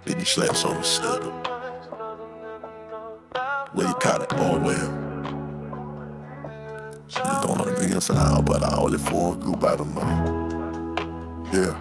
Then he slaps on the stutter. Where you caught it, boy, well. You don't know the biggest now, but I only for a group out of money. Yeah.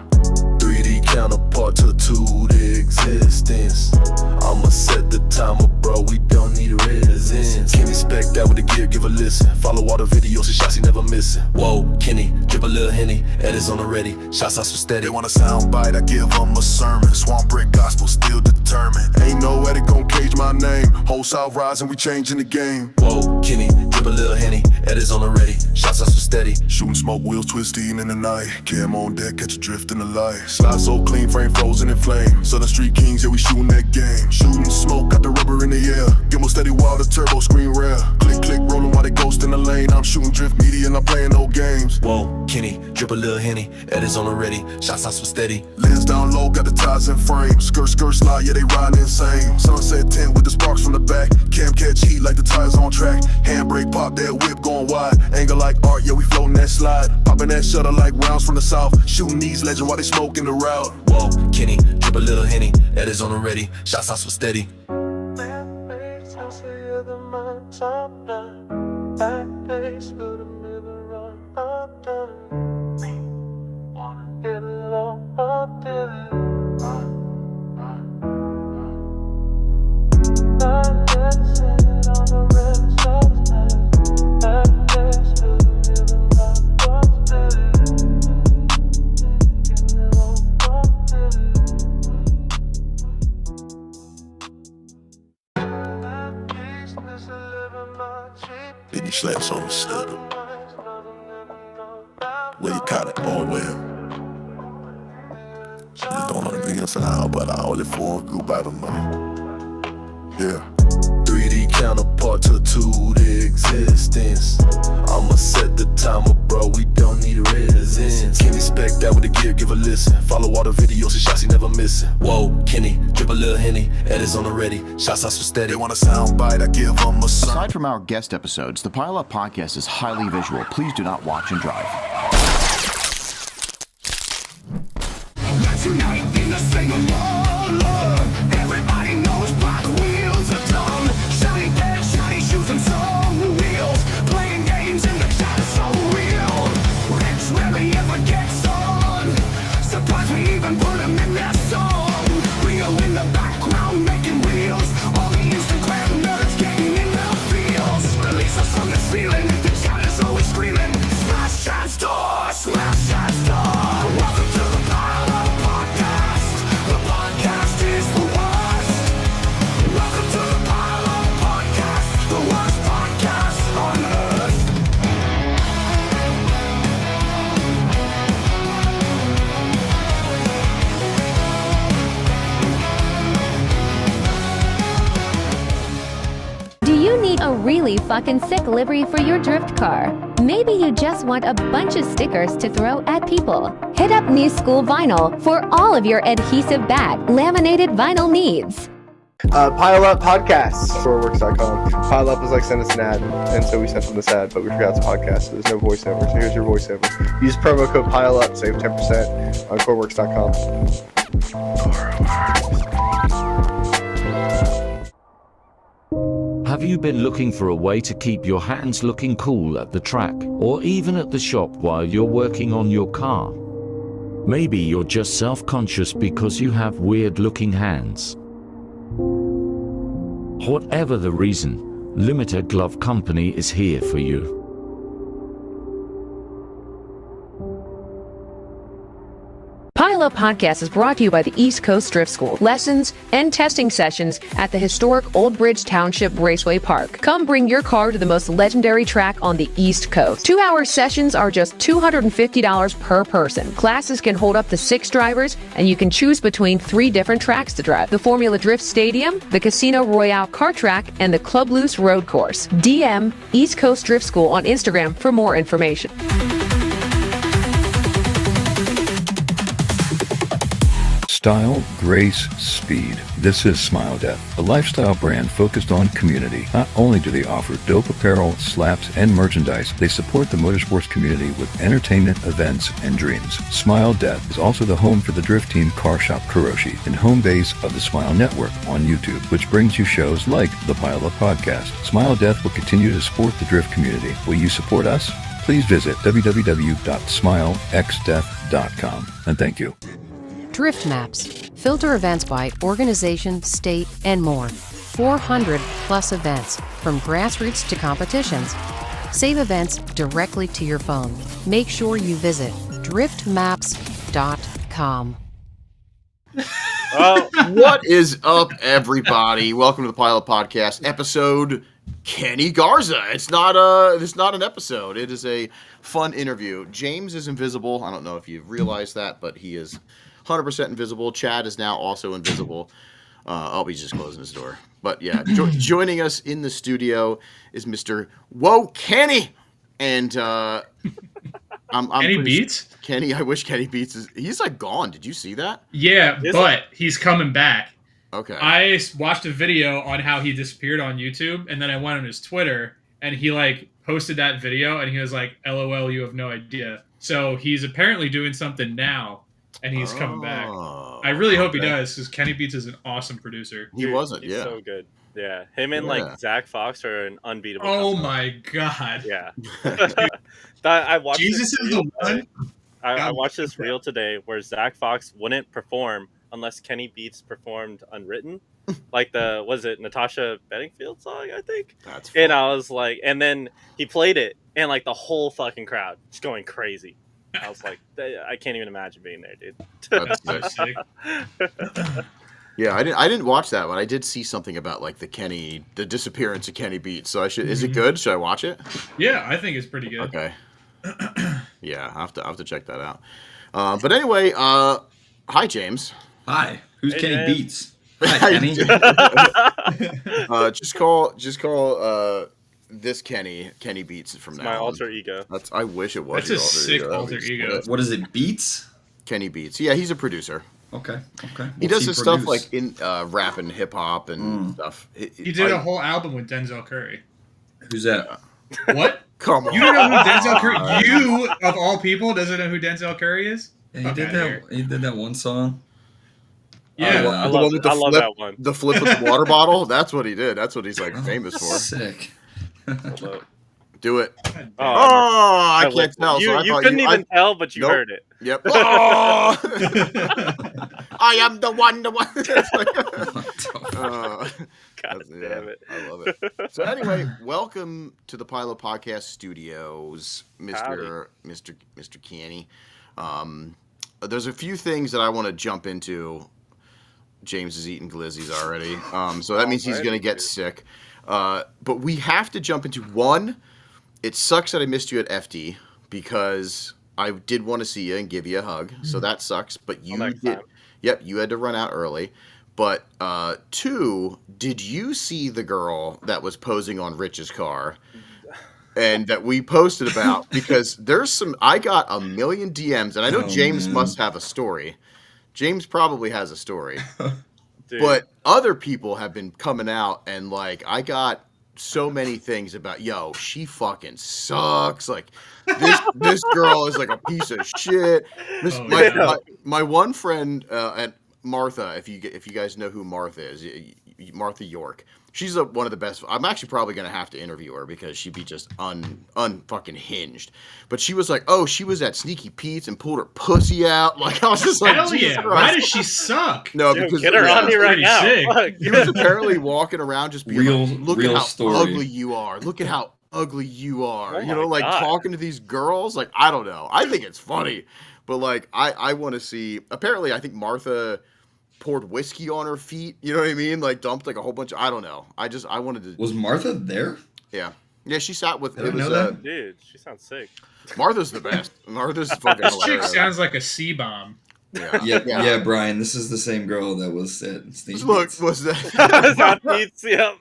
3D counterpart to 2D existence. I'ma set the timer, bro, we don't need resistance. Kenny spec that with the gear, give a listen. Follow all the videos and shots he never missing. Whoa, Kenny, drip a little Henny, edits on the ready, shots out so steady. They want a sound bite, I give them a sermon. Swamp brick gospel, still determined. Ain't no edit gon' cage my name. Whole South rising, we changing the game. Whoa, Kenny, drip a little Henny, edits on the ready, shots out so steady. Shooting smoke, wheels twisting in the night. Cam on deck, catch a drift in the light. Slide so clean, frame frozen in flame. Southern Street Kings, yeah, we shooting that game. Shooting smoke, got the rubber in the air. Gimbal steady while the turbo screen rare. Click, click, rolling while they ghost in the lane. I'm shooting drift media and I'm playing no games. Whoa, Kenny, drip a little Henny, edits on the ready, shots out so steady. Lens down low, got the ties in frame. Skirt, slide, yeah, they riding insane. Sunset tent with the sparks from the back. Cam catch heat like the tires on track. Handbrake pop, that whip going wide. Angle like art, yeah, we floating that slide. Popping that shutter like rounds from the south. Shooting these legends while they smoking the route. Whoa, Kenny, drip a little Henny, edits on the ready, shots out so steady. Then he slaps on the stutter. Where you caught it, boy, well. You don't know the biggest now, but I only for a group out of money. Yeah. 3D counterpart to 2D existence. I'ma set the timer, bro, we don't need resistance. Kenny spec that with the gear, give a listen. Follow all the videos and shots he never missing. Whoa, Kenny, drip a little Henny, edits on the ready, shots out so steady. They want a sound bite, I give them a sermon. Aside from our guest episodes, the Pile Up podcast is highly visual. Please do not watch and drive. Let's unite in a single love. Everybody knows black wheels are dumb. Shiny pants, shiny shoes, and some wheels. Playing games in the chat is so real. Rich rarely ever gets on. Surprised we even put him in their song. Rio in the background making wheels. All the Instagram nerds getting in their fields. Release us from this feeling. The chat is always screaming. Smash that door, smash that door. Welcome to the Pile Up podcast. The podcast is the worst. Welcome to the Pile Up podcast. The worst podcast on earth. Do you need a really fucking sick livery for your drift car? Maybe you just want a bunch of stickers to throw at people. Hit up New School Vinyl for all of your adhesive back laminated vinyl needs. Pile Up Podcasts. Koruworks.com. Pile Up is like send us an ad, and so we sent them this ad, but we forgot it's a podcast, so there's no voiceover. So here's your voiceover. Use promo code Pile Up, save 10% on Koruworks.com. Have you been looking for a way to keep your hands looking cool at the track, or even at the shop while you're working on your car? Maybe you're just self-conscious because you have weird-looking hands. Whatever the reason, Limited Glove Company is here for you. Pile Up Podcast is brought to you by the East Coast Drift School. Lessons and testing sessions at the historic Old Bridge Township Raceway Park. Come bring your car to the most legendary track on the East Coast. 2-hour sessions are just $250 per person. Classes can hold up to 6 drivers, and you can choose between 3 different tracks to drive. The Formula Drift Stadium, the Casino Royale Kart Track, and the Club Loose Road Course. DM East Coast Drift School on Instagram for more information. Style, grace, speed. This is Smile Death, a lifestyle brand focused on community. Not only do they offer dope apparel, slaps, and merchandise, they support the motorsports community with entertainment, events, and dreams. Smile Death is also the home for the drift team Car Shop Kuroshi and home base of the Smile Network on YouTube, which brings you shows like the Pile Up Podcast. Smile Death will continue to support the drift community. Will you support us? Please visit www.smilexdeath.com. And thank you. Drift Maps. Filter events by organization, state, and more. 400 plus events, from grassroots to competitions. Save events directly to your phone. Make sure you visit driftmaps.com. What is up, everybody? Welcome to the Pile Up Podcast, episode Kenny Garza. It's not an episode. It is a fun interview. James is invisible. I don't know if you've realized that, but he is 100% invisible. Chad is now also invisible. He's just closing his door. But yeah, joining us in the studio is Mr. Whoa Kenny, and Kenny Beats. Kenny, I wish Kenny Beats he's like gone. Did you see that? Yeah, but he's coming back. Okay. I watched a video on how he disappeared on YouTube, and then I went on his Twitter, and he like posted that video, and he was like, "LOL, you have no idea." So he's apparently doing something now, and he's coming back. I really hope he does, because Kenny Beats is an awesome producer. He wasn't, he's so good. Yeah, him and like Zach Fox are an unbeatable. Oh my god. Yeah. I watched Jesus is the one. I watched this reel today where Zach Fox wouldn't perform unless Kenny Beats performed Unwritten, like the Natasha Bedingfield song, I think. That's funny. And I was like, and then he played it, and like the whole fucking crowd just going crazy. I was like, I can't even imagine being there, dude. That's so sick. Yeah, I didn't watch that one. I did see something about like the disappearance of Kenny Beats. So is it good? Should I watch it? Yeah, I think it's pretty good. Okay. Yeah, I have to check that out. But anyway, hi James. Hi. Who's Hey, Kenny James. Beats? Hi, Kenny. Just call this Kenny Beats from It's now my on. alter ego. I wish it was. That's a your sick alter ego. What is it, Beats? Kenny Beats. Yeah, he's a producer. Okay. He does his stuff like in rap and hip hop and stuff. He did a whole album with Denzel Curry. Who's that? What? Come on. You don't know who Denzel Curry? You of all people doesn't know who Denzel Curry is? Yeah, he did that one song. Yeah, I love that one. The flip with the water bottle. That's what he did. That's what he's like famous for. Sick. Do it. Oh, I can't tell. You, So I you thought couldn't even tell, but you Nope. heard it. Yep. Oh! I am the one. God damn it. I love it. So anyway, welcome to the Pile Up Podcast Studios, Mr. Kenny. There's a few things that I want to jump into. James is eating glizzies already, so that means he's going to get sick. But we have to jump into one. It sucks that I missed you at FD because I did want to see you and give you a hug, so that sucks. But you did. Time. Yep, you had to run out early. But two, did you see the girl that was posing on Rich's car and that we posted about? Because I got a million DMs, and I know James must have a story. James probably has a story. But other people have been coming out, and like I got so many things about, yo, she fucking sucks. Like this girl is like a piece of shit. My one friend at Martha, if you guys know who Martha is, Martha York. She's one of the best. I'm actually probably gonna have to interview her because she'd be just fucking hinged. But she was like, oh, she was at Sneaky Pete's and pulled her pussy out. Like I was just like, hell Jesus yeah! Christ. Why does she suck? No, because get her on here right now. He was apparently walking around just being like, look at how story. ugly you are. Look at how ugly you are. Oh You know, my like God. talking to these girls. Like I don't know. I think it's funny, but like I want to see. Apparently, I think Martha poured whiskey on her feet. You know what I mean? Like dumped like a whole bunch of, I don't know. I wanted to. Was Martha there? Yeah. Yeah, she sat with. I know that. Dude, she sounds sick. Martha's the best. Martha's fucking This chick hilarious. sounds like a C-bomb. Yeah, Brian. This is the same girl that was at Sneaky Look, Pete's. was that? Not Pete's, yep.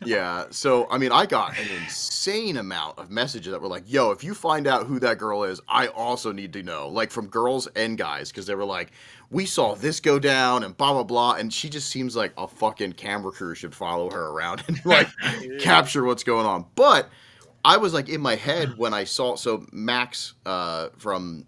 Yeah. So, I mean, I got an insane amount of messages that were like, yo, if you find out who that girl is, I also need to know. Like from girls and guys, because they were like, we saw this go down and blah, blah, blah. And she just seems like a fucking camera crew should follow her around and like capture what's going on. But I was like in my head when I saw, so Max from,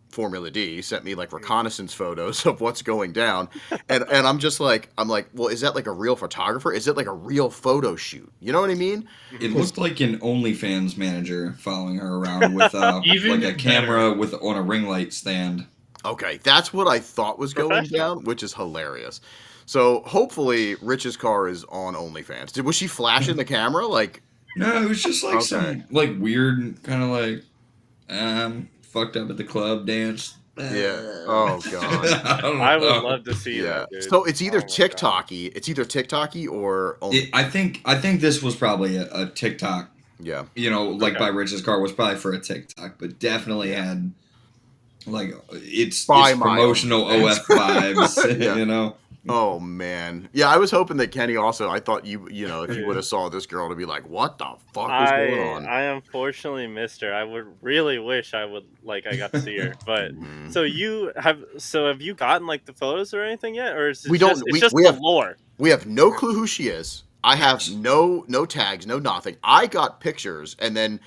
Formula D sent me like reconnaissance photos of what's going down. And I'm like, well, is that like a real photographer? Is it like a real photo shoot? You know what I mean? It looked like an OnlyFans manager following her around with Even like a camera on a ring light stand. Okay, that's what I thought was going down, which is hilarious. So hopefully Rich's car is on OnlyFans. Was she flashing the camera? Like, no, it was just like some like weird kind of like fucked up at the club dance. Yeah. Oh god. I would love to see that. Dude. So it's either TikTok-y. It's either TikTok-y or. I think this was probably a TikTok. Yeah. By Rich's car was probably for a TikTok, but definitely had like it's Buy promotional OF vibes. Oh man, yeah. I was hoping that Kenny also. I thought if you would have saw this girl to be like, what the fuck is going on? I unfortunately missed her. I would really wish I got to see her. But so have you gotten like the photos or anything yet, or is it just the lore? We have no clue who she is. I have no tags, no nothing. I got pictures, and then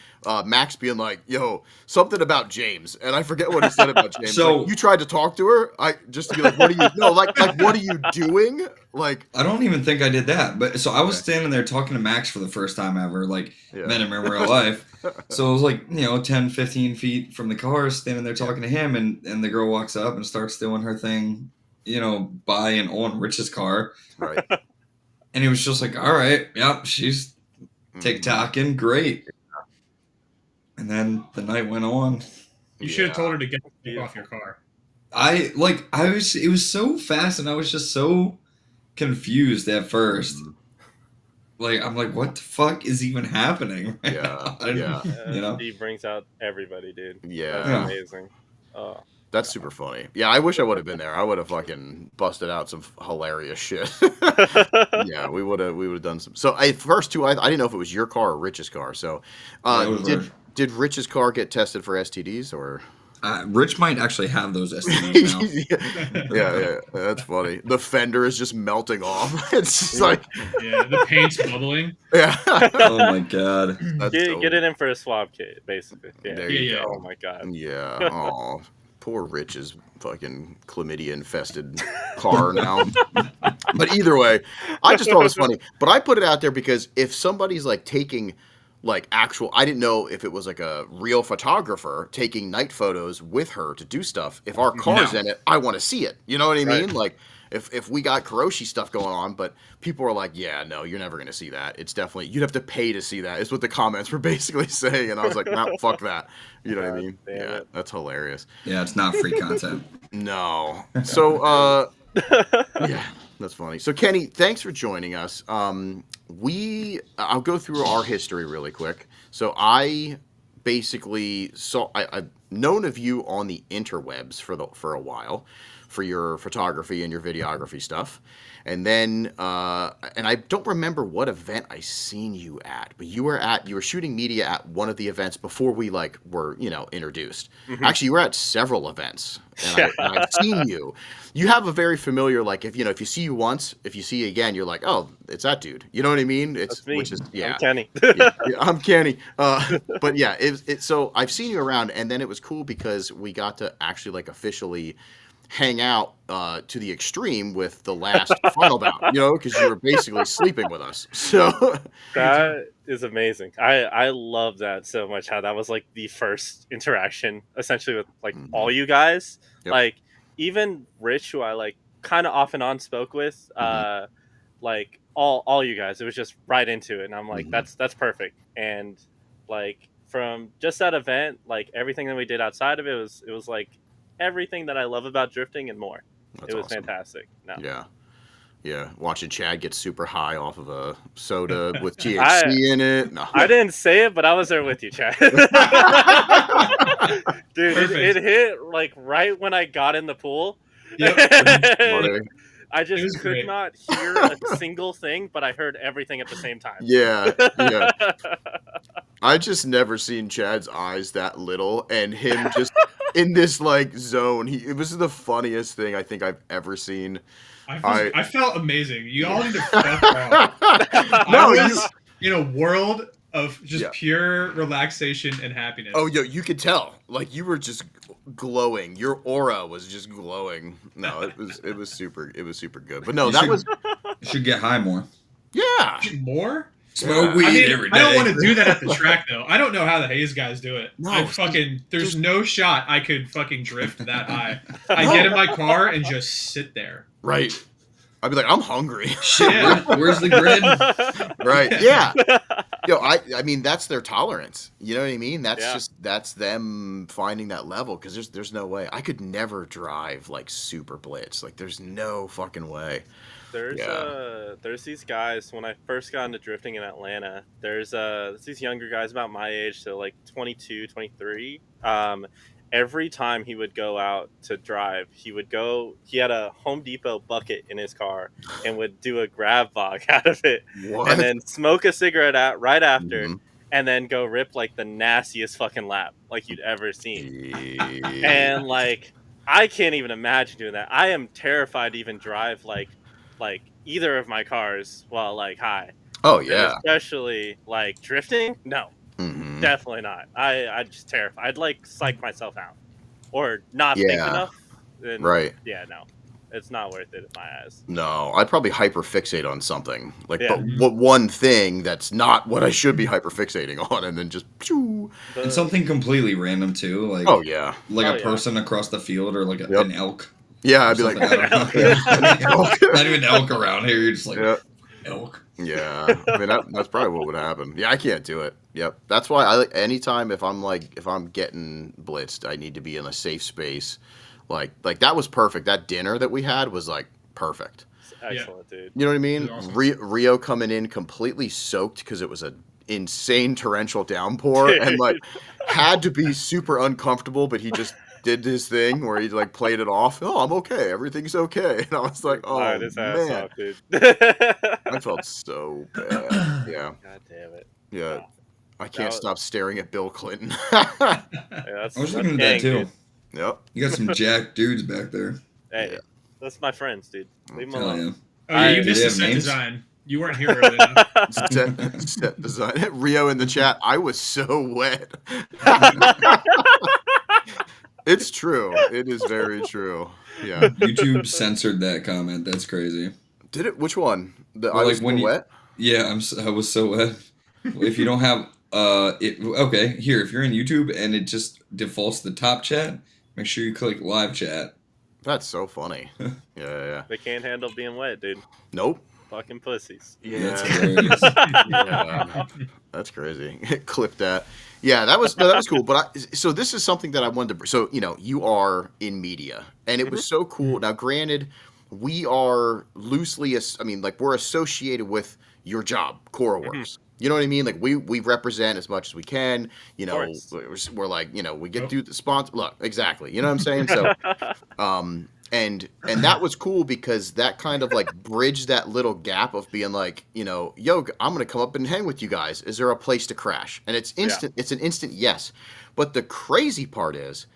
Max being like, "Yo, something about James," and I forget what he said about James. So like, you tried to talk to her, just to be like, "What are you? No, like what are you doing?" Like, I don't even think I did that. But so I was standing there talking to Max for the first time ever, like met him in real life. So it was like 10, 15 feet from the car, standing there talking to him, and the girl walks up and starts doing her thing, by and on Rich's car, right. And he was just like, all right, yep, she's TikToking, great. And then the night went on. You should have told her to get off your car. It was so fast, and I was just so confused at first. Like, I'm like, what the fuck is even happening right now? He brings out everybody, dude. Yeah. That's amazing. Oh. That's super funny. Yeah, I wish I would have been there. I would have fucking busted out some hilarious shit. Yeah, we would have done some. So first two, I didn't know if it was your car or Rich's car. So did Rich's car get tested for STDs or? Rich might actually have those STDs now. yeah, that's funny. The fender is just melting off. It's just like the paint's bubbling. Yeah. Oh my god. Get it in for a swab kit, basically. Yeah. There you go. Oh my god. Yeah. Oh. Poor Rich's fucking chlamydia infested car now. But either way, I just thought it was funny. But I put it out there because if somebody's like taking like actual, I didn't know if it was like a real photographer taking night photos with her to do stuff. If our car's in it, I want to see it. You know what I mean? Like if we got Kuroshi stuff going on, but people are like, yeah, no, you're never going to see that. It's definitely, you'd have to pay to see that. Is what the comments were basically saying. And I was like, no, fuck that. You know what I mean? Yeah, that's hilarious. Yeah, it's not free content. No. So, yeah, that's funny. So Kenny, thanks for joining us. I'll go through our history really quick. So I basically I've known of you on the interwebs for a while, for your photography and your videography stuff. And then, and I don't remember what event I seen you at, but you were shooting media at one of the events before we were, introduced. Mm-hmm. Actually, you were at several events, and I've seen you. You have a very familiar, if you see you once, if you see you again, you're like, oh, it's that dude. You know what I mean? That's me. Which is, yeah. I'm Kenny. I'm Kenny. But yeah, so I've seen you around, and then it was cool because we got to actually officially hang out to the extreme with the last final bout, because you were basically sleeping with us. So that is amazing. I love that so much, how that was the first interaction essentially with all you guys. Yep. Even Rich, who I kind of off and on spoke with, all you guys, it was just right into it, and I'm like, that's perfect. And from just that event, everything that we did outside of it was everything that I love about drifting and more. It was awesome. Fantastic. No. Yeah. Watching Chad get super high off of a soda with THC in it. No. I didn't say it, but I was there with you, Chad. Dude, it hit right when I got in the pool. Yep. I It just was could great. not hear a single thing, but I heard everything at the same time. Yeah. I just never seen Chad's eyes that little, and him just in this like zone. It was the funniest thing I think I've ever seen. I felt amazing. You all need to fuck off. No, I was in a world of just pure relaxation and happiness. Oh, yo, you could tell. Like you were just glowing. Your aura was just glowing. No, it was super good. But no, You should get high more. Yeah. More? Smoke weed every day. I don't want to do that at the track though. I don't know how the haze guys do it. No, there's no shot I could fucking drift that high. I get in my car and just sit there. Right. I'd be like, I'm hungry. Shit, where's the grid? Right. Yeah. Yo, I mean, that's their tolerance. You know what I mean? That's them finding that level, because there's no way. I could never drive like super blitz. Like there's no fucking way. There's these guys, when I first got into drifting in Atlanta, there's these younger guys about my age, so like 22, 23. Every time he would go out to drive, he had a Home Depot bucket in his car and would do a grab bog out of it. What? And then smoke a cigarette right after, and then go rip like the nastiest fucking lap like you'd ever seen. And like, I can't even imagine doing that. I am terrified to even drive like either of my cars while like high. Oh yeah. And especially like drifting. No. Definitely not. I just terrified. I'd like psych myself out, or not think enough. And, right. Yeah, no, it's not worth it in my eyes. No, I'd probably hyperfixate on something but what one thing that's not what I should be hyperfixating on, and then just. And something completely random too, like like a person across the field, or like an elk. Yeah, I'd be like, not even elk around here. You're just like elk. Yeah, I mean that's probably what would happen. Yeah, I can't do it. Yep, that's why I like anytime if I'm getting blitzed, I need to be in a safe space. Like that was perfect. That dinner that we had was like perfect. Excellent, dude. You know what I mean? Awesome. Rio coming in completely soaked because it was an insane torrential downpour, and like had to be super uncomfortable, but he just did his thing where he like played it off. Oh, I'm okay. Everything's okay. And I was like, oh man, off, dude. I felt so bad. Yeah. God damn it. Yeah. Wow. I can't stop staring at Bill Clinton. I was looking at that too. Dude. Yep. You got some jack dudes back there. Hey, that's my friends, dude. Leave them Hell alone. yeah. Oh yeah, you Do missed they the have set names? design. You weren't here early enough. Set design. Rio in the chat. I was so wet. It's true. It is very true. Yeah. YouTube censored that comment. That's crazy. Did it? Which one? I Well, was when wet? Yeah, I was so wet. If you don't have here, if you're in YouTube and it just defaults to the top chat, make sure you click live chat. That's so funny. Yeah. They can't handle being wet, dude. Nope. Fucking pussies. Yeah. That's hilarious. Yeah. That's crazy. Clip that. Yeah, that was cool. But so this is something that I wanted to. So you are in media, and it was so cool. Now, granted, we are loosely, we're associated with your job, Koruworks. You know what I mean? Like we represent as much as we can. We're like, we get through the sponsor. Look, exactly. You know what I'm saying? So, and that was cool because that kind of like bridged that little gap of being like, yo, I'm gonna come up and hang with you guys. Is there a place to crash? And it's instant. Yeah. It's an instant yes. But the crazy part is,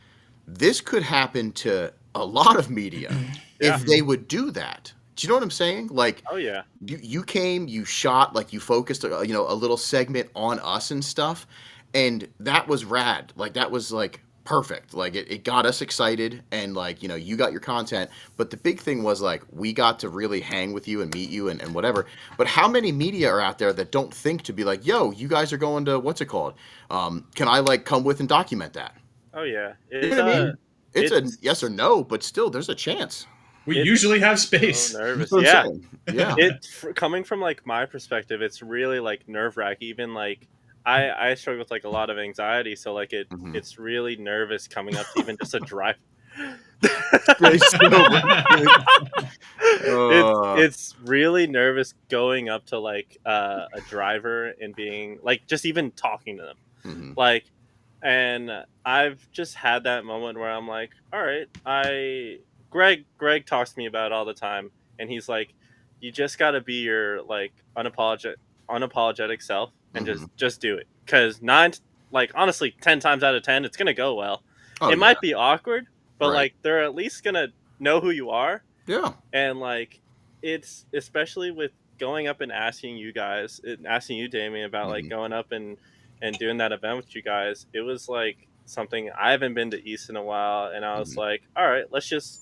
this could happen to a lot of media if they would do that. Do you know what I'm saying? Like, oh yeah, you came, you shot, like you focused, a little segment on us and stuff, and that was rad. Like that was like perfect. Like it got us excited, and like you got your content. But the big thing was like we got to really hang with you and meet you and whatever. But how many media are out there that don't think to be like, yo, you guys are going to what's it called? Can I like come with and document that? Oh yeah, You know what I mean? It's a yes or no, but still there's a chance. We usually have space. So nervous. Yeah. Coming from like my perspective, it's really like nerve wracking. Even like I struggle with like a lot of anxiety, so like it's really nervous coming up to even just a drive. It's really nervous going up to like a driver and being like just even talking to them, like, and I've just had that moment where I'm like, all right, Greg talks to me about it all the time. and he's like, you just got to be your like unapologetic self and just do it, because honestly 10 times out of 10 it's gonna go well. It might be awkward, but like they're at least gonna know who you are. Yeah. And like, it's especially with going up and asking you, Damien, about like going up and doing that event with you guys. It was like something, I haven't been to East in a while, and I was like, all right, let's just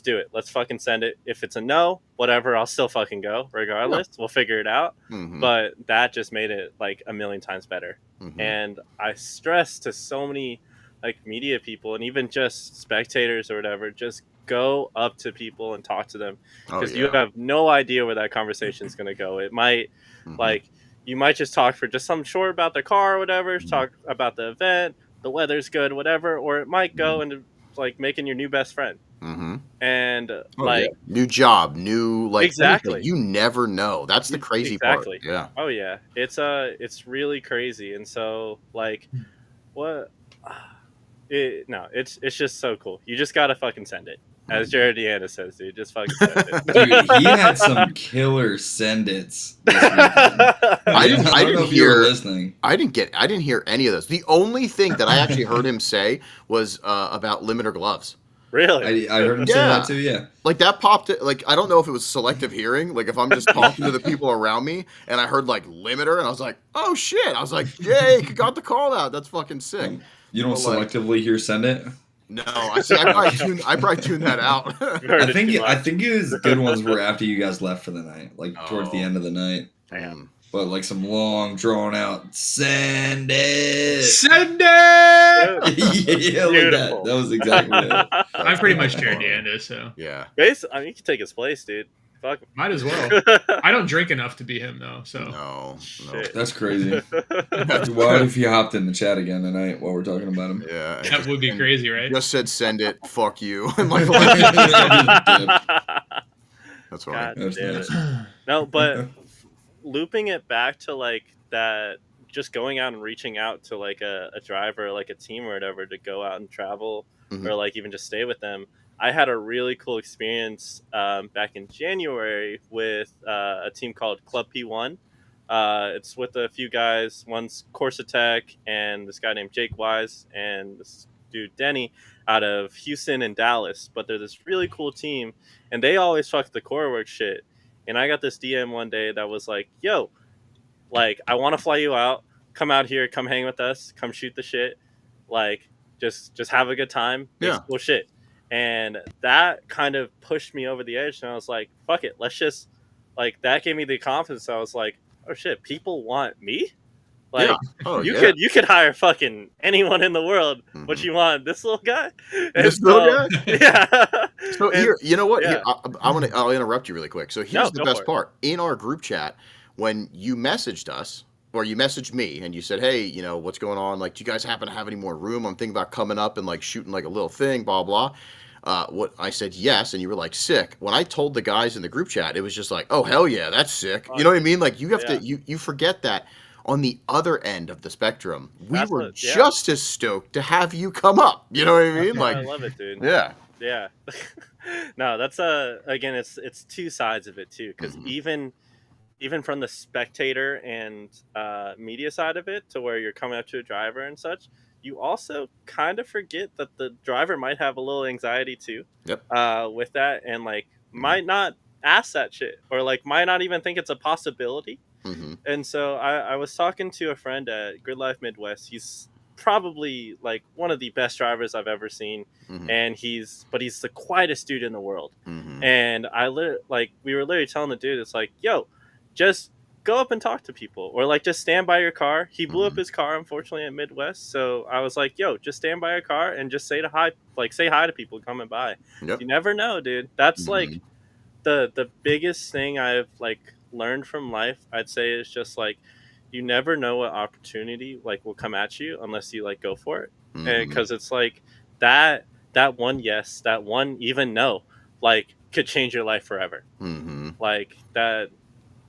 do it. Let's fucking send it. If it's a no, whatever, I'll still fucking go regardless. We'll figure it out. But that just made it like a million times better. And I stress to so many like media people and even just spectators or whatever, just go up to people and talk to them, because you have no idea where that conversation is going to go. It might like, you might just talk for just some short about the car or whatever, talk about the event, the weather's good, whatever, or it might go into like making your new best friend. And new job, new like exactly anything. You never know. That's the crazy part. Yeah. Oh yeah, it's really crazy. And so like, what it's just so cool. You just gotta fucking send it, as Jared Deanna says, dude. Just fucking send it. Dude, he had some killer send its this weekend. I didn't know if you were listening. I didn't hear any of those. The only thing that I actually heard him say was about limiter gloves. Really? I heard him say that too, yeah. Like that popped, like, I don't know if it was selective hearing, like if I'm just talking to the people around me and I heard like limiter and I was like, oh shit. I was like, yay, got the call out. That's fucking sick. You don't selectively hear send it? No, I probably tuned that out. I think his good ones were after you guys left for the night, like towards the end of the night. Damn. But like some long drawn out send it. Send it. Yeah, like that. That was exactly it. I'm pretty much Jared Deanna, so yeah. Basically, I mean, you can take his place, dude. Fuck. Might as well. I don't drink enough to be him though, so no. That's crazy. What if you hopped in the chat again tonight while we're talking about him? Yeah, that would be crazy, right? Just said send it, fuck you. And like, that's right. No, but looping it back to like that, just going out and reaching out to like a driver, like a team or whatever, to go out and travel or like even just stay with them. I had a really cool experience back in January with a team called Club P1. It's with a few guys. One's Corsa Tech and this guy named Jake Wise and this dude Denny out of Houston and Dallas. But they're this really cool team, and they always fuck the Koruworks shit. And I got this DM one day that was like, yo, like, I want to fly you out. Come out here. Come hang with us. Come shoot the shit. Like, just have a good time. It's cool shit. And that kind of pushed me over the edge. And I was like, fuck it. Let's just, like, that gave me the confidence. I was like, oh shit, people want me? Like, you could hire fucking anyone in the world. What you want, this little guy? This little guy? Yeah. So here, you know what? Yeah. Here, I'll interrupt you really quick. So here's the best part. In our group chat, when you messaged us, or you messaged me and you said, hey, you know, what's going on? Like, do you guys happen to have any more room? I'm thinking about coming up and like shooting like a little thing, blah, blah. What I said, yes. And you were like, sick. When I told the guys in the group chat, it was just like, oh, hell yeah, that's sick. You know what I mean? Like, you have to, you forget that on the other end of the spectrum, we were just as stoked to have you come up. You know what I mean? Like, I love it, dude. Yeah. Yeah. No, that's again, it's two sides of it too. Cause even from the spectator and media side of it, to where you're coming up to a driver and such, you also kind of forget that the driver might have a little anxiety too. Yep. With that, and like might not ask that shit, or like might not even think it's a possibility. And so I was talking to a friend at Grid Life Midwest. He's probably like one of the best drivers I've ever seen, and he's the quietest dude in the world. And we were literally telling the dude, it's like, yo, just go up and talk to people, or like just stand by your car. He blew up his car, unfortunately, at Midwest. So I was like, yo, just stand by your car and just say hi to people coming by. You never know, dude. That's like the biggest thing I've like learned from life, I'd say, is just like, you never know what opportunity like will come at you unless you like go for it. Because it's like that one yes, that one even no, like could change your life forever. Like that.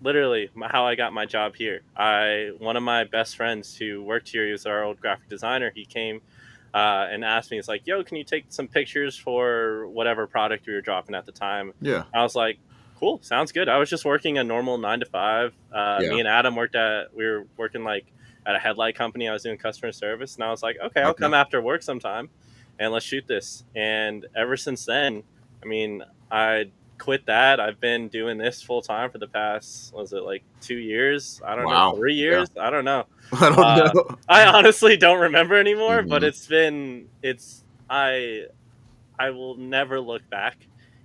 Literally how I got my job here. One of my best friends who worked here, he was our old graphic designer. He came and asked me, it's like, yo, can you take some pictures for whatever product we were dropping at the time? Yeah. I was like, cool, sounds good. I was just working a normal 9 to 5. Me and Adam we were working like at a headlight company. I was doing customer service, and I was like, okay, I'll come after work sometime and let's shoot this. And ever since then, I mean, I quit that. I've been doing this full time for the past, was it like 2 years? I don't know, 3 years? I don't know. I don't know. I honestly don't remember anymore, but I will never look back.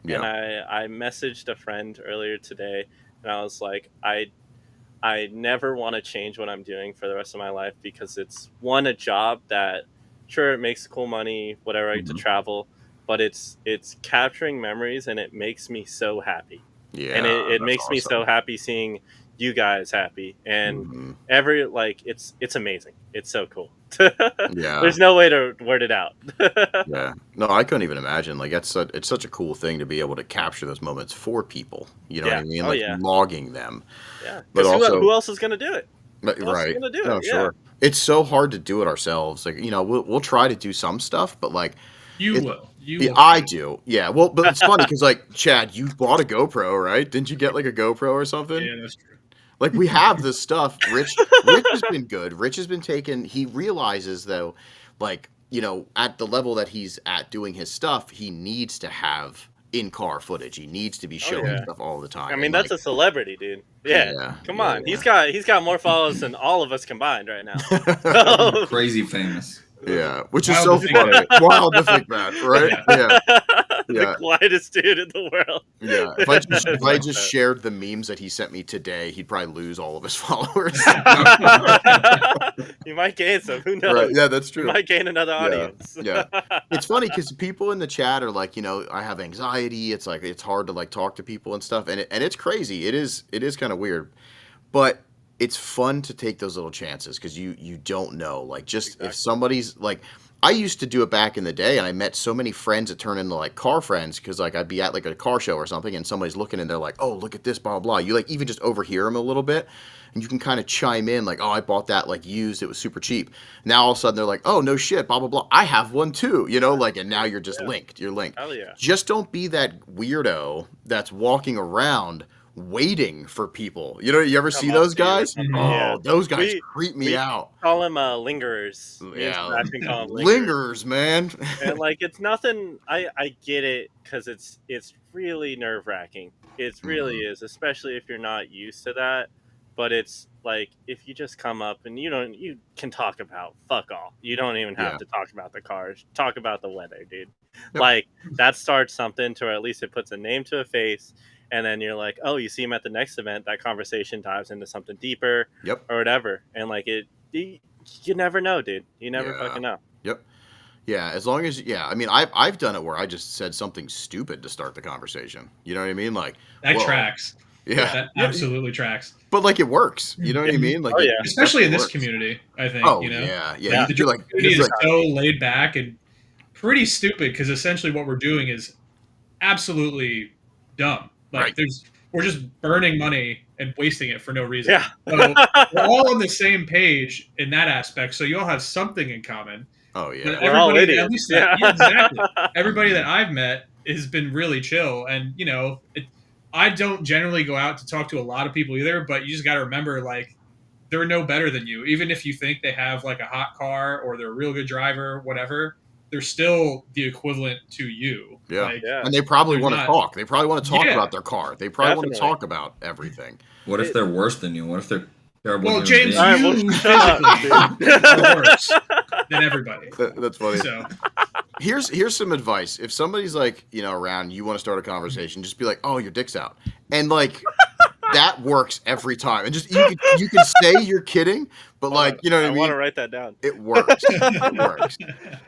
Yeah. And I messaged a friend earlier today, and I was like, I never want to change what I'm doing for the rest of my life, because it's a job that, sure, it makes cool money, whatever, I get to travel, but it's capturing memories, and it makes me so happy. Yeah, and it makes awesome. me so happy seeing you guys happy, and it's amazing. It's so cool. Yeah, there's no way to word it out. Yeah, no, I couldn't even imagine. Like, it's such a cool thing to be able to capture those moments for people. You know what I mean? Like, logging them. Yeah, but also, who else is gonna do it? Right? Gonna do no, it? Sure. It's so hard to do it ourselves. Like, we'll try to do some stuff, but like, you will. I do. Yeah. Well, but it's funny because, like, Chad, you bought a GoPro, right? Didn't you get like a GoPro or something? Yeah, that's true. Like, we have this stuff. Rich has been good. Rich has been taken. He realizes, though, like, at the level that he's at doing his stuff, he needs to have in-car footage. He needs to be showing stuff all the time. I mean, that's a celebrity, dude. Yeah. Come on. He's got more followers than all of us combined right now. Crazy famous. Yeah, which is so funny. Wild to think that, right? Yeah. The quietest dude in the world. Yeah. If I just shared the memes that he sent me today, he'd probably lose all of his followers. You might gain some. Who knows? Right. Yeah, that's true. You might gain another audience. Yeah. It's funny because people in the chat are like, I have anxiety. It's like, it's hard to like talk to people and stuff, and it's crazy. It is kind of weird, but it's fun to take those little chances because you don't know. Like, just if somebody's like, I used to do it back in the day, and I met so many friends that turn into like car friends because like I'd be at like a car show or something, and somebody's looking and they're like, oh, look at this, blah, blah, blah. You like even just overhear them a little bit, and you can kind of chime in like, oh, I bought that like used, it was super cheap. Now all of a sudden they're like, oh, no shit, blah, blah, blah. I have one too, like, and now you're just linked. You're linked. Hell yeah. Just don't be that weirdo that's walking around waiting for people. You ever see those guys? Oh, those guys creep me out. Call them lingerers. Yeah, call them lingerers, man. And like, it's nothing. I get it because it's really nerve wracking. It really is, especially if you're not used to that. But it's like, if you just come up and you can talk about fuck all. You don't even have to talk about the cars. Talk about the weather, dude. Yep. Like, that starts something to where at least it puts a name to a face. And then you're like, oh, you see him at the next event. That conversation dives into something deeper, or whatever. And like, you never know, dude. You never fucking know. Yep. Yeah, as long as I mean, I've done it where I just said something stupid to start the conversation. You know what I mean? Like, that tracks. Yeah, that absolutely tracks. But like, it works. You know what I mean? Like, especially in this community, I think. Oh, yeah. The community is so laid back and pretty stupid because essentially what we're doing is absolutely dumb. Like, we're just burning money and wasting it for no reason. Yeah. So we're all on the same page in that aspect, so you all have something in common. Oh yeah. We're all idiots. At least exactly. Everybody that I've met has been really chill, and I don't generally go out to talk to a lot of people either. But you just got to remember, like, they're no better than you. Even if you think they have like a hot car or they're a real good driver, whatever. They're still the equivalent to you. Yeah. Like, And they probably want to talk. They probably want to talk Yeah. about their car. They probably want to talk about everything. What if they're worse than you? What if they're terrible? Well, human James, beings? you physically are worse than everybody. That's funny. So Here's some advice. If somebody's like, around, you want to start a conversation, just be like, "Oh, your dick's out," and like that works every time. And just you can say you're kidding, but like, you know what I mean. I want to write that down. It works. It works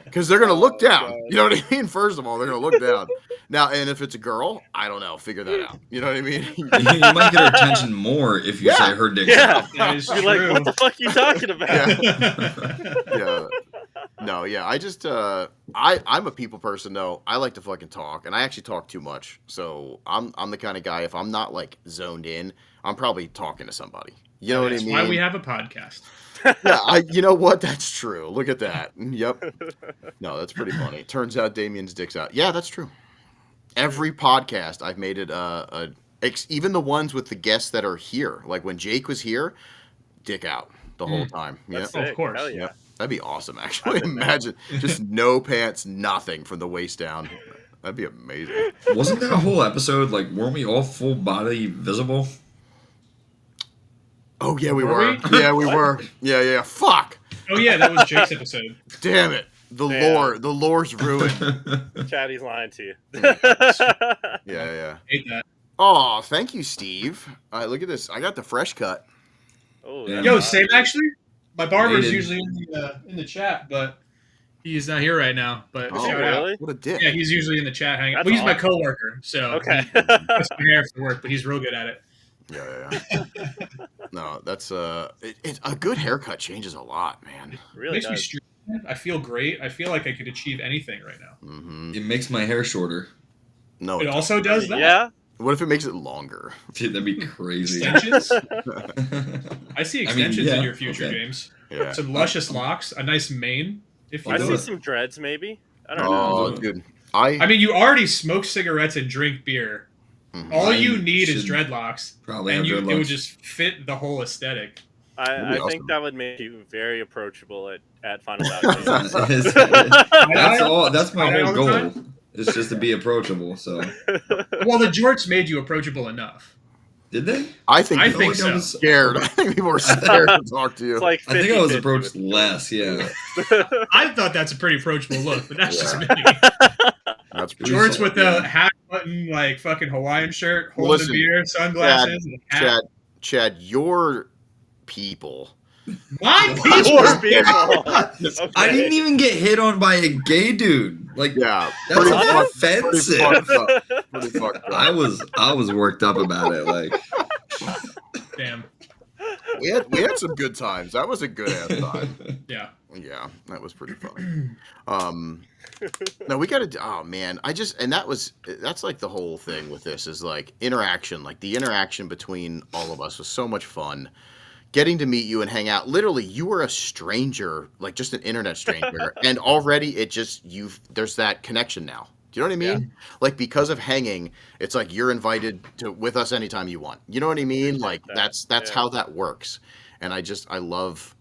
because they're gonna look down. You know what I mean? First of all, they're gonna look down. Now, and if it's a girl, I don't know. Figure that out. You know what I mean? You might get her attention more if you say her dick's out. that is You're true. like, what the fuck are you talking about? Yeah. No, yeah. I just I'm a people person though. I like to fucking talk, and I actually talk too much. So I'm the kind of guy, if I'm not like zoned in, I'm probably talking to somebody. You know what I That's mean? why we have a podcast. Yeah, you know what? That's true. Look at that. Yep. No, that's pretty funny. Turns out Damien's dick's out. Yeah, that's true. Every podcast I've made it even the ones with the guests that are here. Like when Jake was here, dick out the whole time. Yeah, Of course. Hell yeah. Yep. That'd be awesome. Actually, imagine just no pants, nothing from the waist down. That'd be amazing. Wasn't that a whole episode? Like, weren't we all full body visible? Oh yeah, we were. Yeah, we were. Yeah. Fuck. Oh yeah, that was Jake's episode. Damn it. The lore's ruined. Chatty's lying to you. Yeah. Hate that. Oh, thank you, Steve. Look at this. I got the fresh cut. Oh, Yeah. Yo, same actually. My barber's Hated. usually in the chat, but he's not here right now. But Oh, shout out. really? What a dick. Yeah, he's usually in the chat hanging out. That's Well, he's my awesome. coworker, so Okay. he cuts my hair for work, but he's real good at it. Yeah. No, that's a good haircut changes a lot, man. It really Makes me does. stream. I feel great. I feel like I could achieve anything right now. Mm-hmm. It makes my hair shorter. No, It also does that. Yeah. what if it makes it longer? Dude, that'd be crazy. Extensions? I see extensions yeah, in your future, okay. James. Yeah. Some luscious locks, a nice mane. If you I do see it. some dreads, maybe. I don't know. Oh, dude. I I mean, you already smoke cigarettes and drink beer. Mhm. All I you need is should dreadlocks, probably and have it would dreadlocks. just fit the whole aesthetic. That'd I be think awesome. that would make you very approachable at Final Bout. that's all. That's my All whole the goal. time? It's just to be approachable. So, Well, the jorts made you approachable enough. did they? I think I people think are so. scared. I think people are scared to talk to you. It's like I think I was 50-50 approached with- less. Yeah. I thought that's a pretty approachable look, but that's just me. That's pretty Jorts solid. with the hat button, like fucking Hawaiian shirt, holding Listen, a beer, sunglasses, and a hat. Chad, your people. My Poor people. people. I didn't even get hit on by a gay dude. Like, Yeah, that's pretty fucked- offensive. Pretty fucked up. Pretty fucked up. I was worked up about it. Like, Damn. We had some good times. That was a good ass time. Yeah. Yeah, that was pretty funny. No, we got to. Oh man, that's like the whole thing with this is like interaction. Like the interaction between all of us was so much fun. Getting to meet you and hang out. Literally, you were a stranger, like just an internet stranger, and already there's that connection now. Do you know what I mean? Yeah. Like because of hanging, it's like you're invited with us anytime you want. You know what I mean? Like that's Yeah. how that works. And I love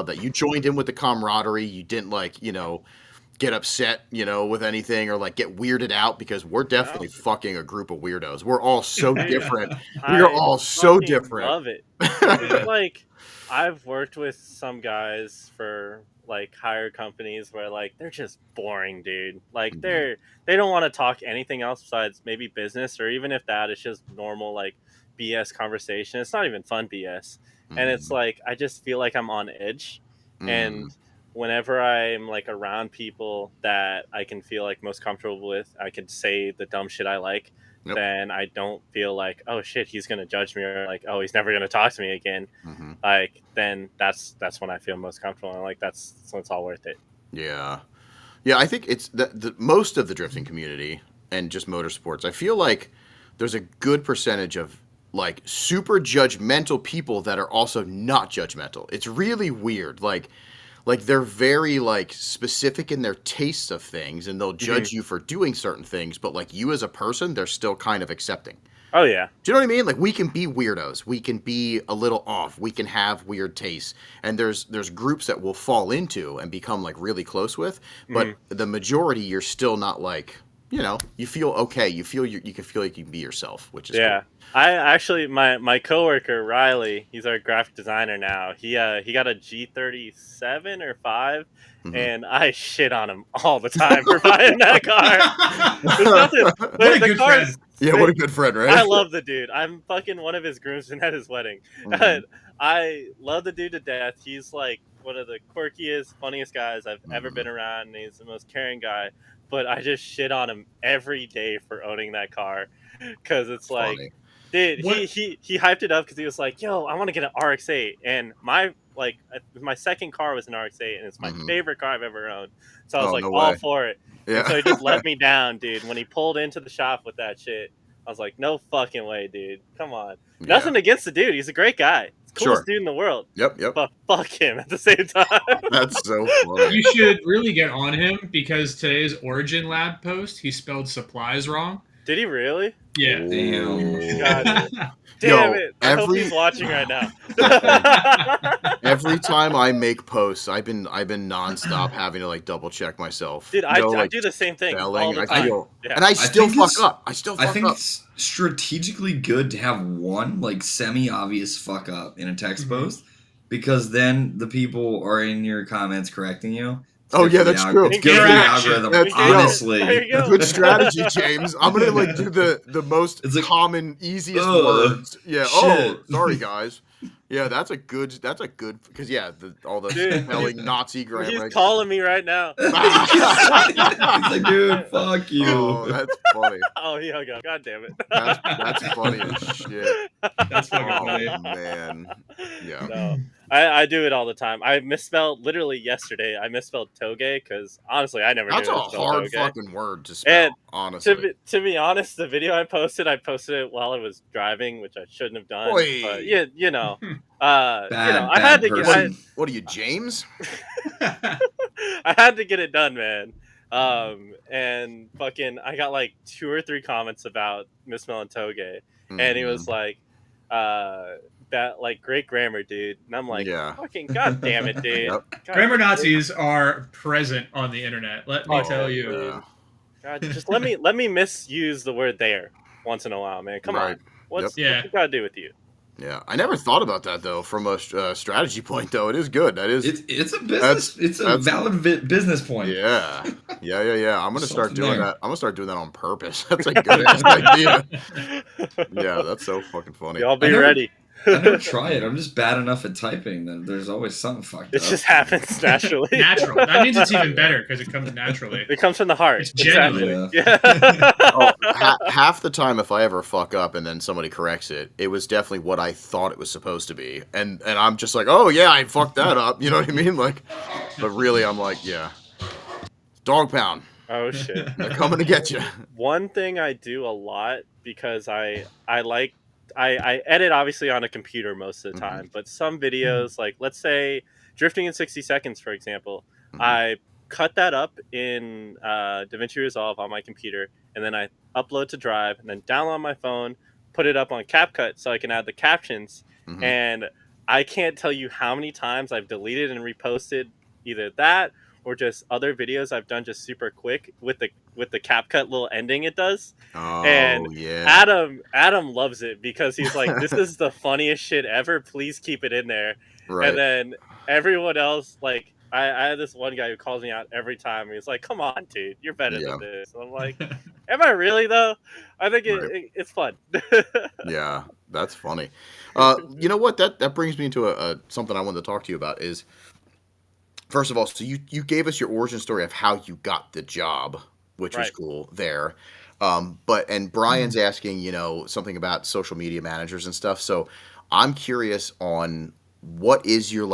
that you joined in with the camaraderie. You didn't get upset, with anything or like get weirded out because we're definitely fucking a group of weirdos. We're all so different. We are all so fucking different. Love it. It's like I've worked with some guys for like higher companies where like they're just boring, dude. Like they don't want to talk anything else besides maybe business, or even if that, it's just normal like BS conversation. It's not even fun BS. And it's like I just feel like I'm on edge. And whenever I'm like around people that I can feel like most comfortable with, I can say the dumb shit I like. Yep. Then I don't feel like, oh shit, he's gonna judge me, or like, oh, he's never gonna talk to me again. Mm-hmm. Like then that's when I feel most comfortable, and like that's when it's all worth it. Yeah. I think it's the most of the drifting community and just motorsports. I feel like there's a good percentage of like super judgmental people that are also not judgmental. It's really weird. Like they're very like specific in their tastes of things, and they'll judge you for doing certain things, but like you as a person, they're still kind of accepting. Oh yeah. Do you know what I mean? Like we can be weirdos, we can be a little off, we can have weird tastes, and there's groups that we'll fall into and become like really close with, but the majority you're still not like, you feel okay, you can feel like you can be yourself, which is Yeah. cool. I actually my coworker Riley, he's our graphic designer now. He got a G37 or 5, and I shit on him all the time for buying that car. There's nothing- What a the good car's- friend. Yeah, what a good friend, right? I love the dude. I'm fucking one of his groomsmen at his wedding. I love the dude to death. He's like one of the quirkiest, funniest guys I've ever been around, and he's the most caring guy. But I just shit on him every day for owning that car, because it's like, Funny. dude, What- he hyped it up because he was like, "Yo, I want to get an RX-8," and my second car was an RX-8, and it's my favorite car I've ever owned. So I was Oh, like, no all way. for it. Yeah. And so he just let me down, dude. When he pulled into the shop with that shit, I was like, no fucking way, dude. Come on. Yeah. Nothing against the dude. He's a great guy. coolest dude in the world. Yep. But fuck him at the same time. That's so funny. You should really get on him because today's Origin Lab post, he spelled supplies wrong. Did he really? Yeah. Damn. God. Yo, Damn it. I hope he's watching right now. Every time I make posts, I've been nonstop having to like double check myself. Dude, You know, I like, do the same thing all spelling, the I time. feel- Yeah. And I still think fuck it's- up. I still fuck I think up. it's strategically good to have one like semi-obvious fuck up in a text post, because then the people are in your comments correcting you. It's Oh good yeah, for the that's true. It's good for the algorithm. That's- honestly, There you go. Good strategy, James. I'm gonna like do the most It's like, common, easiest ugh, words. Yeah. Oh, shit. sorry guys. Yeah, that's a good because all the Dude, spelling Nazi grammar. He's calling me right now. He's like, dude, fuck you. Oh, that's funny. Oh, he hung up. God damn it. That's funny as shit. That's fucking Oh funny. man. Yeah. No, I do it all the time. I misspelled literally yesterday. I misspelled toge because honestly, I never That's knew a how to spell hard toge. fucking word to spell. And honestly. to be honest, the video I posted it while I was driving, which I shouldn't have done. Oi. But yeah, you know, Bad, I had to get. person. What are you, James? I had to get it done, man. And fucking, I got like 2 or 3 comments about misspelling toge, and he was like, that like great grammar, dude. And I'm like, Yeah. fucking god damn it, dude. Yep. God Grammar damn it. Nazis are present on the internet. Let me Oh, tell you. Yeah. God, just let me misuse the word there once in a while, man. Come Right. on. What's Yep. what gotta do with you? Yeah, I never thought about that though. From a strategy point, though, it is good. That is, It's a business. It's a valid business point. yeah. I'm gonna start Something doing there. that. I'm gonna start doing that on purpose. That's a good ass idea. Yeah, that's so fucking funny. Y'all be I never- ready. I never try it. I'm just bad enough at typing that there's always something fucked It up. just happens naturally. Natural. That means it's even better because it comes naturally. It comes from the heart. It's genuine. Exactly. Yeah. Oh, half the time, if I ever fuck up and then somebody corrects it, it was definitely what I thought it was supposed to be, and I'm just like, oh yeah, I fucked that up. You know what I mean? Like, but really, I'm like, yeah, dog pound. Oh shit. They're coming to get you. One thing I do a lot because I edit obviously on a computer most of the time, but some videos, like let's say Drifting in 60 Seconds, for example, I cut that up in DaVinci Resolve on my computer, and then I upload to Drive, and then download on my phone, put it up on CapCut so I can add the captions, and I can't tell you how many times I've deleted and reposted either that or just other videos I've done just super quick with the CapCut little ending it does. Oh And yeah. Adam loves it because he's like, this is the funniest shit ever. Please keep it in there. Right. And then everyone else, like, I had this one guy who calls me out every time. He's like, come on, dude, you're better Yeah. than this. And I'm like, am I really, though? I think it's fun. Yeah, that's funny. You know what? That brings me into a something I wanted to talk to you about is, first of all, so you gave us your origin story of how you got the job, which was Right. cool there. And Brian's asking, something about social media managers and stuff. So I'm curious on what is your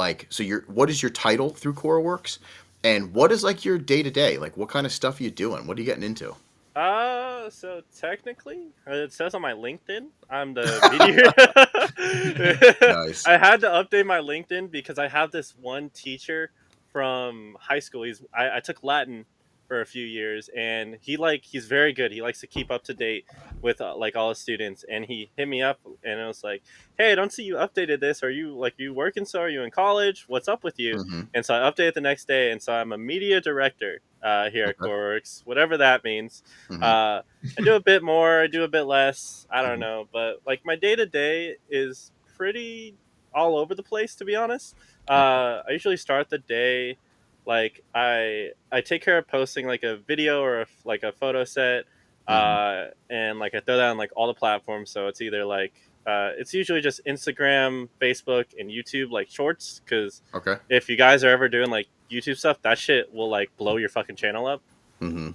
what is your title through Koruworks, and what is like your day to day? Like, what kind of stuff are you doing? What are you getting into? So technically, it says on my LinkedIn, I'm the media. Nice. I had to update my LinkedIn because I have this one teacher from high school. I took Latin for a few years, and he's very good. He likes to keep up to date with like all his students, and he hit me up and it was like, hey, I don't see you updated this. Are you working? So are you in college? What's up with you? And so I updated the next day, and so I'm a media director here at Koruworks, whatever that means. I do a bit more, I do a bit less, I don't know, but like my day to day is pretty all over the place, to be honest. I usually start the day like I take care of posting like a video or a photo set, and like I throw that on like all the platforms. So it's either like it's usually just Instagram, Facebook, and YouTube, like shorts. Because if you guys are ever doing like YouTube stuff, that shit will like blow your fucking channel up.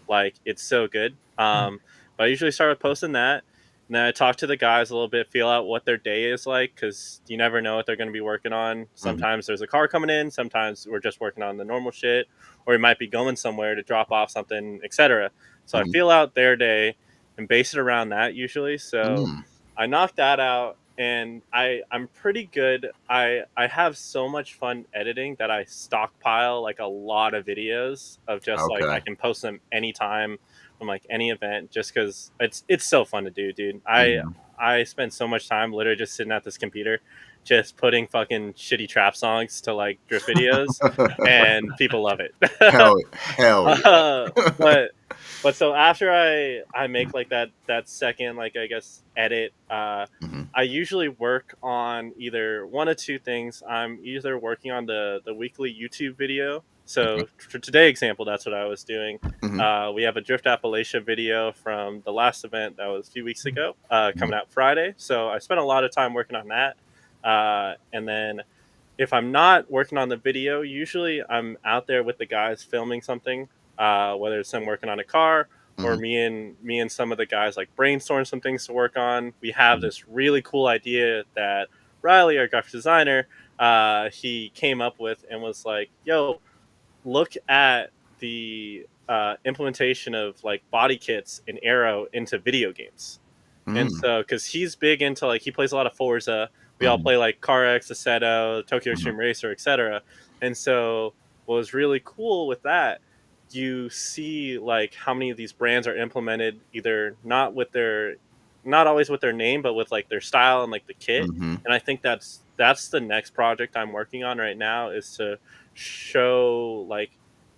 Like it's so good. But I usually start with posting that. And then I talk to the guys a little bit, feel out what their day is like, because you never know what they're going to be working on. Sometimes there's a car coming in. Sometimes we're just working on the normal shit. Or we might be going somewhere to drop off something, etc. So I feel out their day and base it around that usually. So I knock that out. and I'm pretty good. I have so much fun editing that I stockpile like a lot of videos of just like I Okay. can post them anytime from like any event, just because it's so fun to do, dude. Mhm. I spend so much time literally just sitting at this computer, just putting fucking shitty trap songs to like drift videos, and people love it. Hell uh, yeah. but so after I make like that second, like, I guess, edit, Mhm. I usually work on either one of two things. I'm either working on the weekly YouTube video. Okay. So for today example, that's what I was doing. Mhm. We have a Drift Appalachia video from the last event that was a few weeks ago, Mhm. coming out Friday. So I spent a lot of time working on that. And then if I'm not working on the video, usually I'm out there with the guys filming something, whether it's them working on a car or Mhm. me and some of the guys like brainstorm some things to work on. We have Mhm. this really cool idea that Riley, our graphic designer, he came up with and was like, "Yo, look at the implementation of like body kits and Arrow into video games." And Mm. so, because he's big into like he plays a lot of Forza, we all Mhm. play like CarX, Assetto, Tokyo Mhm. Extreme Racer, etc. And so, what was really cool with that, you see like how many of these brands are implemented either not always with their name, but with like their style and like the kit. Mhm. And I think that's the next project I'm working on right now, is to show like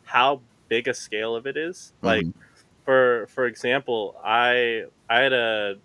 how big a scale of it is. Like, Mhm. for example, I had a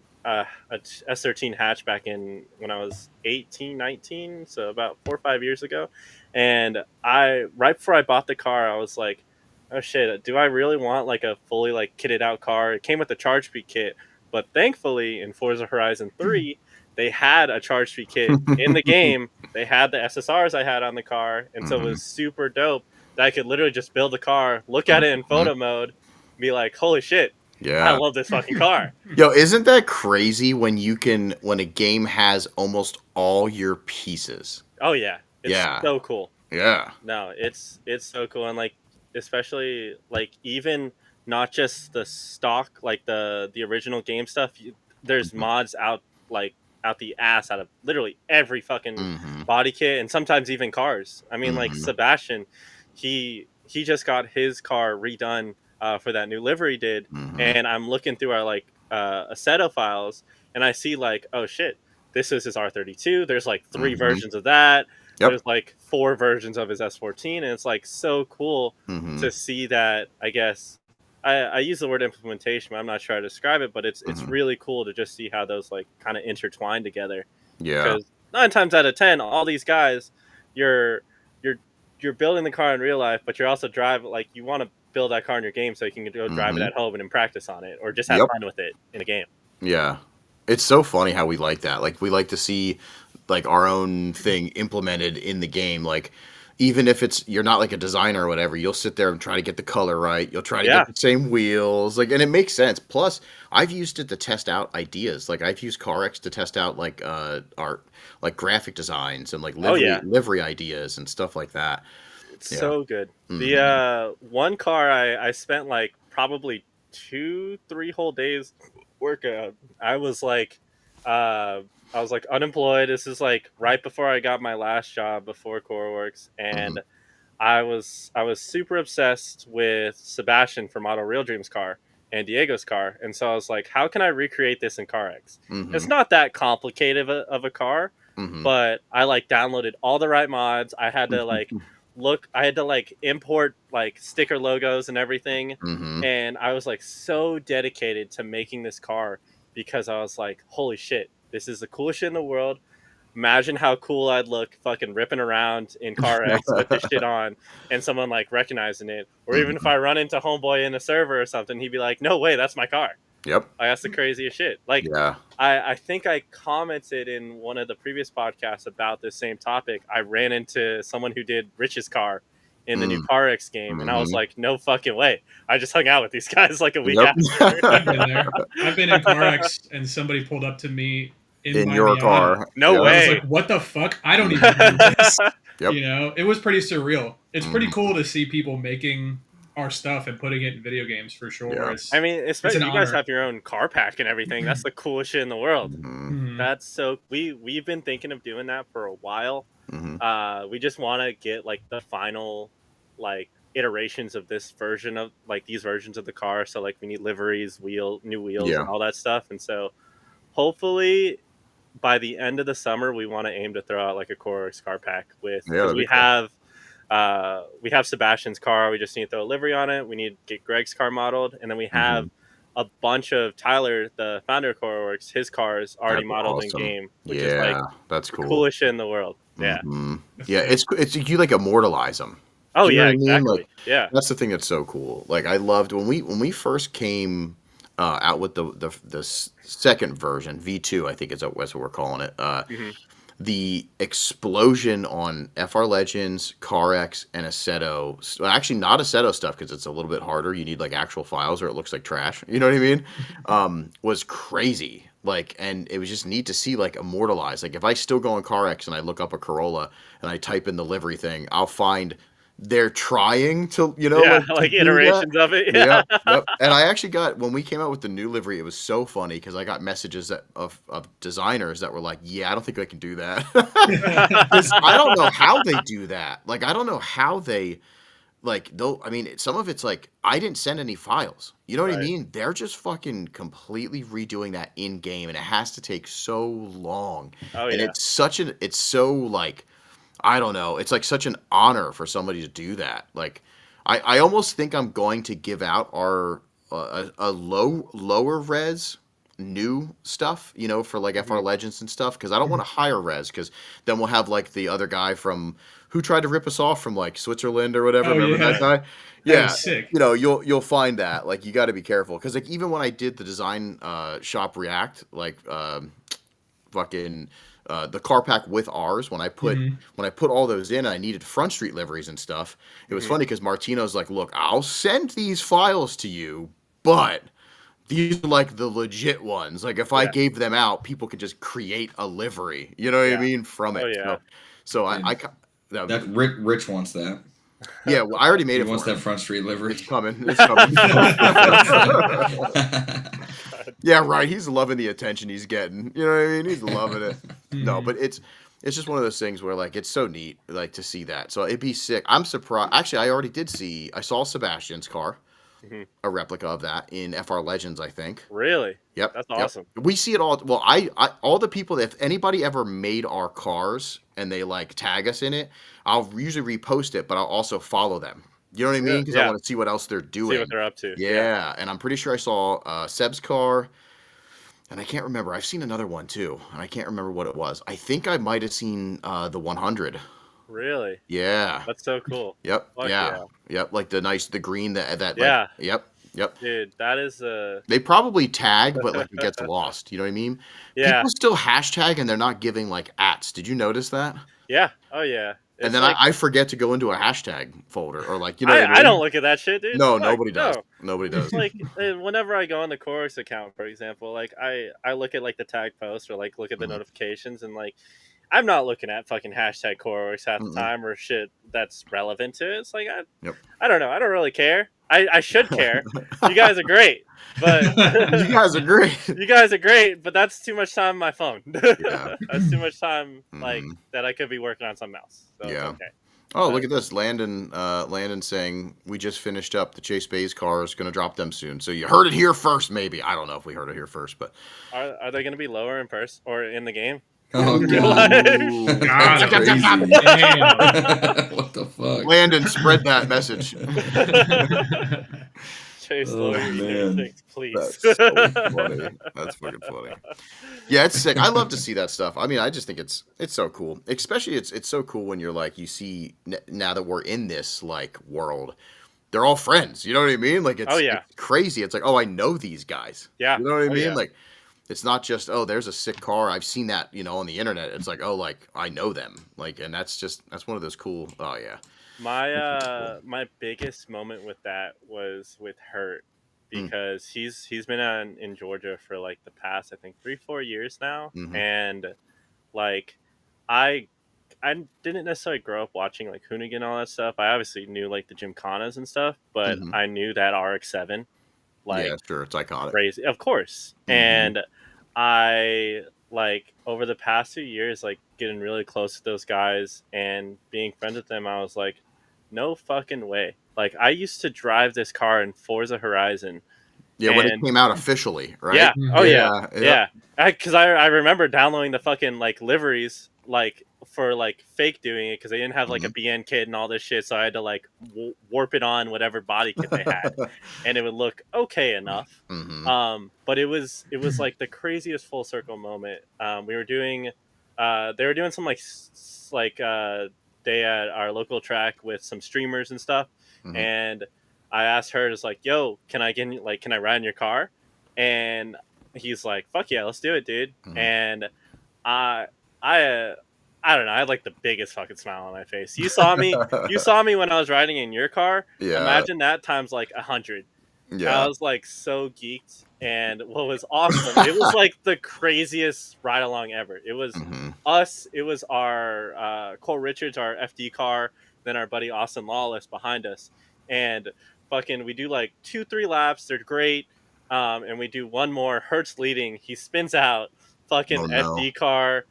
S13 hatch back in when I was 18, 19, so about 4 or 5 years ago. And I right before I bought the car, I was like, oh shit, do I really want like a fully like kitted out car? It came with the charge speed kit, but thankfully in Forza Horizon 3, they had a charge speed kit in the game. They had the SSRs I had on the car, and so it Mhm. was super dope that I could literally just build the car, look at it in Mhm. photo mode, be like, holy shit, I Yeah. love this fucking car. Yo, isn't that crazy when a game has almost all your pieces? Oh yeah, it's Yeah. so cool. Yeah. No, it's so cool, and like especially like even not just the stock, like the original game stuff. There's Mhm. mods out like out the ass out of literally every fucking Mhm. body kit, and sometimes even cars. I mean, like Mhm. Sebastian, he just got his car redone for that new livery he did, Mhm. and I'm looking through our like Assetto files, and I see like, oh shit, this is his R32. There's like three Mhm. versions of that. Yep. There's like four versions of his S14, and it's like so cool to Mhm. see that. I guess I use the word implementation, but I'm not sure how to describe it. But it's Mhm. really cool to just see how those like kind of intertwine together. Yeah. Because 9 times out of 10, all these guys, you're you're you're building the car in real life, but you're also driving like you want to build that car in your game so you can go drive it Mhm. at home and then practice on it, or just have Yep. fun with it in a game. Yeah. It's so funny how we like that. Like we like to see like our own thing implemented in the game. Like even if it's you're not like a designer or whatever, you'll sit there and try to get the color right. You'll try to Yeah, get the same wheels. Like and it makes sense. Plus, I've used it to test out ideas. Like I've used CarX to test out like art like graphic designs and like oh yeah, livery ideas and stuff like that. it's Yeah. so good. The Mhm. one car I spent like probably 2 3 whole days workout. I was like uh I was like unemployed. This is like right before I got my last job before Koruworks, Mhm. and I was super obsessed with Sebastian from Auto Real Dreams car and Diego's car, and so I was like, how can I recreate this in CarX? It's Mhm. not that complicated of a car, Mhm. but I like downloaded all the right mods. I had to like I had to like import like sticker logos and everything, Mhm. and I was like so dedicated to making this car because I was like, holy shit, this is the coolest shit in the world. Imagine how cool I'd look fucking ripping around in Car X with this shit on, and someone like recognizing it. Or even if Mhm. I run into Homeboy in a server or something, he'd be like, no way, that's my car. Yep. Like, that's the craziest shit. Like, Yeah. I think I commented in one of the previous podcasts about this same topic. I ran into someone who did Rich's car in the new Mm. Car X game, and I was Mhm. like, no fucking way. I just hung out with these guys like a week Yep. after. I've been there. I've been in CarX and somebody pulled up to me in In my your Miata, car. No and I Yep. was like, way. "What the fuck? I don't even do this." Yep. It was pretty surreal. It's pretty Mhm. cool to see people making our stuff and putting it in video games for sure. Yeah. It's I mean, an especially you guys honor. have your own car pack and everything. That's the coolest shit in the world. Mhm. That's so we've been thinking of doing that for a while. We just want to get like the final like iterations of this version of like these versions of the car. So like we need liveries, new wheels, Yeah. and all that stuff. And so hopefully by the end of the summer, we want to aim to throw out like a Koruworks car pack with Yeah, because that'd be cool. we have Sebastian's car. We just need to throw a livery on it. We need to get Greg's car modeled, and then we have a bunch of Tyler, the founder of Koruworks, his cars already That'd be modeled in awesome. game, which is like Yeah, that's the cool. coolest shit in the world. Yeah. Yeah, it's you like immortalize them. Oh Do you know yeah, what I mean? exactly. Like Yeah. that's the thing that's so cool. Like I loved when we first came out with the second version, V2, I think that's what we're calling it. The explosion on FR Legends, CarX, and Assetto. Well, actually, not Assetto stuff because it's a little bit harder. You need like actual files, or it looks like trash. You know what I mean? Was crazy. Like, and it was just neat to see like immortalized. Like, if I still go on CarX and I look up a Corolla and I type in the livery thing, I'll find they're trying to, Yeah, like, to like do that. iterations of it. Yeah. Yep. And I actually got when we came out with the new livery, it was so funny because I got messages of designers that were like, "Yeah, I don't think I can do that." 'Cause I don't know how they do that. Like, I don't know how they like. Though, I mean, some of it's like I didn't send any files. You know what I Right. mean? They're just fucking completely redoing that in game, and it has to take so long. Oh And yeah. it's so like. I don't know. It's like such an honor for somebody to do that. Like, I almost think I'm going to give out our a lower res new stuff, for like FR Legends and stuff, because I don't want to higher res, because then we'll have like the other guy from who tried to rip us off from like Switzerland or whatever. Oh, Remember yeah. that guy? That Yeah, was sick. you'll find that like you got to be careful because like even when I did the design shop react like fucking the car pack with ours when I put all those in, I needed front street liveries and stuff. It was funny because Martino's like, look, I'll send these files to you, but these are like the legit ones. Like if I gave them out, people could just create a livery. You know what I mean from it. Oh yeah. So And that that Rich wants that. yeah, well, I already made He it wants for him. that front street livery. It's coming. It's coming. Yeah, right. He's loving the attention he's getting. You know what I mean? He's loving it. No, but it's just one of those things where like it's so neat like to see that. So it'd be sick. I'm surprised. Actually, I saw Sebastian's car, a replica of that in FR Legends, I think. Really? Yep. That's yep. awesome. We see it all. Well, I all the people that if anybody ever made our cars and they like tag us in it, I'll usually repost it, but I'll also follow them. You know what I mean? Because I Yeah. want to see what else they're doing. See what they're up to. Yeah, and I'm pretty sure I saw Seb's car, and I can't remember. I've seen another one too, and I can't remember what it was. I think I might have seen the 100. Really? Yeah. That's so cool. Yep. Fuck Yeah. Yep. Like the green that Yeah. Like, yep. Yep. Dude, that is They probably tag, but like it gets lost. You know what I mean? Yeah. People still hashtag and they're not giving like @s. Did you notice that? Yeah. Oh yeah. And It's then like, I forget to go into a hashtag folder or like what I mean? I don't look at that shit, dude. No, Fuck, nobody does. no. Nobody does. It's like whenever I go on the Chorus account, for example, like I look at like the tag post or like look at the notifications and like I'm not looking at fucking hashtag Koruworks half the time or shit that's relevant to it. It's like I don't know. I don't really care. I should care. You guys are great, but You guys are great. You guys are great, but that's too much time on my phone. Yeah. That's too much time like that I could be working on something else. So Yeah. It's okay. Oh, look at this. Landon saying we just finished up the Chase Bay's car is going to drop them soon. So you heard it here first, maybe. I don't know if we heard it here first, but Are they going to be lower in person or in the game? Oh Real god. life? God, Crazy. damn. What the fuck? Landon, spread that message. Chase Oh, lower man. things, please. That's so funny. That's fucking funny. Yeah, it's sick. I love to see that stuff. I mean, I just think it's so cool. Especially it's so cool when you're like you see now that we're in this like world. They're all friends. You know what I mean? Like it's, Oh, yeah. it's crazy. It's like, oh, I know these guys. Yeah. You know what I Oh, mean? yeah. Like it's not just, oh, there's a sick car. I've seen that, on the internet. It's like, oh, like I know them. Like, and that's one of those cool. Oh yeah. My biggest moment with that was with Hurt because he's been in Georgia for like the past I think 3-4 years now, and like I I didn't necessarily grow up watching like Hoonigan and all that stuff. I obviously knew like the Gymkhanas and stuff, but Mhm. I knew that RX-7 like Yeah, sure, it's iconic. crazy, of course. Mhm. And I like over the past few years, like getting really close to those guys and being friends with them. I was like, no fucking way. Like I used to drive this car in Forza Horizon. Yeah, when it And came out officially, right? yeah, oh Yeah, yeah. Because I remember downloading the fucking like liveries like for like fake doing it because they didn't have like a Mhm. BN kit and all this shit, so I had to like warp it on whatever body kit they had, and it would look okay enough. Mhm. But it was like the craziest full circle moment. We were doing, they were doing some like day at our local track with some streamers and stuff, Mhm. and I asked her, just like, "Yo, can I can I ride in your car?" And he's like, "Fuck yeah, let's do it, dude." Mhm. And I, I don't know. I had like the biggest fucking smile on my face. You saw me when I was riding in your car. Yeah. Imagine that times like 100. Yeah. I was like so geeked, and what was awesome, it was like the craziest ride along ever. It was Mhm. us. It was our Cole Richards, our FD car, then our buddy Austin Lawless behind us, and fucking we do like 2-3 laps. They're great. And we do one more. Hertz leading. He spins out. Oh, Fucking no. FD car.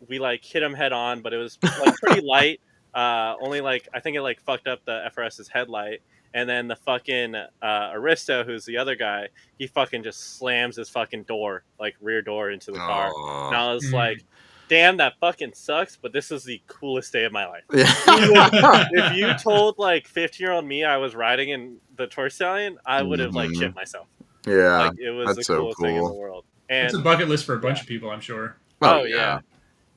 We like hit him head on, but it was like pretty light. Only like I think it like fucked up the FRS's headlight. And then the fucking Aristo, who's the other guy, he fucking just slams his fucking door, like rear door, into the car. And I was like, damn, that fucking sucks, but this is the coolest day of my life. If you told like 15-year-old me I was riding in the Tour Stallion, I would have like Mhm. shit myself. Yeah, Like it was the that's so coolest thing in the cool. world. It's And a bucket list for a bunch of people, I'm sure. oh yeah. yeah.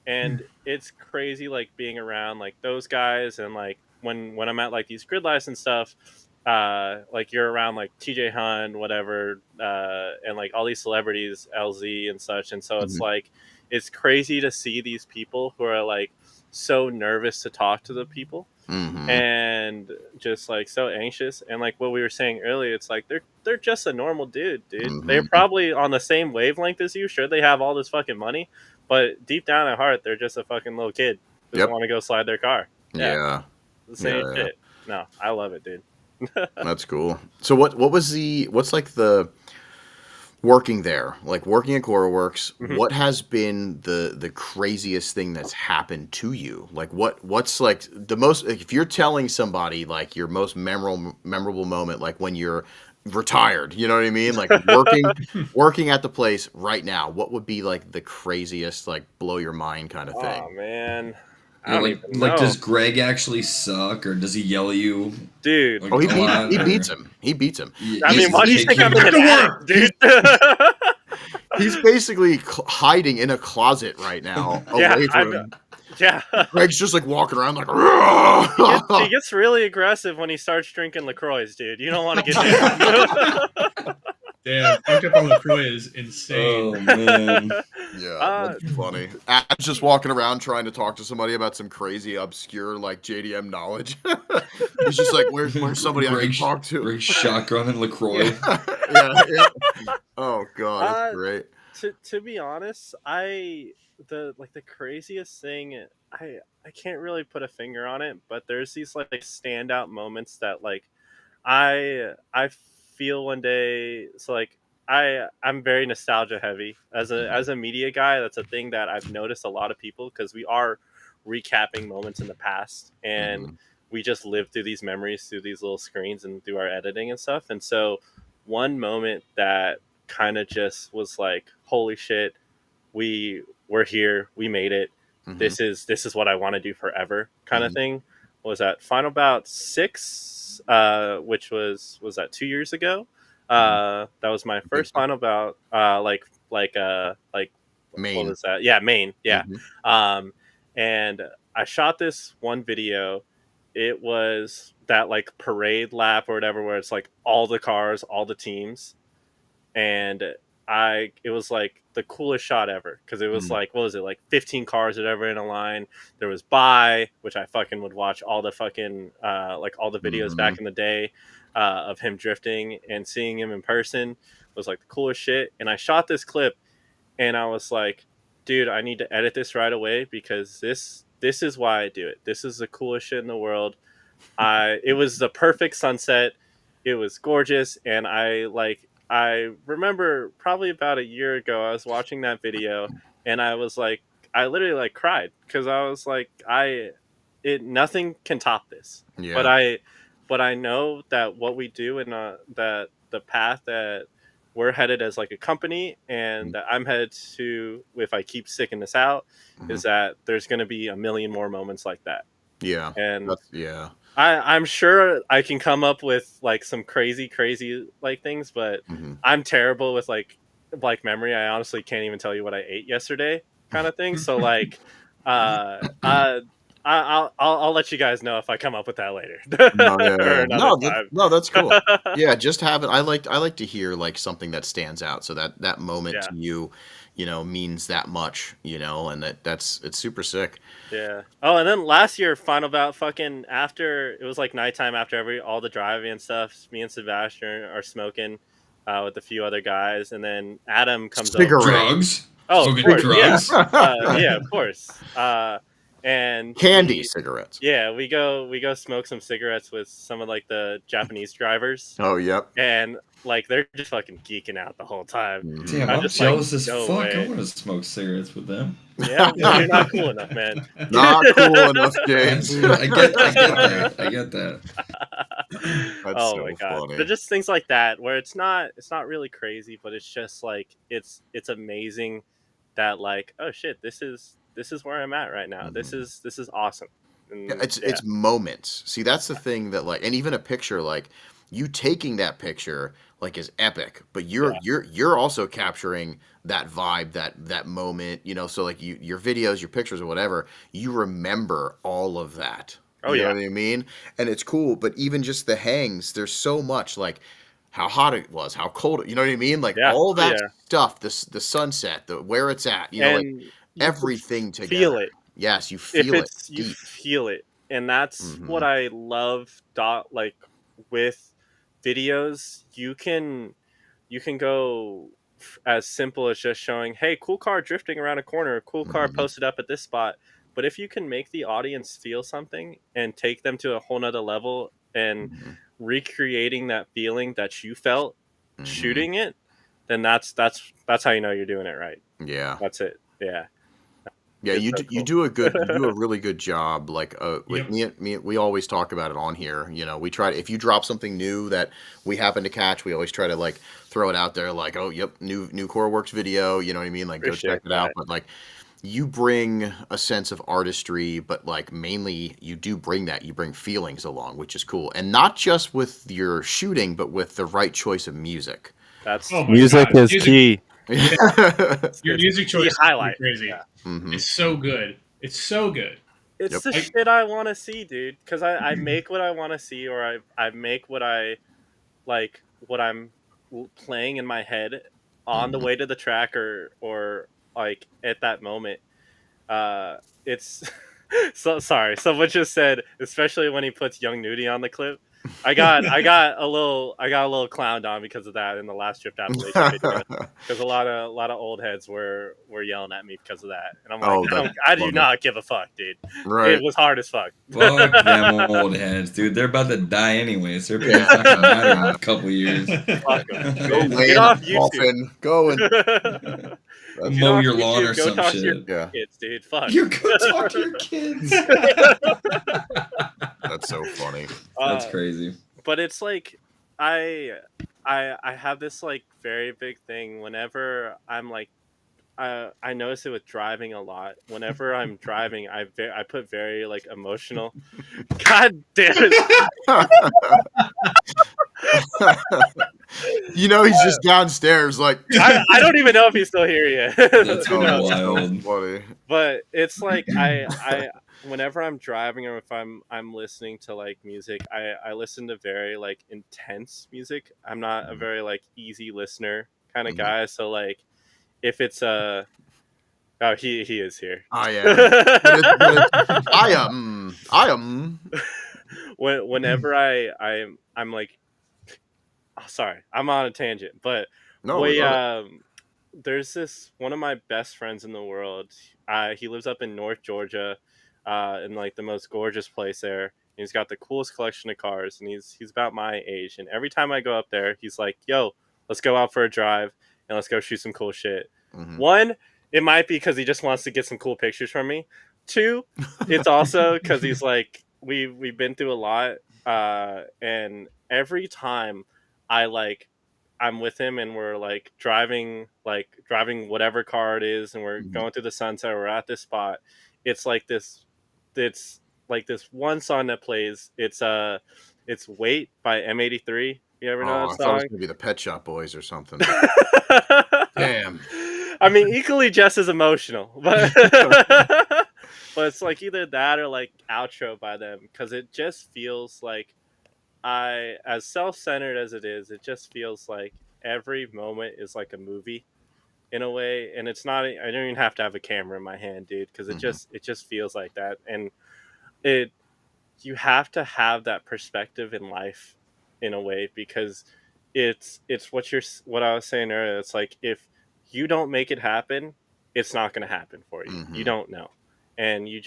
And it's crazy like being around like those guys, and like when I'm at like these grid lights and stuff, like you're around like TJ Hunt, whatever, and like all these celebrities, LZ and such. And so it's Mhm. like it's crazy to see these people who are like so nervous to talk to the people Mhm. and just like so anxious. And like what we were saying earlier, it's like they're just a normal dude. They're Mhm. probably on the same wavelength as you. Sure, they have all this fucking money, but deep down at heart, they're just a fucking little kid who doesn't Yep. want to go slide their car. Yeah. The same Yeah, yeah. shit. No, I love it, dude. That's cool. So what's like the working there, like working at Koruworks, Mhm. what has been the craziest thing that's happened to you? Like what's like the most, like, if you're telling somebody like your most memorable moment, like when you're retired, you know what I mean? Like working at the place right now, what would be like the craziest, like blow your mind kind of thing? Oh man, I Yeah, don't like even know, does Greg actually suck, or does he yell at you dude. like Oh, a lot? he or- beats him. He beats him. I He mean, why do you kick think I'm you? in an attic, dude? He's basically hiding in a closet right now, Yeah, away from him. yeah. Greg's just like walking around like, He gets really aggressive when he starts drinking LaCroix, dude. You don't want to get there. Damn, fucked up on LaCroix is insane. Oh man. Yeah, that's funny. Adam's just walking around trying to talk to somebody about some crazy, obscure, like JDM knowledge. He's just like, where's somebody I can Greg, talk to? Greg shotgun and LaCroix. Yeah. Oh god, that's great. To be honest, the craziest thing, I can't really put a finger on it, but there's these like standout moments that like I feel one day. So like I'm very nostalgia heavy as a media guy. That's a thing that I've noticed a lot of people, because we are recapping moments in the past, and Mhm. we just live through these memories through these little screens and through our editing and stuff. And so one moment that kind of just was like, holy shit, we're here, we made it, Mhm. this is what I want to do forever kind of Mhm. thing, was at Final Bout 6, which was that 2 years ago. That was my first so. Final Bout, like what Maine. was that? Yeah, Maine. Yeah. Mhm. And I shot this one video. It was that like parade lap or whatever, where it's like all the cars, all the teams, and it was like the coolest shot ever, because it was Mhm. like, what was it, like 15 cars or whatever in a line. There was By, which I fucking would watch all the fucking like all the videos Mhm. back in the day of him drifting, and seeing him in person was like the coolest shit. And I shot this clip, and I was like, dude, I need to edit this right away, because this is why I do it. This is the coolest shit in the world. It was the perfect sunset. It was gorgeous, and I remember probably about a year ago I was watching that video, and I was like, I literally like cried because I was like, nothing can top this. Yeah. But I know that what we do and that the path that we're headed as like a company and that I'm headed to, if I keep sticking this out, is that there's going to be a million more moments like that. Yeah. And yeah. I'm sure I can come up with like some crazy like things, but I'm terrible with like memory. I honestly can't even tell you what I ate yesterday, kind of thing. So like, I'll let you guys know if I come up with that later. No, yeah, Or yeah. another time. No, that's cool. Yeah, just have it. I like to hear like something that stands out, so that moment Yeah. to you, means that much, and it's super sick. Yeah. Oh, and then last year, final bout, fucking after it was like nighttime after all the driving and stuff. Me and Sebastian are smoking with a few other guys, and then Adam comes over. Drugs. Oh, Smoking of course, drugs. yeah, of course. And Candy cigarettes. Yeah, we go smoke some cigarettes with some of like the Japanese drivers. Oh, yep. And like they're just fucking geeking out the whole time. Damn, I'm just jealous like, as no fuck. way. I want to smoke cigarettes with them. Yeah, you're not cool enough, man. Not cool enough, James. I get that. I get that. That's Oh so my god. funny. But just things like that where it's not really crazy, but it's just like it's amazing that like, oh shit, this is where I'm at right now. This is awesome. And, Yeah, it's moments. See, that's the thing that like, and even a picture like you taking that picture like is epic, but you're also capturing that vibe, that moment, so like your videos, your pictures or whatever, you remember all of that. Oh, You know yeah. what I mean? And it's cool, but even just the hangs, there's so much like how hot it was, how cold, you know what I mean? Like Yeah. all Oh, that yeah. stuff, the sunset, where it's at, like And you everything feel together. it. Yes, you If feel it it's you deep. feel it. And that's what I love like with videos. You can go as simple as just showing, hey, cool car drifting around a corner, cool car posted up at this spot. But if you can make the audience feel something and take them to a whole nother level and recreating that feeling that you felt shooting it, then that's how you know you're doing it right. Yeah. That's it. Yeah. Yeah, It's you so you cool. do a really good job. Like with me, we always talk about it on here. We try to, if you drop something new that we happen to catch, we always try to like throw it out there. Like, oh, yep, new Koruworks video. You know what I mean? Like, go check it out. But like, you bring a sense of artistry, but like mainly you do bring that. You bring feelings along, which is cool, and not just with your shooting, but with the right choice of music. That's Music is key. Your music choice is highlight. crazy. Yeah. It's so good. It's so good. It's the shit I want to see, dude. Because I make what I want to see, or I make what I like, what I'm playing in my head on the way to the track, or like at that moment. It's so sorry. Someone just said, especially when he puts Young Nudie on the clip. I got a little clowned on because of that in the last Drift Appalachian video, because a lot of old heads were yelling at me because of that, and I'm like, I do not give a fuck, dude. Right. It was hard as fuck. Fuck them old heads, dude. They're about to die anyways. Their opinion's not gonna matter in a couple years. Fuck 'em. Go lay Get in off a YouTube. coffin. Go and Get mow off your lawn YouTube, or go some talk to your shit. Yeah. kids, dude. Fuck. You go talk to your kids. That's so funny. That's crazy. But it's like I have this like very big thing whenever I'm like I notice it with driving a lot. Whenever I'm driving, I put very like emotional. God damn it! He's just downstairs. Like I don't even know if he's still here yet. That's Who knows? wild. Funny. But it's like I whenever I'm driving or if I'm listening to like music, I listen to very like intense music. I'm not a very like easy listener kind of guy. So like if it's oh he is here. I am. I am. Whenever I'm like, oh, sorry, I'm on a tangent, but No, there's this one of my best friends in the world. He lives up in North Georgia. in like the most gorgeous place there. He's got the coolest collection of cars, and he's about my age. And every time I go up there, he's like, "Yo, let's go out for a drive and let's go shoot some cool shit." One, it might be because he just wants to get some cool pictures from me. Two, it's also because he's like, we've been through a lot, and every time I'm with him and we're like driving whatever car it is, and we're going through the sunset, we're at this spot. It's like this one song that plays. It's Wait by M83. You ever know that I thought it was song? gonna be the Pet Shop Boys or something. Damn. I mean, equally just as emotional, but but it's like either that or like Outro by them, because it just feels like, as self-centered as it is, it just feels like every moment is like a movie in a way, and it's not. I don't even have to have a camera in my hand, dude, because it just feels like that, and you have to have that perspective in life in a way, because it's what I was saying earlier. It's like, if you don't make it happen, it's not going to happen for you. You don't know, and you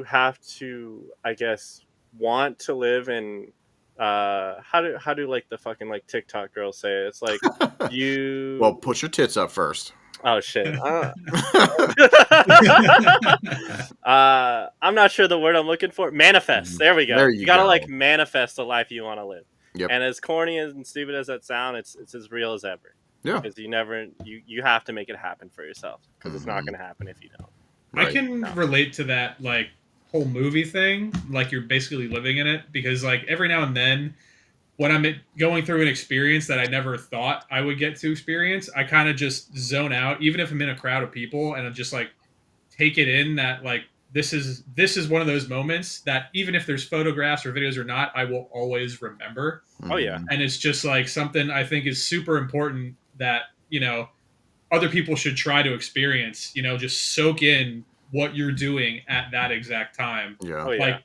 have to, I guess, want to live in, how do like the fucking like TikTok girls say it? It's like, Well, push your tits up first. Oh shit. I'm not sure the word I'm looking for. Manifest. There we go. There You gotta like manifest the life you want to live. Yep. And as corny and stupid as that sound, it's as real as ever. Yeah. Because you have to make it happen for yourself, because it's not gonna happen if you don't. I can relate to that like whole movie thing. Like, you're basically living in it, because like every now and then, when I'm going through an experience that I never thought I would get to experience, I kind of just zone out, even if I'm in a crowd of people, and I just like take it in that like this is one of those moments that even if there's photographs or videos or not, I will always remember. Oh yeah. And it's just like something I think is super important that, other people should try to experience, just soak in what you're doing at that exact time. Yeah. Oh, yeah. Like,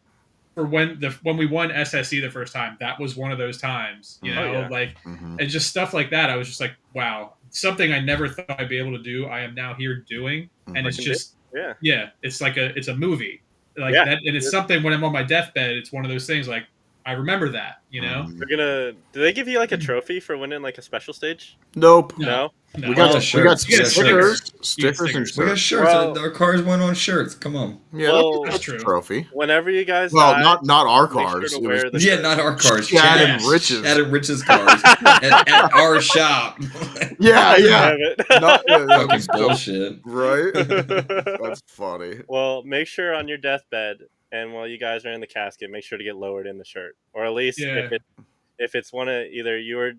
for when we won SSE the first time, that was one of those times, and just stuff like that. I was just like, wow, something I never thought I'd be able to do, I am now here doing. And it's just, it's like it's a movie like that. And it's something when I'm on my deathbed, it's one of those things like, I remember that, Do they give you like a trophy for winning like a special stage? Nope. No. We got stickers. Stickers and we got shirts. Our cars went on shirts. Come on. Yeah, that's true. Trophy. Whenever you guys not our cars. Sure not our cars. Chad and Rich's. Chad and Rich's cars at our shop. Yeah. Fucking bullshit. Right? That's funny. Well, make sure on your deathbed, and while you guys are in the casket, make sure to get lowered in the shirt, or at least if it's one of either you or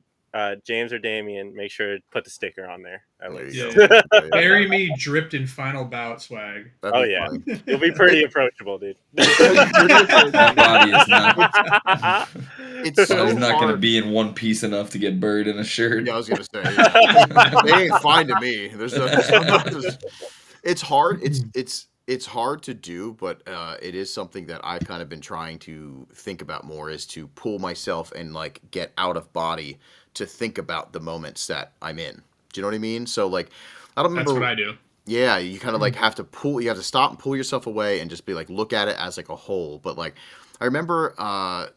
James or Damien, make sure to put the sticker on there. At least. Bury me dripped in final bout swag. Oh yeah, you'll be pretty approachable, dude. Body is not. It's so not going to be in one piece enough to get buried in a shirt. Yeah, I was going to say. They ain't finding me. It's hard. It's hard to do, but it is something that I've kind of been trying to think about more, is to pull myself and like get out of body to think about the moments that I'm in. Do you know what I mean? So like, I don't remember. That's what I do. Yeah, you kind of like have to stop and pull yourself away and just be like, look at it as like a whole. But like, I remember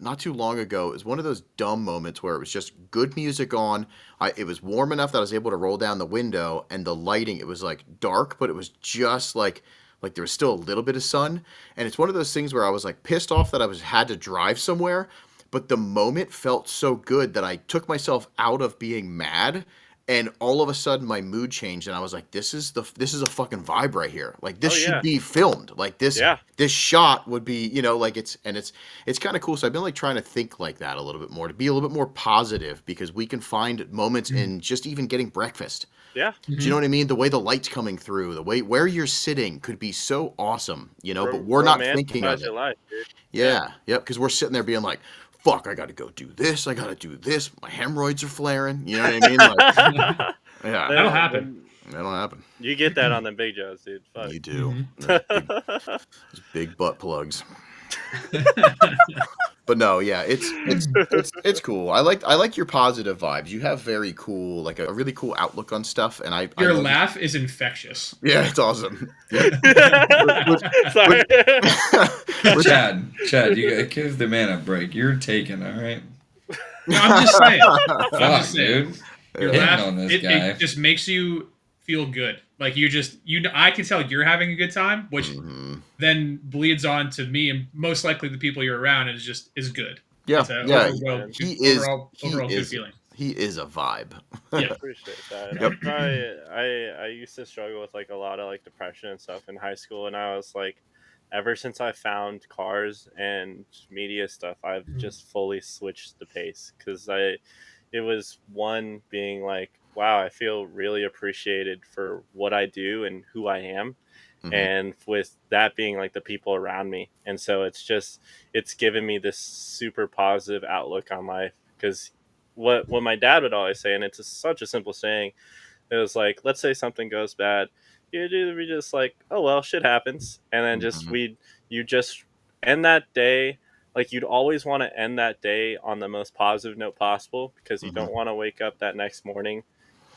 not too long ago, it was one of those dumb moments where it was just good music on. It was warm enough that I was able to roll down the window, and the lighting, it was like dark, but it was just like there was still a little bit of sun. And it's one of those things where I was like pissed off that I had to drive somewhere, but the moment felt so good that I took myself out of being mad, and all of a sudden my mood changed, and I was like, this is a fucking vibe right here. Like, this should be filmed. Like, this shot would be, like, it's kind of cool. So I've been like trying to think like that a little bit more, to be a little bit more positive, because we can find moments in just even getting breakfast. Yeah. Do you know what I mean? The way the light's coming through, the way where you're sitting could be so awesome, but we're not thinking of it. Life, dude. Yeah. Yep. Because we're sitting there being like, fuck, I got to go do this. I got to do this. My hemorrhoids are flaring. You know what I mean? Like, yeah. That'll happen. That'll happen. You get that on the big Joes, dude. Fuck. You do. Those big butt plugs. But no, yeah, it's cool. I like your positive vibes. You have very cool, like a really cool outlook on stuff, and I Your know laugh is infectious. Yeah, it's awesome. Yeah. Sorry. Chad, you gotta give the man a break. You're taken, all right? No, I'm just saying. Fuck, dude. Your Hitting laugh, on this it guy. just makes you feel good. Like I can tell you're having a good time, which then bleeds on to me and most likely the people you're around, and is good. Yeah, It's a yeah. overall good feeling. He is a vibe. I appreciate that. Yep. I used to struggle with like a lot of like depression and stuff in high school, and I was like, ever since I found cars and media stuff, I've just fully switched the pace because it was one being like, wow, I feel really appreciated for what I do and who I am. And with that being like the people around me. And so it's given me this super positive outlook on life because what my dad would always say, and it's such a simple saying, it was like, let's say something goes bad. You'd either be just like, oh, well, shit happens. And then you just end that day. Like you'd always want to end that day on the most positive note possible because you don't want to wake up that next morning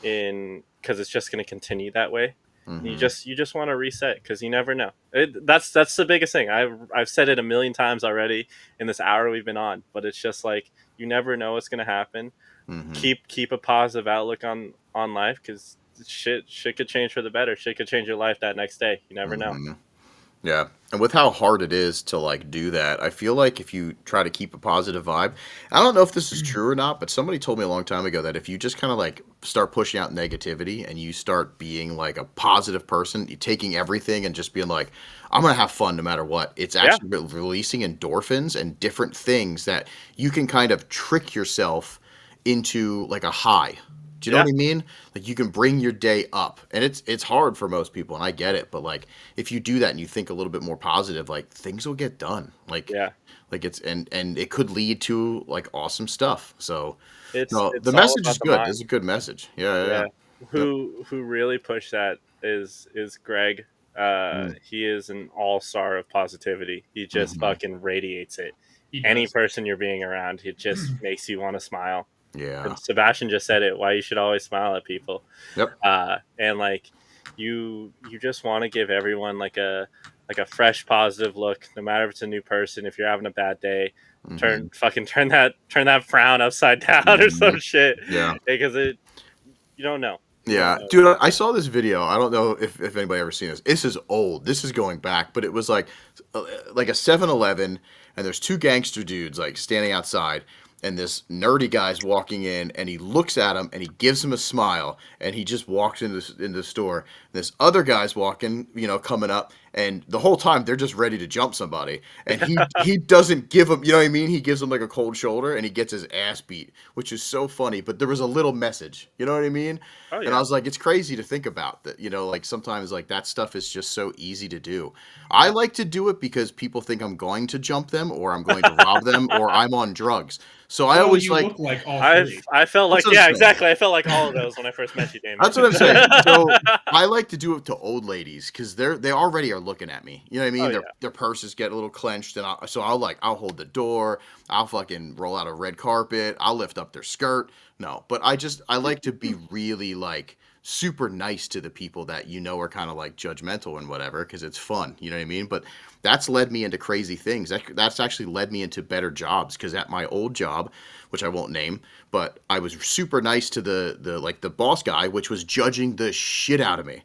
because it's just going to continue that way. You just want to reset because you never know. That's the biggest thing. I've said it a million times already in this hour we've been on, but it's just like you never know what's going to happen. Keep a positive outlook on life because shit could change for the better. Shit could change your life that next day. You never know. Yeah. And with how hard it is to like do that, I feel like if you try to keep a positive vibe, I don't know if this is true or not, but somebody told me a long time ago that if you just kind of like start pushing out negativity and you start being like a positive person, taking everything and just being like, I'm going to have fun no matter what, it's actually releasing endorphins and different things that you can kind of trick yourself into like a high. Do you know what I mean? Like you can bring your day up, and it's hard for most people, and I get it. But like if you do that and you think a little bit more positive, like things will get done. Like it's and it could lead to like awesome stuff. So the message is good. It's a good message. Yeah. Who really pushed that is Greg. He is an all-star of positivity. He just fucking radiates it. Any person you're being around, it just makes you want to smile. Yeah. And Sebastian just said it, why you should always smile at people. Yep. And like you just want to give everyone like a fresh positive look, no matter if it's a new person. If you're having a bad day, turn that frown upside down or some shit. Yeah. Because you don't know. Yeah, dude, I saw this video. I don't know if anybody ever seen this. This is old. This is going back, but it was like a 7-Eleven, and there's two gangster dudes like standing outside, and this nerdy guy's walking in, and he looks at him, and he gives him a smile, and he just walks into the store. And this other guy's walking, coming up, and the whole time they're just ready to jump somebody, and he doesn't give him, you know what I mean? He gives him like a cold shoulder, and he gets his ass beat, which is so funny. But there was a little message, you know what I mean? Oh, yeah. And I was like, it's crazy to think about that. Like sometimes like that stuff is just so easy to do. I like to do it because people think I'm going to jump them, or I'm going to rob them, or I'm on drugs. So I always look like all three. I felt like exactly. I felt like all of those when I first met you, Damon. That's what I'm saying. So I like to do it to old ladies because they already are looking at me. You know what I mean? Their purses get a little clenched, and I'll hold the door. I'll fucking roll out a red carpet. I'll lift up their skirt. No, but I like to be really like super nice to the people that are kind of like judgmental and whatever because it's fun. You know what I mean? But that's led me into crazy things. That's actually led me into better jobs because at my old job, which I won't name, but I was super nice to the boss guy, which was judging the shit out of me.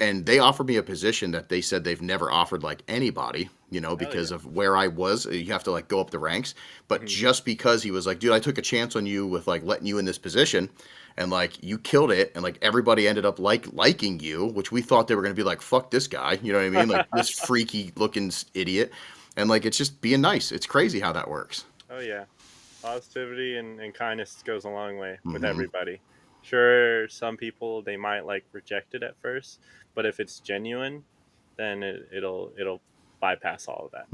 And they offered me a position that they said they've never offered like anybody, because of where I was. You have to like go up the ranks. But just because he was like, dude, I took a chance on you with like letting you in this position, and like you killed it, and like everybody ended up liking you, which we thought they were gonna be like, fuck this guy, you know what I mean? Like this freaky looking idiot. And like it's just being nice. It's crazy how that works. Oh yeah. Positivity and kindness goes a long way with everybody. Sure, some people they might like reject it at first, but if it's genuine, then it'll bypass all of that.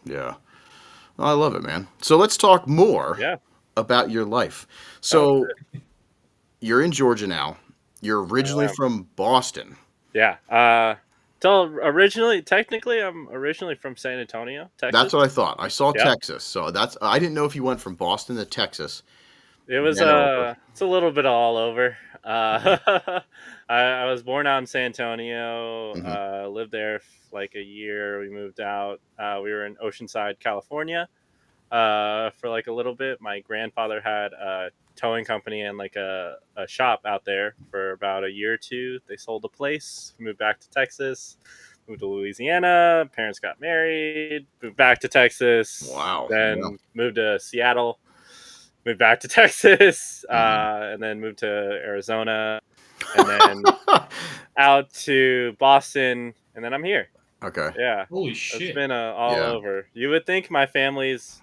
Yeah, I love it, man. So let's talk more about your life. So you're in Georgia now. You're originally from Boston. Yeah. So technically, I'm originally from San Antonio, Texas. That's what I thought. I saw Yep. Texas, so I didn't know if you went from Boston to Texas. It was then over. it's a little bit all over. I was born out in San Antonio. Mhm. Lived there like a year. We moved out. We were in Oceanside, California, for like a little bit. My grandfather had a towing company and like a shop out there for about a year or two. They sold the place. Moved back to Texas. Moved to Louisiana. Parents got married. Moved back to Texas. Wow. Then moved to Seattle. Moved back to Texas, Mhm. and then moved to Arizona, and then out to Boston, and then I'm here. Okay. Yeah, Holy it's shit. been all Yeah. over. You would think my family's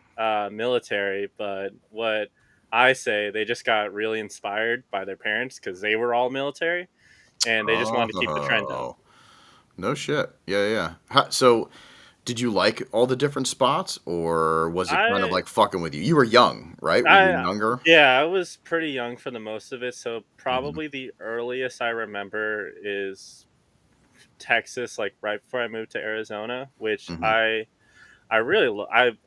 military, but what I say, they just got really inspired by their parents because they were all military, and they just wanted to keep the trend up. Oh, no shit. Yeah. So, did you like all the different spots, or was it kind of I like fucking with you? You were young, right? Were you I younger? yeah, I was pretty young for the most of it, so Mhm. probably the earliest I remember is Texas, like right before I moved to Arizona, which Mhm. I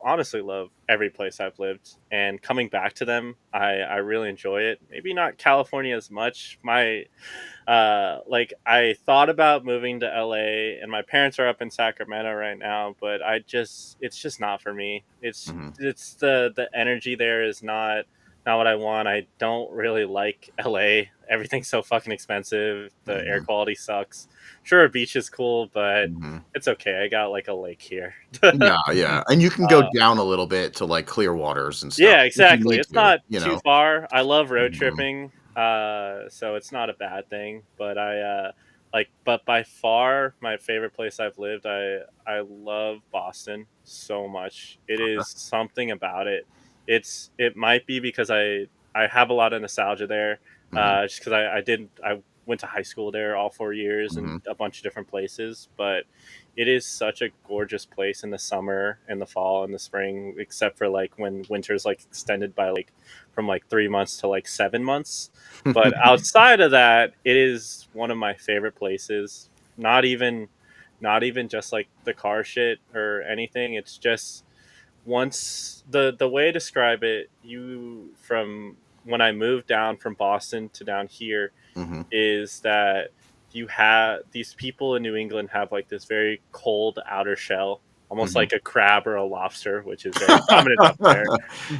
honestly love every place I've lived, and coming back to them, I really enjoy it. Maybe not California as much. Like I thought about moving to LA, and my parents are up in Sacramento right now, but it's just not for me. Mhm. It's the energy there is not what I want. I don't really like LA. Everything's so fucking expensive. The air Mhm. quality sucks. Sure, a beach is cool, but Mhm. it's okay. I got like a lake here. Yeah, and you can go Uh, down a little bit to like clear waters and stuff yeah, if you exactly. need It's to. not too far. I love road Mhm. tripping, so it's not a bad thing. But but by far my favorite place I've lived. I love Boston so much. It is something about it. It might be because I have a lot of nostalgia there. Mhm. Just because I went to high school there all 4 years and Mhm. a bunch of different places, but it is such a gorgeous place in the summer and the fall and the spring, except for like when winter's like extended by like from like 3 months to like 7 months. But outside of that, it is one of my favorite places. Not even not even just like the car shit or anything. It's just once the way to describe it, you from when I moved down from Boston to down here Mhm. is that you have these people in New England have like this very cold outer shell, almost Mhm. like a crab or a lobster, which is very prominent up there.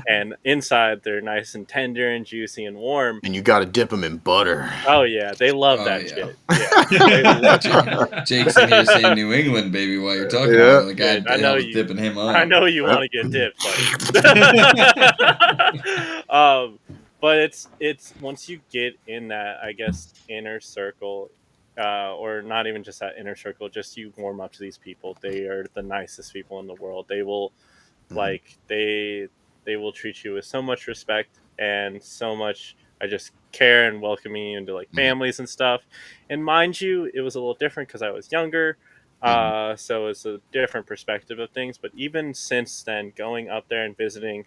And inside, they're nice and tender and juicy and warm. And you gotta dip them in butter. Oh yeah, they love Oh that yeah. shit. Yeah, they love it. Jake's in here saying New England, baby, while you're talking Yeah. about it. Like Yeah, I was dipping him I up. know you Yep. want to get dipped, buddy. But it's once you get in that, I guess, inner circle, or not even just that inner circle, just you warm up to these people. They are the nicest people in the world. They will Mhm. like they will treat you with so much respect and so much I just care and welcoming you into like Mhm. families and stuff. And mind you, it was a little different because I was younger. Mhm. So it's a different perspective of things. But even since then, going up there and visiting,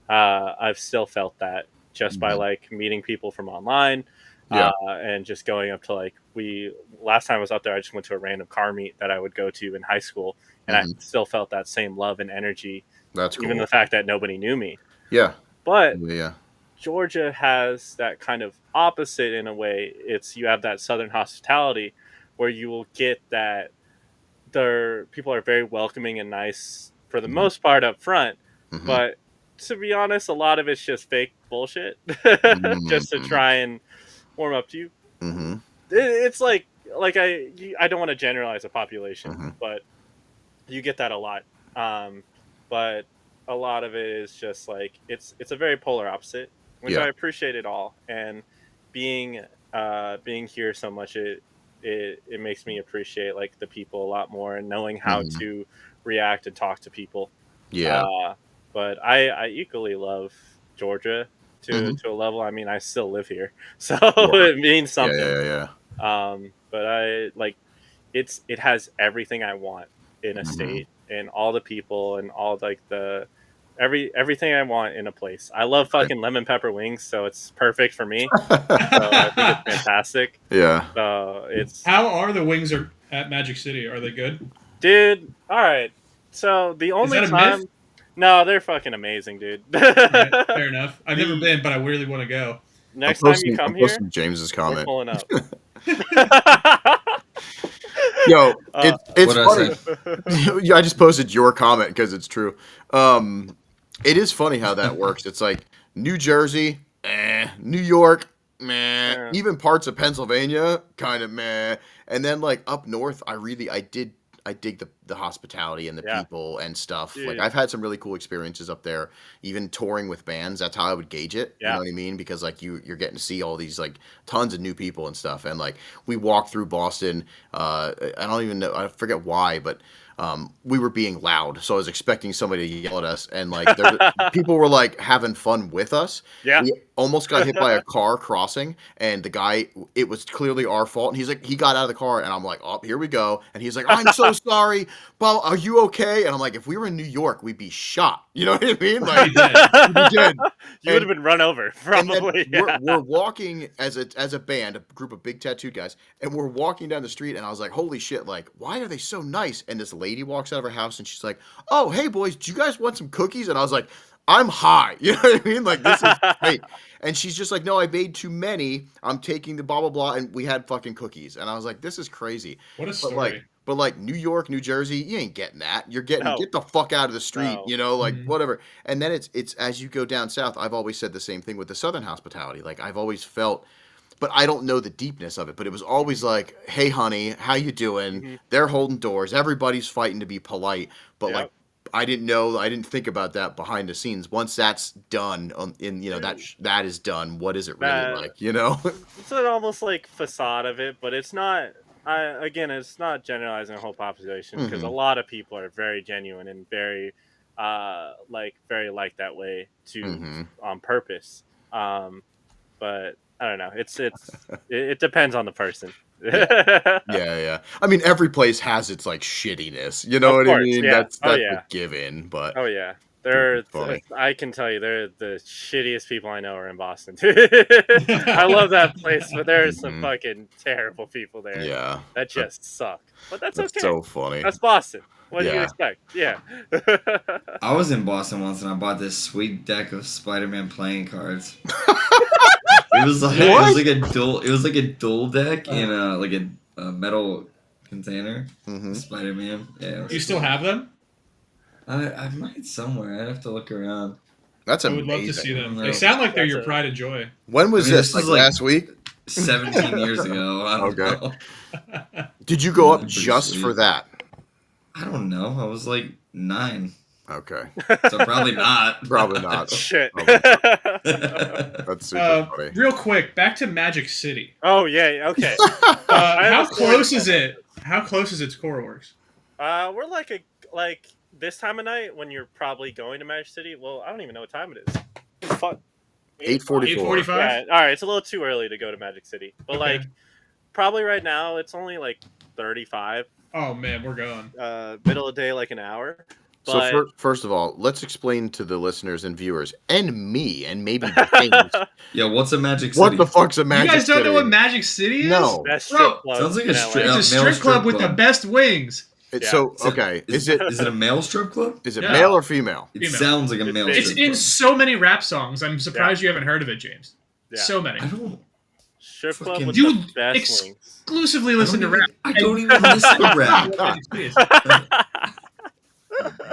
I've still felt that just by Mhm. like meeting people from online, Yeah. and just going up to like we last time I was up there, I just went to a random car meet that I would go to in high school, and I Mhm. still felt that same love and energy, That's even the cool. fact that nobody knew me. Yeah. But Yeah. Georgia has that kind of opposite in a way. It's you have that southern hospitality where you will get that their people are very welcoming and nice for the Mhm. most part up front, Mhm. but to be honest, a lot of it's just fake bullshit just to Mhm. try and warm up to you. Mhm. It's like I don't want to generalize a population, Mhm. but you get that a lot. Um, but a lot of it is just like it's a very polar opposite, which Yeah. I appreciate it all. And being being here so much, it makes me appreciate like the people a lot more and knowing how Mhm. to react and talk to people. Yeah. Uh, but I equally love Georgia Mhm. to a level. I mean, I still live here, so Sure. it means Yeah, something. yeah. But I like it has everything I want in a Mhm. state and all the people and all like everything I want in a place. I love fucking lemon pepper wings, so it's perfect for me. So I think it's fantastic. Yeah. So it's How are the wings at Magic City? Are they good? dude. All right. So the only that a time, myth? no, they're fucking amazing, dude. Right, fair enough. I've never been, but I really want to go. Next time you come I'm here, posting James's we're comment. pulling up. Yo, it's What'd funny. Yeah, I just posted your comment because it's true. It is funny how that works. It's like New Jersey, New York, meh. Yeah. Even parts of Pennsylvania, kind of meh. And then like up north, I dig the hospitality and the Yeah. people and stuff. Dude. Like I've had some really cool experiences up there, even touring with bands. That's how I would gauge it. You Yeah. know what I mean? Because like you're getting to see all these like tons of new people and stuff. And like we walked through Boston. I don't even know. I forget why, but we were being loud. So I was expecting somebody to yell at us. And like people were like having fun with us. Yeah. We almost got hit by a car crossing, and the guy, it was clearly our fault. And he's like, he got out of the car, and I'm like, oh, here we go. And he's like, I'm so sorry. But are you okay? And I'm like, if we were in New York, we'd be shot. You know what I mean? Like, we did. You would have been run over, probably. And we're walking as a band, a group of big tattooed guys, and we're walking down the street, and I was like, holy shit, like, why are they so nice? And this lady walks out of her house, and she's like, oh, hey, boys, do you guys want some cookies? And I was like, I'm high. You know what I mean? Like, this is great. And she's just like, no, I made too many. I'm taking the blah, blah, blah. And we had fucking cookies. And I was like, this is crazy. What a story. But like New York, New Jersey, you ain't getting that. You're getting, No. get the fuck out of the street, No. you know, like whatever. And then it's as you go down south, I've always said the same thing with the Southern hospitality. Like I've always felt, but I don't know the deepness of it, but it was always like, hey, honey, how you doing? They're holding doors. Everybody's fighting to be polite. But like, I didn't think about that behind the scenes. Once that's done, that is done. What is it really like? You know, It's an almost like facade of it, but it's not. It's not generalizing the whole population because a lot of people are very genuine and very, very like that way on purpose. But I don't know. It depends on the person. yeah. I mean, every place has its like shittiness. You know Of what course, I mean? yeah. That's Oh, a yeah. given. But Oh yeah, funny. I can tell you, they're the shittiest people I know are in Boston. I love that place, but there are some fucking terrible people there. Yeah, that just suck. But that's okay. so funny. That's Boston. What do you Yeah. expect? Yeah. I was in Boston once and I bought this sweet deck of Spider-Man playing cards. It was like a dual deck in a metal container. Spider-Man. Yeah. Do you still have them? I might somewhere. I'd have to look around. That's I amazing. would love to see them. No. They sound like they're That's your a- pride and joy. When was I mean, this? this Like is like- last week? 17 years ago. I don't know. Did you go up Pretty just sweet. for that? I don't know. I was like 9. Okay. So probably not. Probably not. Shit. That's super funny. Real quick, back to Magic City. Oh yeah. Okay. How close is it? How close is it to Koruworks? We're like this time of night when you're probably going to Magic City. Well, I don't even know what time it is. It's fun. 8:44. 8:45? Yeah, all right, it's a little too early to go to Magic City, but like probably right now it's only like 35. Oh man, we're going. Middle of the day, like an hour. So But first of all, let's explain to the listeners and viewers and me and maybe the things, Yeah, what's a Magic City? what the fuck's a Magic You guys don't City? know what Magic City is? No. best Bro, strip club. sounds like a in strip- LA. It's a male strip club strip with the club. best wings. It's Yeah. so okay. Is it a male strip club? Yeah. male or female? It Female. sounds like a male It's It's strip in club. so many rap songs. I'm surprised you haven't heard of it, James. Yeah. So many. I don't. Strip club fucking- with You the best wings. exclusively listen to rap. I don't even listen to rap. Magic City is.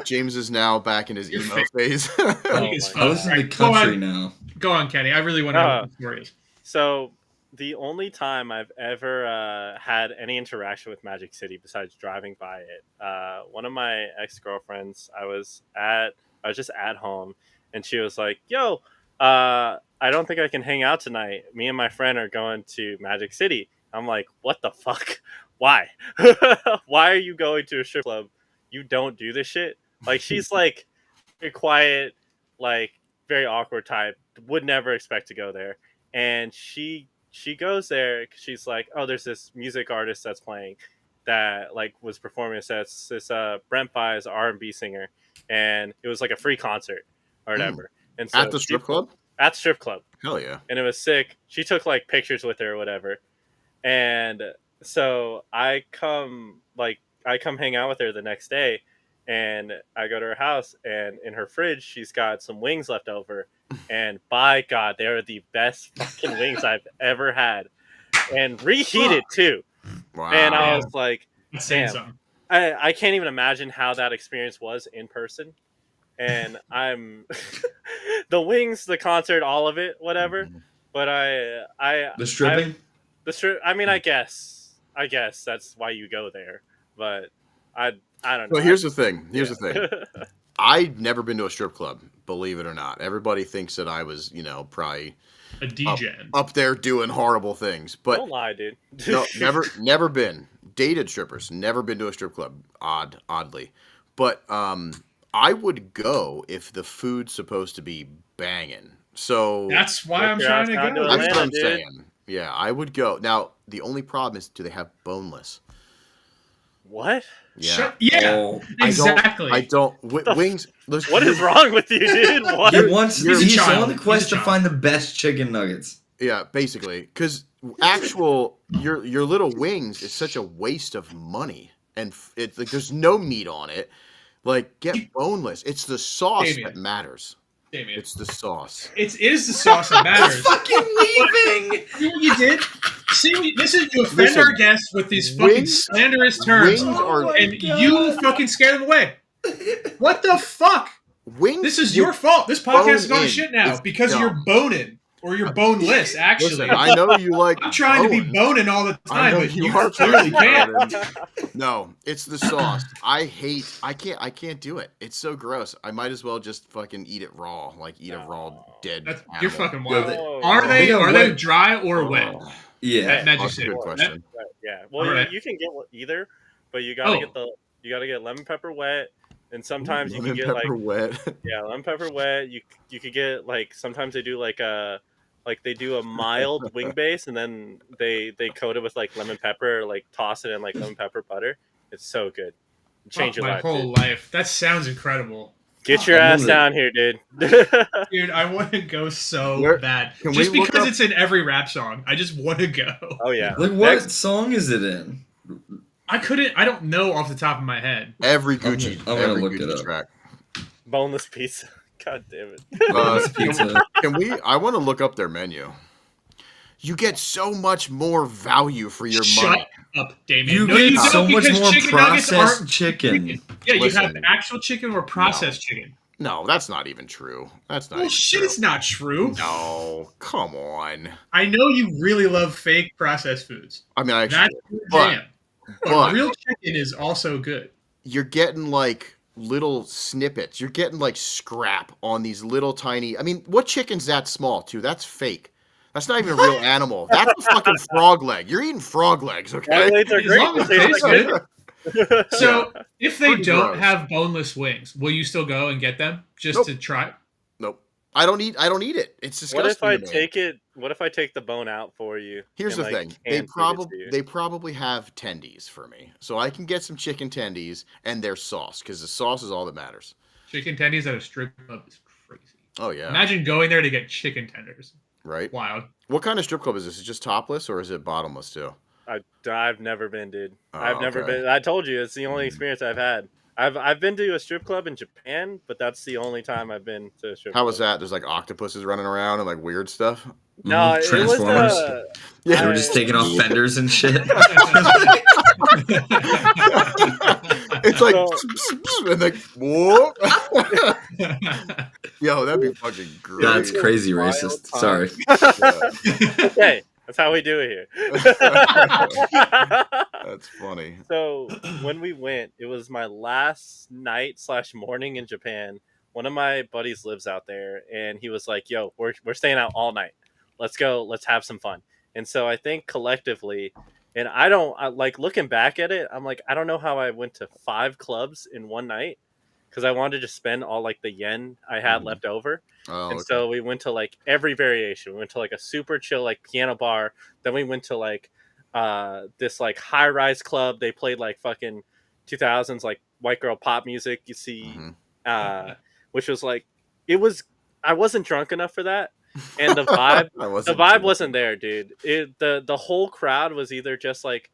James is now back in his emo phase. Oh It's my I fun. listen to Alright, go country on. now. Go on, Kenny. I really want to know what the story is. So the only time I've ever had any interaction with Magic City besides driving by it, one of my ex-girlfriends, I was just at home, and she was like, "Yo, I don't think I can hang out tonight. Me and my friend are going to Magic City." I'm like, "What the fuck? Why? Why are you going to a strip club? You don't do this shit." Like, she's like very quiet, like very awkward type. Would never expect to go there, and she goes there 'cause she's like, "Oh, there's this music artist that's playing that like was performing this Brent Fires R&B singer, and it was like a free concert." or whatever. And so At the strip club? At the strip club. Hell yeah. And it was sick. She took like pictures with her or whatever. And so I come hang out with her the next day, and I go to her house, and in her fridge she's got some wings left over, and by God, they are the best fucking wings I've ever had, and reheated too. Wow. And I was like, Saying damn, something. I can't even imagine how that experience was in person. And I'm the wings, the concert, all of it, whatever. But The stripping? I mean, I guess that's why you go there. But I don't know. Well, here's the thing. The thing. I've never been to a strip club, believe it or not. Everybody thinks that I was, probably a DJ up there doing horrible things. But don't lie, dude. No, never been. Dated strippers, never been to a strip club. Oddly. But I would go if the food's supposed to be banging. So that's why I'm trying to go. That's what I'm saying. Yeah, I would go. Now, the only problem is, do they have boneless? What? Yeah. Yeah. Exactly. I don't. Wings. What is wrong with you, dude? What? He's on the quest to find the best chicken nuggets. Yeah, basically, because your little wings is such a waste of money, and it's like there's no meat on it. Like, get boneless. It's the sauce that matters. Damien. It's the sauce. It is the sauce that matters. Fucking leaving. See what you did? This is you offend our guests with these fucking slanderous terms, and you fucking scare them away. What the fuck? This is your fault. This podcast is going to shit now because you're boning. Or you're boneless, actually. Listen, I know you like. I'm trying to be boning all the time, but you clearly can't. No, it's the sauce. I can't do it. It's so gross. I might as well just fucking eat it raw, like eat a raw dead. You're animal. fucking wild. Are they dry or wet? Yeah, at Magic That's a City. good question. Yeah. Well, Right. you can get either, but you gotta get lemon pepper wet. And sometimes you can get wet. Yeah, lemon pepper wet. You could get sometimes they do they do a mild wing base, and then they coat it with lemon pepper, or toss it in lemon pepper butter. It's so good. Change your my life. whole life. That sounds incrable. Get your ass down here, dude. Dude, I want to go so bad. Just because it's in every rap song. I just want to go. Oh yeah. What song is it in? I don't know off the top of my head. Every Gucci. I'm gonna look it up. Track. Boneless pizza. God damn it. Pizza. I want to look up their menu. You get so much more value for your money. Shut up, Damien. You don't, get so much because more chicken nuggets processed aren't chicken. Yeah, Listen, you have actual chicken or processed chicken. No, that's not even true. That's not. Well, shit, true. it's not true. No, come on. I know you really love fake processed foods. I mean, I actually, That's your jam. But but real chicken is also good. You're getting little snippets. You're getting scrap on these little tiny. I mean, what chicken's that small too? That's fake. That's not even a real animal. That's a fucking frog leg. You're eating frog legs, okay? Frog legs are As great. long as it tastes good. So, if they Pretty don't gross. have boneless wings, will you still go and get them just to try? Nope. I don't eat it. It's disgusting. What if I take the bone out for you? Here's and, the thing. They probably have tendies for me. So I can get some chicken tendies and their sauce, because the sauce is all that matters. Chicken tendies at a strip club is crazy. Oh yeah. Imagine going there to get chicken tenders. Right? Wild. What kind of strip club is this? Is it just topless or is it bottomless too? I've never been, dude. Oh, I've never been. I told you, it's the only experience I've had. I've been to a strip club in Japan, but that's the only time I've been to a strip club. How was that? There's octopuses running around and weird stuff. No, it was Transformers. Yeah, They were just taking off fenders and shit. It's and whoop. Yo, that'd be fucking great. That's crazy racist. Sorry. Okay, that's how we do it here. That's funny. So when we went, it was my last night / morning in Japan. One of my buddies lives out there, and he was like, "Yo, we're staying out all night. Let's go. Let's have some fun." And so I think collectively, and I looking back at it, I'm like, I don't know how I went to 5 clubs in one night, because I wanted to just spend all the yen I had left over. Oh, and so we went to every variation. We went to a super chill piano bar. Then we went to this high rise club. They played fucking 2000s white girl pop music. You see, which was it was. I wasn't drunk enough for that, and the vibe, wasn't there, dude. The whole crowd was either just like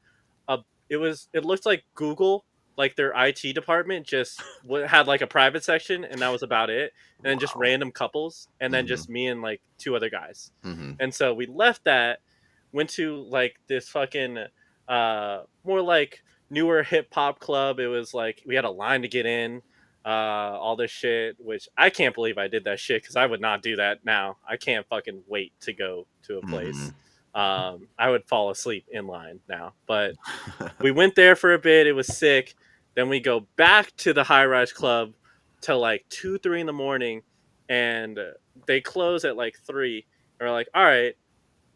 it looked like Google, like their IT department just had like a private section, and that was about it, and then just random couples, and then just me and like 2 other guys. And so we left that, went to like this fucking more like newer hip hop club. It was like we had a line to get in, all this shit, which I can't believe I did that shit, because I would not do that now. I can't fucking wait to go to a place. I would fall asleep in line now, but we went there for a bit. It was sick. Then we go back to the high rise club till like 2-3 in the morning, and they close at like 3. And we're like, all right,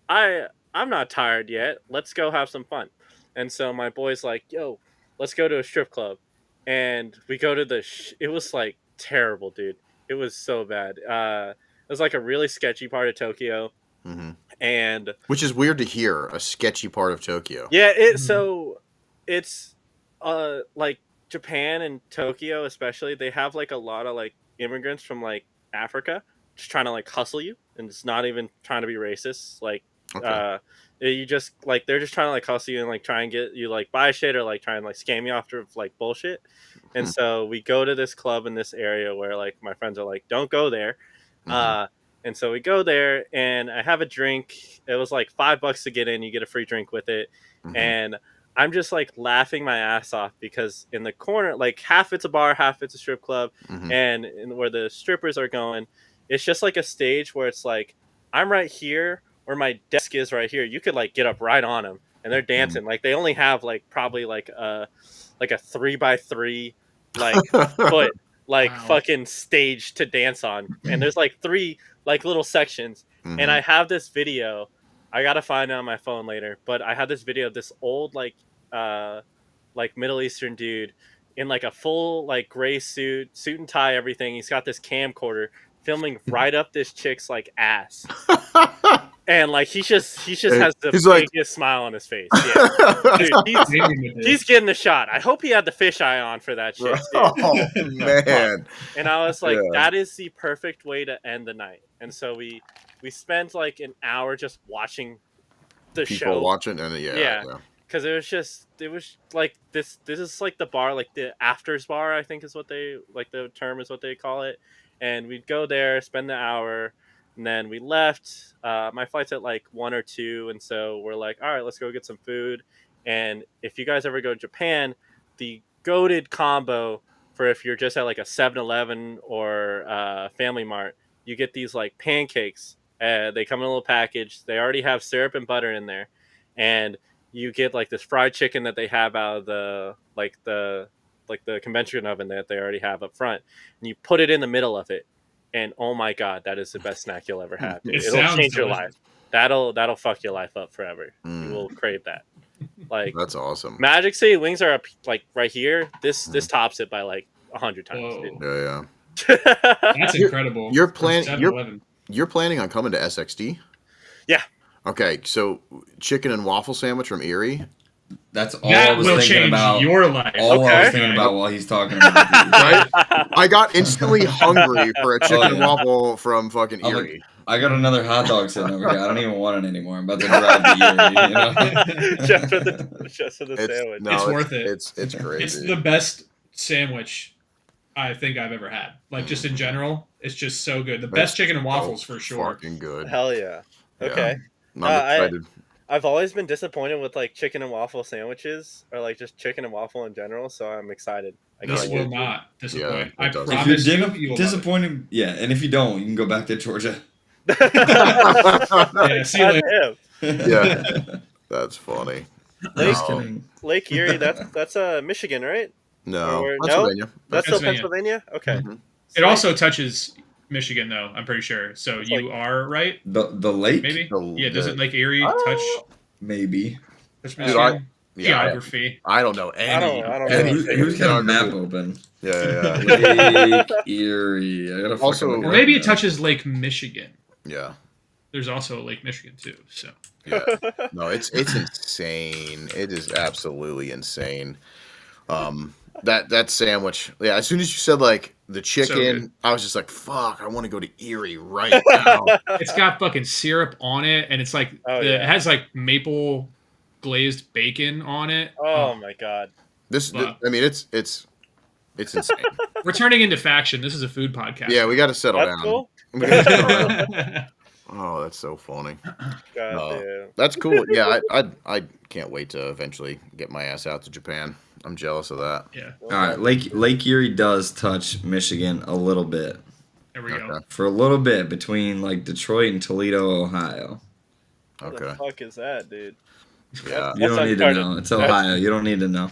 I'm not tired yet. Let's go have some fun. And so my boy's like, yo, let's go to a strip club. And we go to it was like terrible, dude. It was so bad. It was like a really sketchy part of Tokyo. And which is weird to hear, a sketchy part of Tokyo. Yeah, so it's like Japan and Tokyo especially, they have like a lot of like immigrants from like Africa just trying to like hustle you, and it's not even trying to be racist. Like you just like, they're just trying to like hustle you and like try and get you like buy shit, or like try and like scam you after like bullshit. And so we go to this club in this area where like my friends are like, don't go there. And so we go there, and I have a drink. It was like $5 to get in. You get a free drink with it. And I'm just like laughing my ass off, because in the corner, like half it's a bar, half it's a strip club. And where the strippers are going, it's just like a stage where it's like, I'm right here, where my desk is right here. You could like get up right on them, and they're dancing. Like they only have like probably like a 3x3 like foot like fucking stage to dance on, and there's like 3 like little sections. And I have this video, I gotta find it on my phone later, but I had this video of this old like Middle Eastern dude in like a full like gray suit and tie, everything. He's got this camcorder filming right up this chick's like ass. And like he just has the biggest smile on his face. Yeah. Dude, he's getting the shot. I hope he had the fisheye on for that shit. Oh man. And I was like, that is the perfect way to end the night. And so we spent like an hour just watching the show. Watching, and yeah. Because it was like this is like the bar, like the afters bar, I think is what they like, the term is what they call it. And we'd go there, spend the hour, and then we left. My flight's at like 1 or 2, and so we're like, all right, let's go get some food. And if you guys ever go to Japan, the goated combo for if you're just at like a 7-Eleven or Family Mart, you get these like pancakes. They come in a little package. They already have syrup and butter in there, and you get like this fried chicken that they have out of the convention oven that they already have up front, and you put it in the middle of it. And oh my god, that is the best snack you'll ever have. It'll change your life. That'll fuck your life up forever. You will crave that. Like, that's awesome. Magic City wings are up like right here. This tops it by like 100 times. Yeah. That's incredible. You're planning on coming to SXD? Yeah. Okay, so chicken and waffle sandwich from Erie. That's all I was thinking about. Your life. I was thinking about while he's talking about it. Right? I got instantly hungry for a chicken and waffle from fucking Erie. Like, I got another hot dog sitting over here. I don't even want it anymore. I'm about to drive to Erie. You know? just for the sandwich. No, it's worth it. It's crazy. It's the best sandwich I think I've ever had. Like, just in general, it's just so good. The best chicken and waffles for sure. Fucking good. Hell yeah. Okay. I'm excited. I've always been disappointed with like chicken and waffle sandwiches, or like just chicken and waffle in general. So I'm excited. This will not disappoint. I promise. If you're disappointed, and if you don't, you can go back to Georgia. Yeah, see you later. Yeah, that's funny. Lake Erie, that's Michigan, right? No, Pennsylvania. That's still Pennsylvania. Okay. It also touches Michigan, though. I'm pretty sure. So it's you are right. The lake, maybe. Doesn't Lake Erie touch? Maybe. Touch Michigan? Geography. I don't know any. I don't know. Who's got a map open? Yeah. Lake Erie. I gotta or maybe it touches Lake Michigan. Yeah. There's also a Lake Michigan too. So. Yeah. No, it's insane. It is absolutely insane. That sandwich. Yeah. As soon as you said like The So chicken, good. I was just like, fuck, I want to go to Erie right now. It's got fucking syrup on it, and it's like it has like maple glazed bacon on it. Oh my god. I mean, it's insane. We're turning into faction. This is a food podcast. Yeah, we got to settle That's down. cool. We gotta settle down. Oh, that's so funny. God damn. That's cool. Yeah, I can't wait to eventually get my ass out to Japan. I'm jealous of that. Yeah. All right, Lake Erie does touch Michigan a little bit. There we go. For a little bit between like Detroit and Toledo, Ohio. What the fuck is that, dude? Yeah. You don't need to know. It's Ohio. You don't need to know.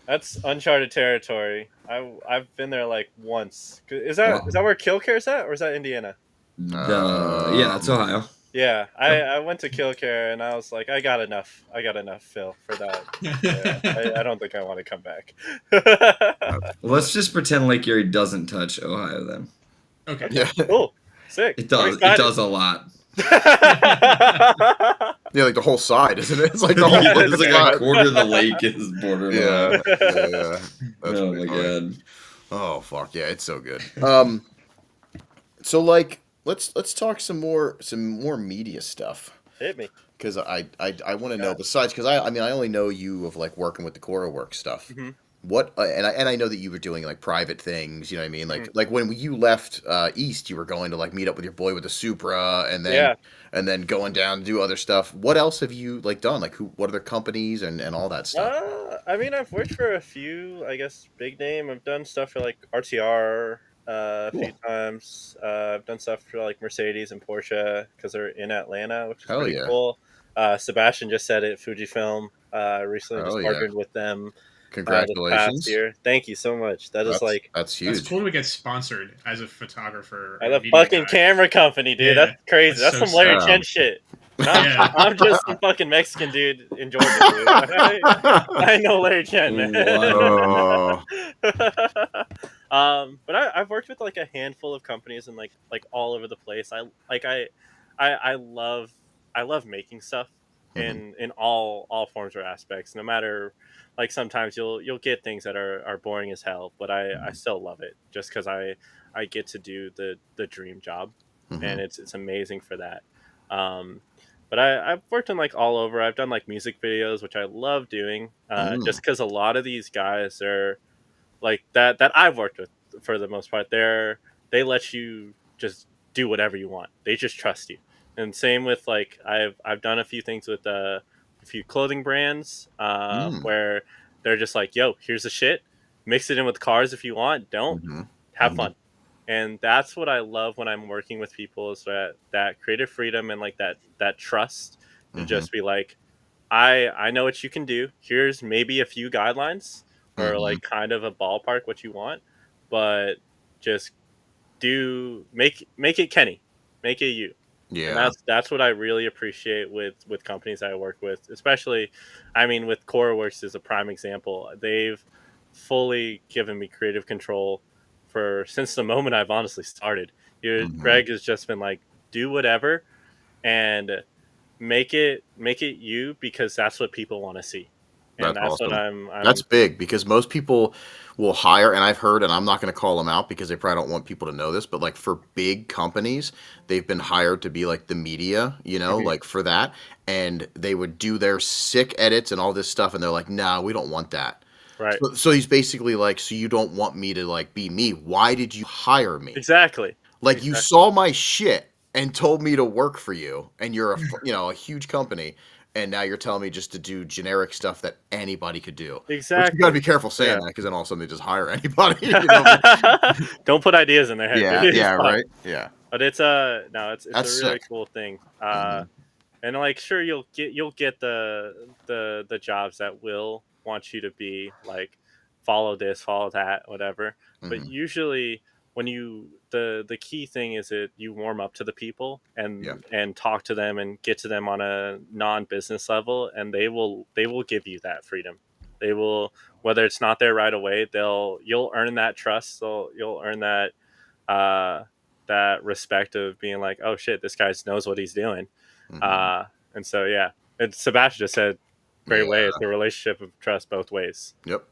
That's uncharted territory. I've been there like once. Is that where Killcare's at, or is that Indiana? Yeah, it's Ohio. Yeah, I went to Killcare and I was like, I got enough, Phil, for that. Yeah, I don't think I want to come back. Let's just pretend Lake Erie doesn't touch Ohio then. Okay. Yeah. Cool. Sick. It does. It does a lot. Yeah, like the whole side, isn't it? It's like the whole. It's like a quarter of the lake is borderline. Yeah. That's oh my god. Oh fuck yeah, it's so good. So like, let's talk some more media stuff. Hit me. Because I want to know, besides, because I mean I only know you of like working with the Koruworks stuff. Mm-hmm. What and I know that you were doing like private things, you know what I mean? Like when you left East, you were going to like meet up with your boy with the Supra, and then going down to do other stuff. What else have you like done? Like what other companies and all that stuff? I mean, I've worked for a few, I guess, big name. I've done stuff for like RTR a few times. I've done stuff for like Mercedes and Porsche because they're in Atlanta, which is pretty cool. Sebastian just said it. Fujifilm recently just partnered with them. Congratulations! Past year. Thank you so much. That's huge. It's cool to get sponsored as a photographer. At a fucking camera company, dude. Yeah, that's crazy. That's some Larry Chen shit. I'm just some fucking Mexican dude in Georgia, dude. I know Larry Chen, man. But I've worked with like a handful of companies and like all over the place. I love making stuff in all forms or aspects. No matter, like, sometimes you'll get things that are boring as hell, but I still love it just because I get to do the dream job, and it's amazing for that. But I've worked on like all over. I've done like music videos, which I love doing, just because a lot of these guys are like that I've worked with for the most part. They let you just do whatever you want. They just trust you. And same with like I've done a few things with a few clothing brands where they're just like, yo, here's the shit. Mix it in with cars if you want. Don't have fun. And that's what I love when I'm working with people, is that creative freedom and like that trust to just be like, I know what you can do. Here's maybe a few guidelines or like kind of a ballpark what you want, but just make it Kenny, make it you. Yeah, and that's what I really appreciate with companies I work with, especially, I mean, with Koruworks is a prime example. They've fully given me creative control since the moment I've honestly started. Greg has just been like, do whatever and make it you, because that's what people want to see. And that's awesome. what I'm That's big, because most people will hire, and I've heard, and I'm not going to call them out because they probably don't want people to know this, but like for big companies, they've been hired to be like the media, like for that, and they would do their sick edits and all this stuff, and they're like, nah, we don't want that. Right. So he's basically like, so you don't want me to like be me? Why did you hire me? Exactly. Like you saw my shit and told me to work for you, and you're a huge company. And now you're telling me just to do generic stuff that anybody could do. Exactly. Which you got to be careful saying that, because then all of a sudden they just hire anybody. Don't put ideas in their head. Yeah, right. Yeah. But it's a really cool thing. And like, sure, you'll get the jobs that will want you to be like, follow this, follow that, whatever. But usually, when the key thing is that you warm up to the people and talk to them and get to them on a non-business level, and they will give you that freedom. They will, whether it's not there right away, you'll earn that trust. So you'll earn that respect of being like, oh shit, this guy knows what he's doing. And so and Sebastian just said, great way, it's a relationship of trust both ways. Yep.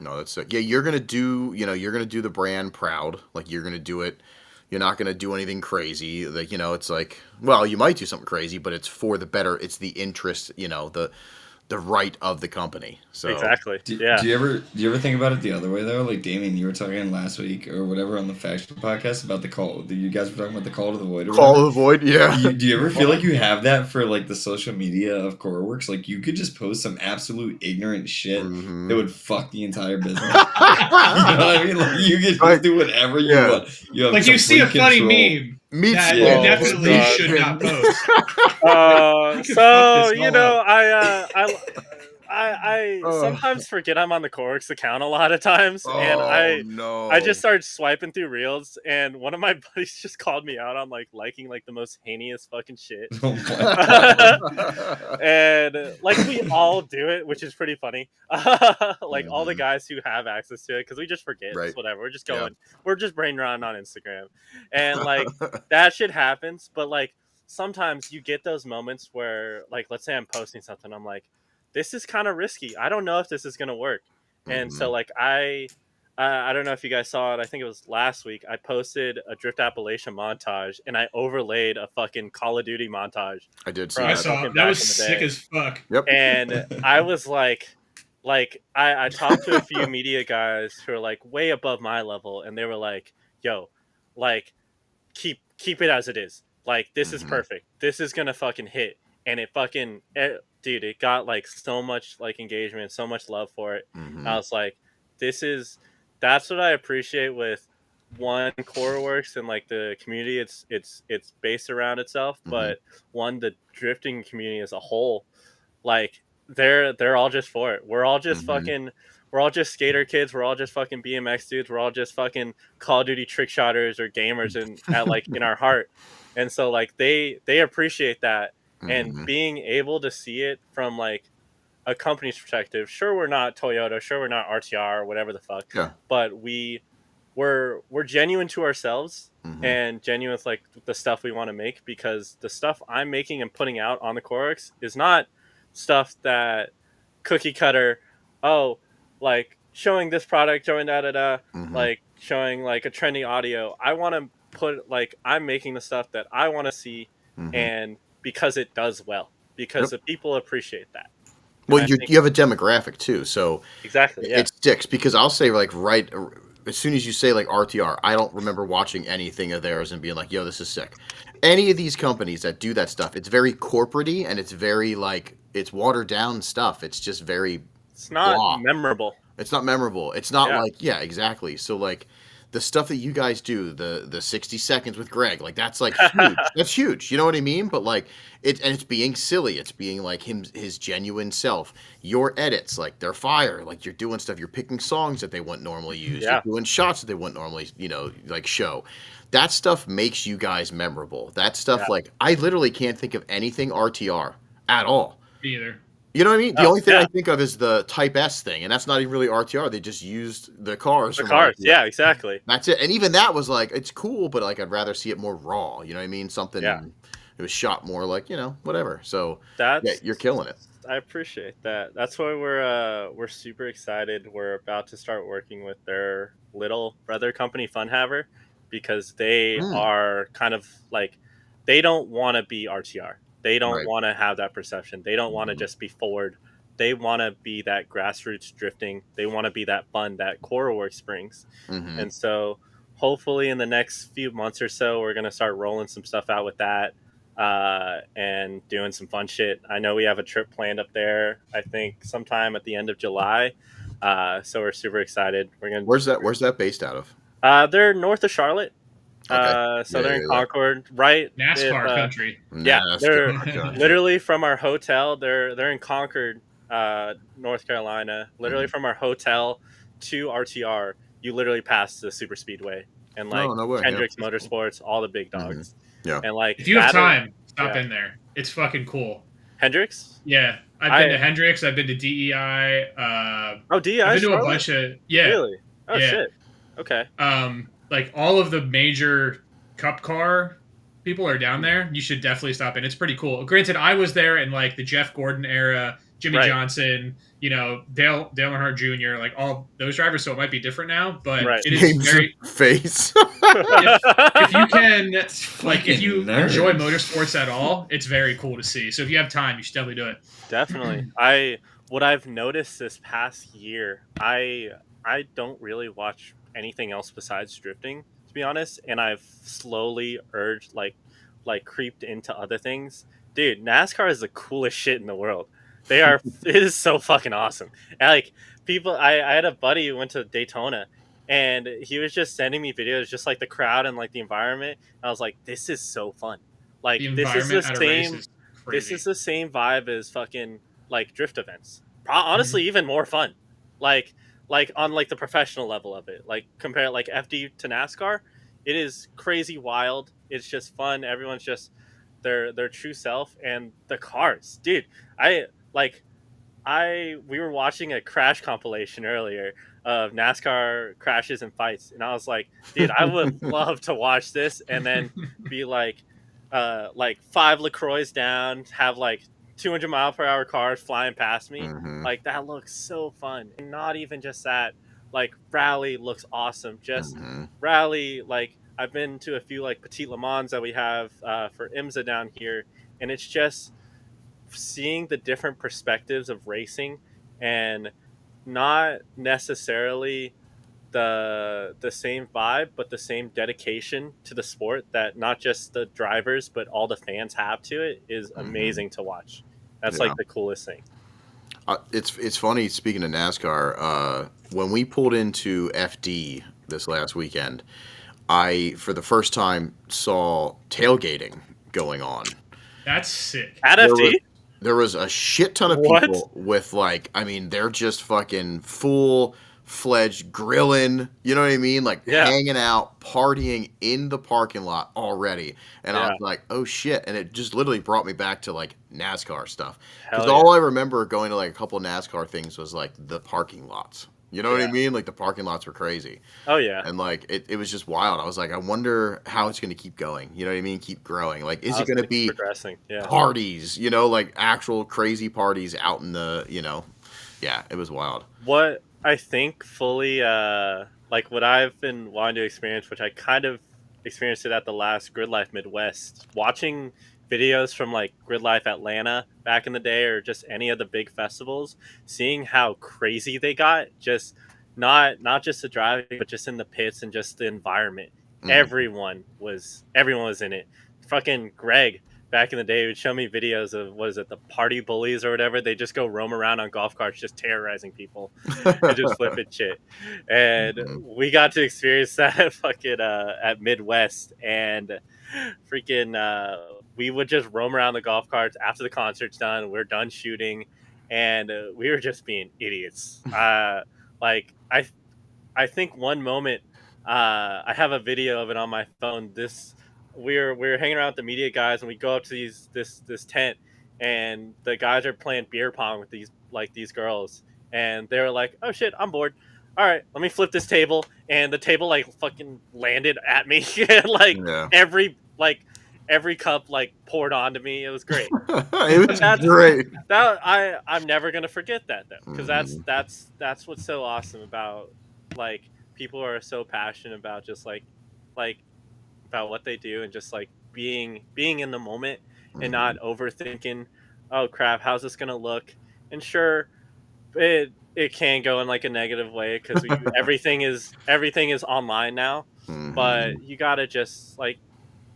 No, that's sick. Yeah, you're gonna do, you're gonna do the brand proud. Like you're gonna do it. You're not gonna do anything crazy. Like, it's like, well, you might do something crazy, but it's for the better. It's the interest, the right of the company. So Exactly. Do Yeah. you ever think about it the other way though? Like Damien, you were talking last week or whatever on the Faction podcast about the call. You guys were talking about the call to the void. Or Call whatever. to the void, yeah. Do you ever feel like you have that for like the social media of Koruworks? Like you could just post some absolute ignorant shit that would fuck the entire business. You know what I mean? Like you could just do whatever you want. You have Like you see a complete funny control. meme that you Yeah. definitely Oh, should God. not post. So this all I sometimes forget I'm on the Koruworks account a lot of times, and I just started swiping through reels, and one of my buddies just called me out on like liking like the most heinous fucking shit. Oh my And like we all do it, which is pretty funny. Like all the guys who have access to it, because we just forget. Right. It's whatever. We're just going. We're just brain rotting on Instagram, and like that shit happens. But like sometimes you get those moments where, like, let's say I'm posting something, I'm like, this is kind of risky. I don't know if this is gonna work. And so like I don't know if you guys saw it. I think it was last week. I posted a Drift Appalachia montage, and I overlaid a fucking Call of Duty montage. I did see I that. saw it. That was sick as fuck. Yep. And I was like I talked to a few media guys who are like way above my level, and they were like, yo, like keep it as it is. Like this is perfect. This is gonna fucking hit. And it fucking dude, it got like so much like engagement, so much love for it. I was like, that's what I appreciate with one Koruworks and like the community it's based around itself, but one, the drifting community as a whole, like they're all just for it. We're all just fucking, we're all just skater kids. We're all just fucking BMX dudes. We're all just fucking Call of Duty trick shotters or gamers in our heart. And so like they appreciate that. And being able to see it from like a company's perspective, sure, we're not Toyota, sure, we're not RTR or whatever the fuck, but we're genuine to ourselves and genuine with like the stuff we want to make, because the stuff I'm making and putting out on the Koruworks is not stuff that cookie cutter, like showing this product, showing like showing like a trendy audio. I want to put like, I'm making the stuff that I want to see, and because it does well, because the people appreciate that. Well, you have a demographic too, so exactly, yeah. It sticks, because I'll say like right as soon as you say like RTR, I don't remember watching anything of theirs and being like, yo, this is sick. Any of these companies that do that stuff, it's very corporate-y, and it's very like, it's watered down stuff. It's just very, it's not memorable. It's not memorable. It's not like, yeah, exactly. So like the stuff that you guys do, the 60 seconds with Greg, like that's like huge. That's huge. You know what I mean? But like it's being silly. It's being like his genuine self. Your edits, like they're fire. Like you're doing stuff. You're picking songs that they wouldn't normally use. You're doing shots that they wouldn't normally, like show. That stuff makes you guys memorable. That stuff, like I literally can't think of anything RTR at all. Me either. You know what I mean? The only thing I think of is the Type S thing, and that's not even really RTR. They just used the cars. The cars, yeah, exactly. That's it. And even that was like, it's cool, but like I'd rather see it more raw. You know what I mean? Something it was shot more like, whatever. So you're killing it. I appreciate that. That's why we're super excited. We're about to start working with their little brother company, Funhaver, because they are kind of like, they don't want to be RTR. They don't want to have that perception. They don't want to just be forward. They want to be that grassroots drifting. They want to be that fun that Koruworks brings. And so hopefully in the next few months or so, we're going to start rolling some stuff out with that and doing some fun shit. I know we have a trip planned up there, I think sometime at the end of July. So we're super excited. Where's that based out of? They're north of Charlotte. Okay. So they're in Concord, right? NASCAR country. Yeah, they're literally from our hotel. They're in Concord, North Carolina. Literally from our hotel to RTR, you literally pass the super speedway and like Hendrix Motorsports, all the big dogs. Yeah, and like if you have time, stop in there. It's fucking cool. Hendrix? Yeah, I've been to Hendrix. I've been to DEI. DEI. I've been to a bunch of Really? Oh shit. Okay. Like all of the major cup car people are down there. You should definitely stop in. It's pretty cool. Granted, I was there in like the Jeff Gordon era, Jimmy Johnson, Dale Earnhardt Jr., like all those drivers. So it might be different now, but it is very face. if you can, if you nerds. enjoy motorsports at all, it's very cool to see. So if you have time, you should definitely do it. Definitely. What I've noticed this past year, I don't really watch anything else besides drifting, to be honest, and I've slowly urged creeped into other things. Dude, NASCAR is the coolest shit in the world. It is so fucking awesome. And I had a buddy who went to Daytona, and he was just sending me videos just like the crowd and like the environment. And I was like, this is so fun. Like this is the same vibe as fucking like drift events. Honestly, even more fun. Like on like the professional level of it. Like compare like FD to NASCAR, it is crazy wild. It's just fun. Everyone's just their true self, and the cars, dude. We were watching a crash compilation earlier of NASCAR crashes and fights, and I was like, dude, I would love to watch this and then be like 5 LaCroix down, have like 200-mile-per-hour cars flying past me. Like that looks so fun. And not even just that, like rally looks awesome. Just rally, like I've been to a few like Petit Le Mans that we have for IMSA down here, and it's just seeing the different perspectives of racing, and not necessarily the same vibe, but the same dedication to the sport that not just the drivers but all the fans have to it is amazing to watch. That's like the coolest thing. It's funny, speaking of NASCAR, when we pulled into FD this last weekend, I for the first time saw tailgating going on. That's sick. At FD? There was a shit ton of people with they're just fucking full-fledged grilling, you know what I mean? Like hanging out, partying in the parking lot already. And I was like, oh shit. And it just literally brought me back to like NASCAR stuff. Because all I remember going to like a couple NASCAR things was like the parking lots. You know what I mean? Like the parking lots were crazy. Oh yeah. And like it was just wild. I was like, I wonder how it's going to keep going. You know what I mean? Keep growing. Like, is it going to be progressing? Yeah. Parties? Like actual crazy parties out in the. Yeah, it was wild. What I think fully, like what I've been wanting to experience, which I kind of experienced it at the last Grid Life Midwest, watching videos from like Grid Life Atlanta back in the day, or just any of the big festivals, seeing how crazy they got, just not just the driving, but just in the pits and just the environment. Everyone was in it. Fucking Greg back in the day would show me videos of the party bullies or whatever. They just go roam around on golf carts just terrorizing people and just flipping shit. And we got to experience that fucking at Midwest, and freaking we would just roam around the golf carts after the concert's done. We're done shooting, and we were just being idiots. Like I think one moment, I have a video of it on my phone. We're hanging around with the media guys, and we go up to this tent, and the guys are playing beer pong with these girls, and they were like, "Oh shit, I'm bored. All right, let me flip this table," and the table like fucking landed at me, and every cup like poured onto me. It was great. It was great. I'm never gonna forget that though, because that's what's so awesome about like people are so passionate about just like about what they do, and just like being in the moment and not overthinking, oh crap, how's this gonna look? And sure, it can go in like a negative way, because everything is online now, but you gotta just like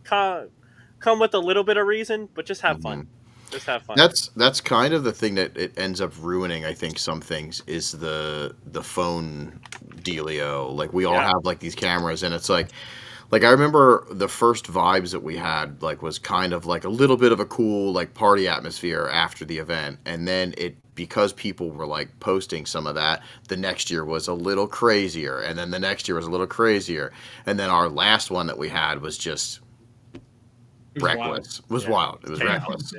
come with a little bit of reason, but just have fun. Just have fun. That's kind of the thing that it ends up ruining. I think some things is the phone dealio. Like we all have like these cameras, and it's like I remember the first vibes that we had like was kind of like a little bit of a cool like party atmosphere after the event, and then because people were like posting some of that, the next year was a little crazier, and then the next year was a little crazier, and then our last one that we had was just reckless. It was wild. It was reckless,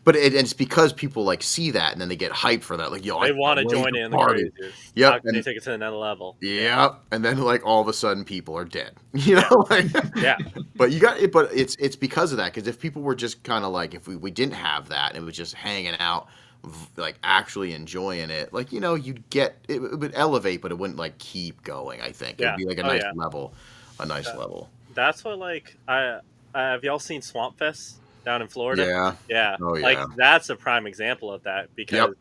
but it's because people like see that, and then they get hyped for that, like they want to join in the party. Yep, and they take it to another level. Yep, and then like all of a sudden people are dead, but it's because of that, because if people were just kind of like, if we didn't have that and it was just hanging out like actually enjoying it, like, you know, you'd get it would elevate, but it wouldn't like keep going. I think it would Yeah. be like a Oh nice yeah. level, a nice level. That's what like I have y'all seen Swamp Fest down in Florida? Yeah. Yeah, Oh like yeah. that's a prime example of that Yep. because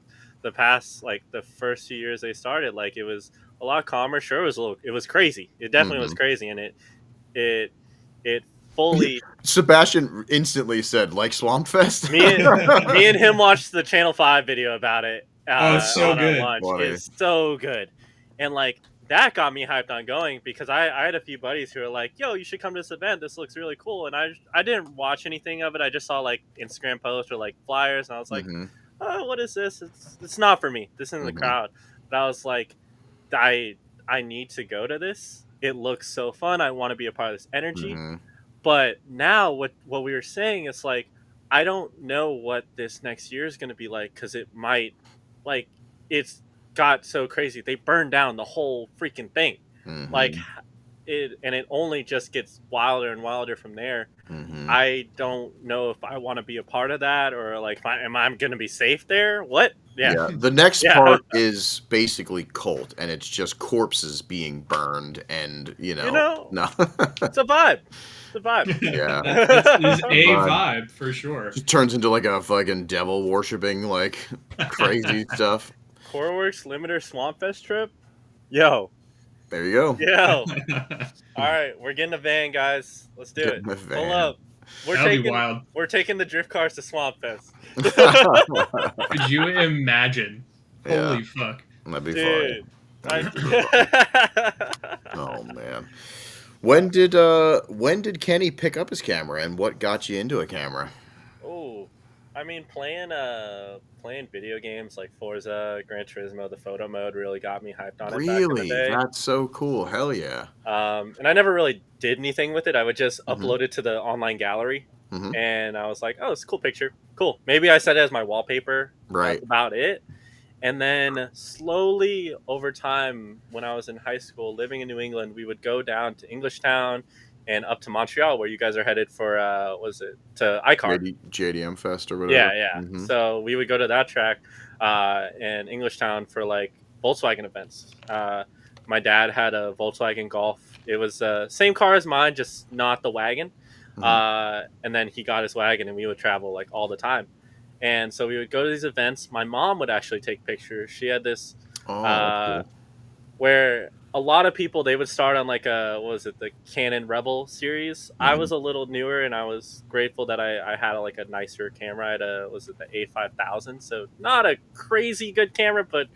the past like the first few years they started, like it was a lot calmer. Sure, it was crazy. It definitely was Hmm. crazy, and it it fully Sebastian instantly said, like Swamp Fest. me and him watched the Channel 5 video about it Oh, it's so on our good. lunch. Funny. It's so good. And like that got me hyped on going because I had a few buddies who were like, yo, you should come to this event. This looks really cool. And I didn't watch anything of it. I just saw like Instagram posts or like flyers. And I was like, Hmm. oh, what is this? It's not for me. This isn't the Mhm. crowd. But I was like, I need to go to this. It looks so fun. I want to be a part of this energy. Hmm. But now what we were saying is like I don't know what this next year is going to be like because it might like it's got so crazy they burned down the whole freaking thing like it only just gets wilder and wilder from there. Hmm. I don't know if I want to be a part of that or like am I going to be safe there? What? Yeah. The next Yeah. part is basically cult, and it's just corpses being burned, and You know, no. it's a vibe. It's a vibe. Yeah. It's a Vibe. vibe for sure. Just turns into like a fucking devil worshipping, like crazy stuff. Koruworks Limiter Swamp Fest trip. Yo. There you go. Yo. All right, we're getting a van, guys. Let's do Get it. in the Pull van. up. That'll be wild. We're taking the drift cars to Swamp Fest. Could you imagine? Yeah. Holy fuck. That'd be Dude. fun. Oh man. When did Kenny pick up his camera, and what got you into a camera? Oh, I mean, playing video games like Forza, Gran Turismo, the photo mode really got me hyped on it back in the Really? day. That's so cool. Hell yeah. And I never really did anything with it. I would just Mhm. upload it to the online gallery, Mhm. and I was like, "Oh, it's a cool picture. Cool." Maybe I set it as my wallpaper. Right. That's about it. And then slowly over time, when I was in high school, living in New England, we would go down to Englishtown and up to Montreal, where you guys are headed for. Was it to iCar? JDM Fest or whatever. Yeah, yeah. Mhm. So we would go to that track in Englishtown for like Volkswagen events. My dad had a Volkswagen Golf. It was the same car as mine, just not the wagon. And then he got his wagon, and we would travel like all the time. And so we would go to these events. My mom would actually take pictures. She had this Oh, where a lot of people they would start on like what was it, the Canon Rebel series. I was a little newer, and I was grateful that I had like a nicer camera. I had was it the A5000, so not a crazy good camera, but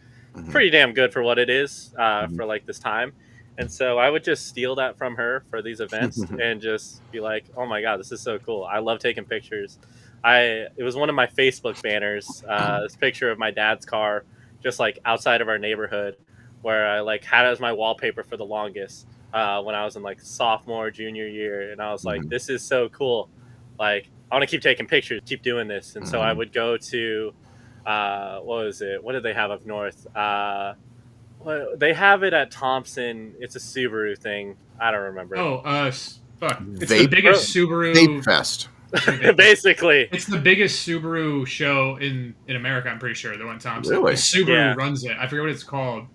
pretty damn good for what it is for like this time. And so I would just steal that from her for these events and just be like, oh my god, this is so cool. I love taking pictures. It was one of my Facebook banners, this picture of my dad's car just like outside of our neighborhood, where I like had it as my wallpaper for the longest when I was in like sophomore, junior year. And I was like, this is so cool. Like, I want to keep taking pictures, keep doing this. And so I would go to, what was it? What did they have up north? They have it at Thompson. It's a Subaru thing. I don't remember. Oh, fuck. It's Vape- the biggest Subaru. Vape Fest. Basically. It's the biggest Subaru show in America, I'm pretty sure. The one Thompson. Really? Subaru runs it. I forget what it's called.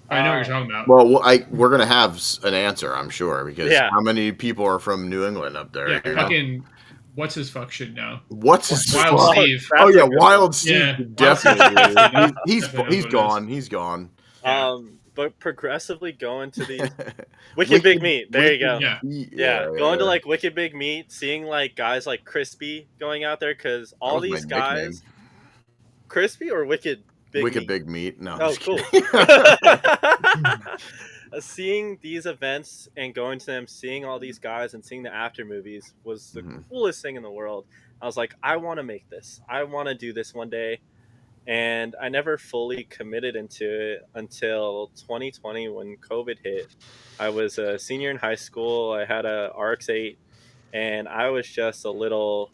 I know what you're talking about. Well, we're gonna have an answer, I'm sure, because Yeah. how many people are from New England up there? Yeah, you know? fucking what's his fuck should know. What's his Wild fuck? Steve. Oh That's yeah, a good Wild Steve. Yeah, Definitely. Wild Steve. He's Definitely he's what it gone. He's gone. But progressively going to these Wicked Big Meat. There you go. Yeah. Yeah, going to like Wicked Big Meat, seeing like guys like Crispy going out there because all That was these my guys, nickname. Crispy or Wicked Big Wicked Meat? Big Meat. No. I'm Oh, just cool. kidding. Seeing these events and going to them, seeing all these guys and seeing the after movies was the Mhm. coolest thing in the world. I was like, I want to make this. I want to do this one day. And I never fully committed into it until 2020 when COVID hit. I was a senior in high school. I had a RX-8, and I was just a little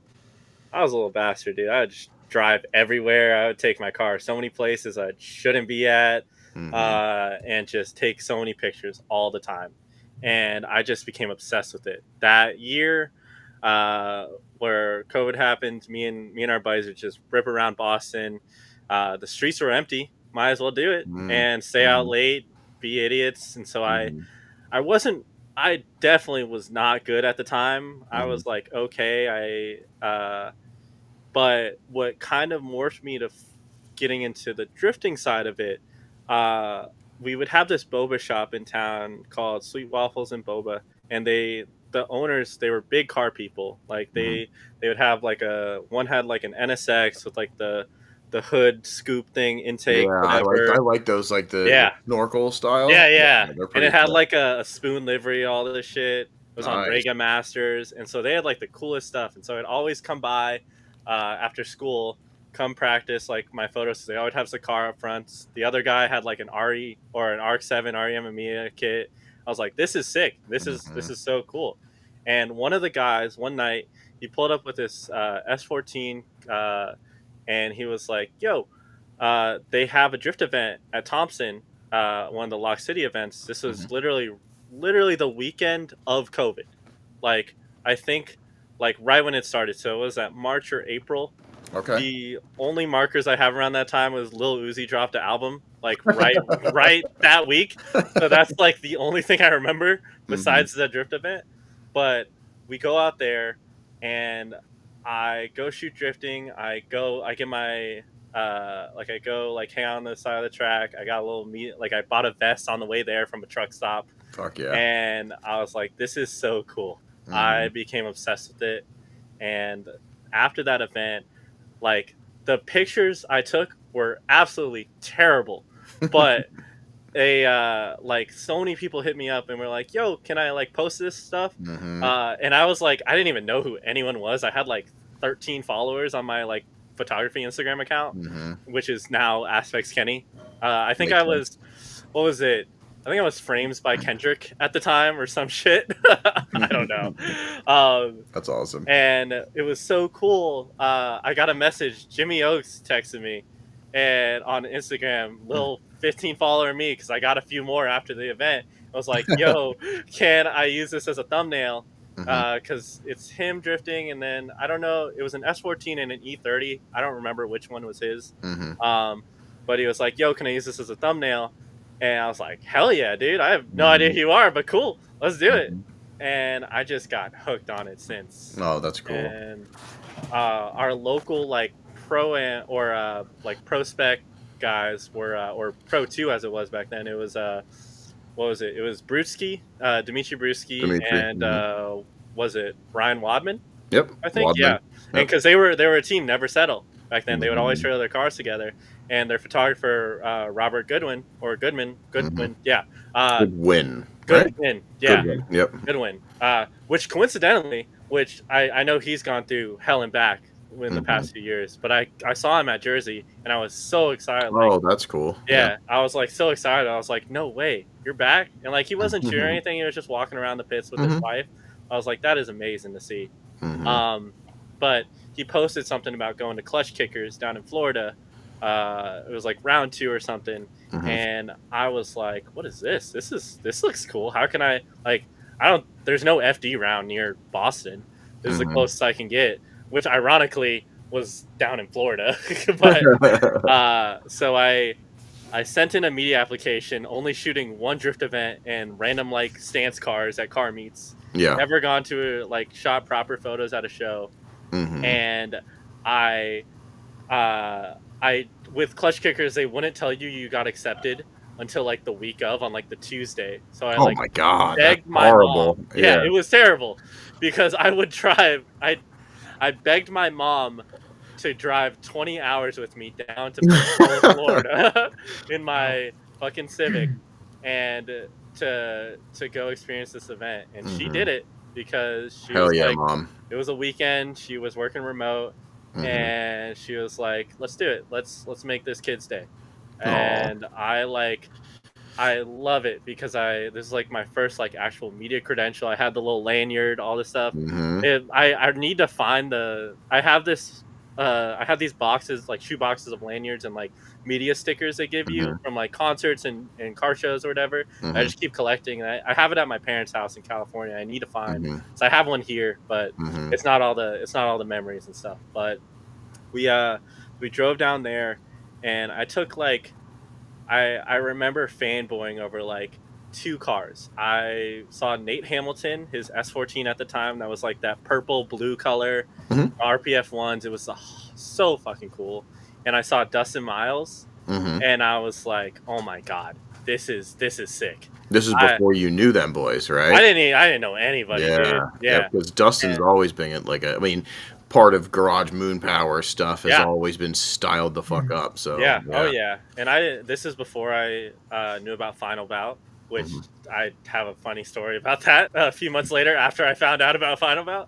bastard, dude. I would just drive everywhere. I would take my car so many places I shouldn't be at, and just take so many pictures all the time. And I just became obsessed with it. That year, where COVID happened, me and our buddies would just rip around Boston. the streets were empty. Might as well do it and stay out late, be idiots. And so I wasn't. I definitely was not good at the time. I was like, okay, but what kind of morphed me to getting into the drifting side of it, we would have this boba shop in town called Sweet Waffles and Boba, and the owners, they were big car people. Like they would have like one had like an NSX with like the hood scoop thing intake. Yeah, I like those, like the snorkel style. Yeah. They're And it pretty had cool. like a spoon livery, all this shit. It was on Nice. Rega Masters, and so they had like the coolest stuff. And so I'd always come by after school, come practice like my photos. They always have the car up front. The other guy had like an RE or an ARC 7 REM Mamiya kit. I was like, this is sick. This is so cool. And one of the guys one night, he pulled up with this S14, and he was like, yo, they have a drift event at Thompson, one of the Lock City events. This was literally the weekend of COVID. Like, I think like right when it started. So it was at March or April. Okay. The only markers I have around that time was Lil Uzi dropped an album, like right that week. So that's like the only thing I remember besides the drift event. But we go out there and I go shoot drifting. I get my I go like hang out on the side of the track. I got a little I bought a vest on the way there from a truck stop. Fuck yeah. And I was like, this is so cool. I became obsessed with it. And after that event, like the pictures I took were absolutely terrible, but like so many people hit me up and were like, yo, can I like post this stuff? And I was like, I didn't even know who anyone was. I had like 13 followers on my like photography Instagram account, which is now Aspects Kenny. I think I was, what was it? I think I was Frames by Kendrick at the time or some shit. I don't know. That's awesome. And it was so cool. I got a message. Jimmy Oaks texted me and on Instagram, little 15 follower me, because I got a few more after the event. I was like, yo, can I use this as a thumbnail? Because it's him drifting, and then I don't know, it was an S14 and an E30. I don't remember which one was his. But he was like, yo, can I use this as a thumbnail? And I was like, hell yeah, dude. I have no idea who you are, but cool. Let's do it. And I just got hooked on it since. Oh, that's cool. And our local like pro or like pro spec guys were or pro 2 as it was back then. It was what was it? It was Brewski, Dimitri Brewski, and was it Ryan Wadman? Yep. I think Wadman. yeah. Yep. And because they were a team, never settle. Back then, they would always trailer their cars together, and their photographer Robert Goodwin, yeah, Goodwin, Goodwin, yeah, Goodwin. Yep, Goodwin. Which coincidentally, I know he's gone through hell and back in the past few years, but I saw him at Jersey, and I was so excited. Oh, that's cool. Yeah, I was like so excited. I was like, no way, you're back, and like he wasn't cheering or anything. He was just walking around the pits with his wife. I was like, that is amazing to see. But he posted something about going to Clutch Kickers down in Florida. It was like round 2 or something, and I was like, "What is this? This looks cool. How can I like? There's no FD round near Boston. This is the closest I can get." Which ironically was down in Florida, but so I sent in a media application, only shooting one drift event and random like stance cars at car meets. Yeah, never gone to like shot proper photos at a show. And I with Clutch Kickers, they wouldn't tell you got accepted until like the week of on like the Tuesday. So I my god, begged my mom. Yeah, it was terrible because I would drive. I begged my mom to drive 20 hours with me down to Florida in my fucking Civic and to go experience this event, and she did it because she was like, mom. It was a weekend. She was working remote, and she was like, "Let's do it. Let's make this kid's day." And I love it because this is like my first like actual media credential. I had the little lanyard, all this stuff. I need to find I have these boxes, like shoe boxes of lanyards and like media stickers they give you from like concerts and car shows or whatever. I just keep collecting. I have it at my parents' house in California. I need to find. So I have one here, but it's not all the memories and stuff. But we drove down there, and I took like I remember fanboying over like 2 cars. I saw Nate Hamilton, his S14 at the time, that was like that purple blue color, Mhm. RPF ones. It was so fucking cool. And I saw Dustin Miles, Mhm. and I was like, "Oh my god, this is sick." This is I before you knew them boys, right? I didn't know anybody, dude. Yeah, yeah, Yeah, because Dustin's and always been I mean, part of Garage Moon Power stuff has yeah, always been styled the fuck up. So yeah, oh yeah. yeah. And this is before I knew about Final Bout, which Mhm. I have a funny story about that a few months later after I found out about Final Bout.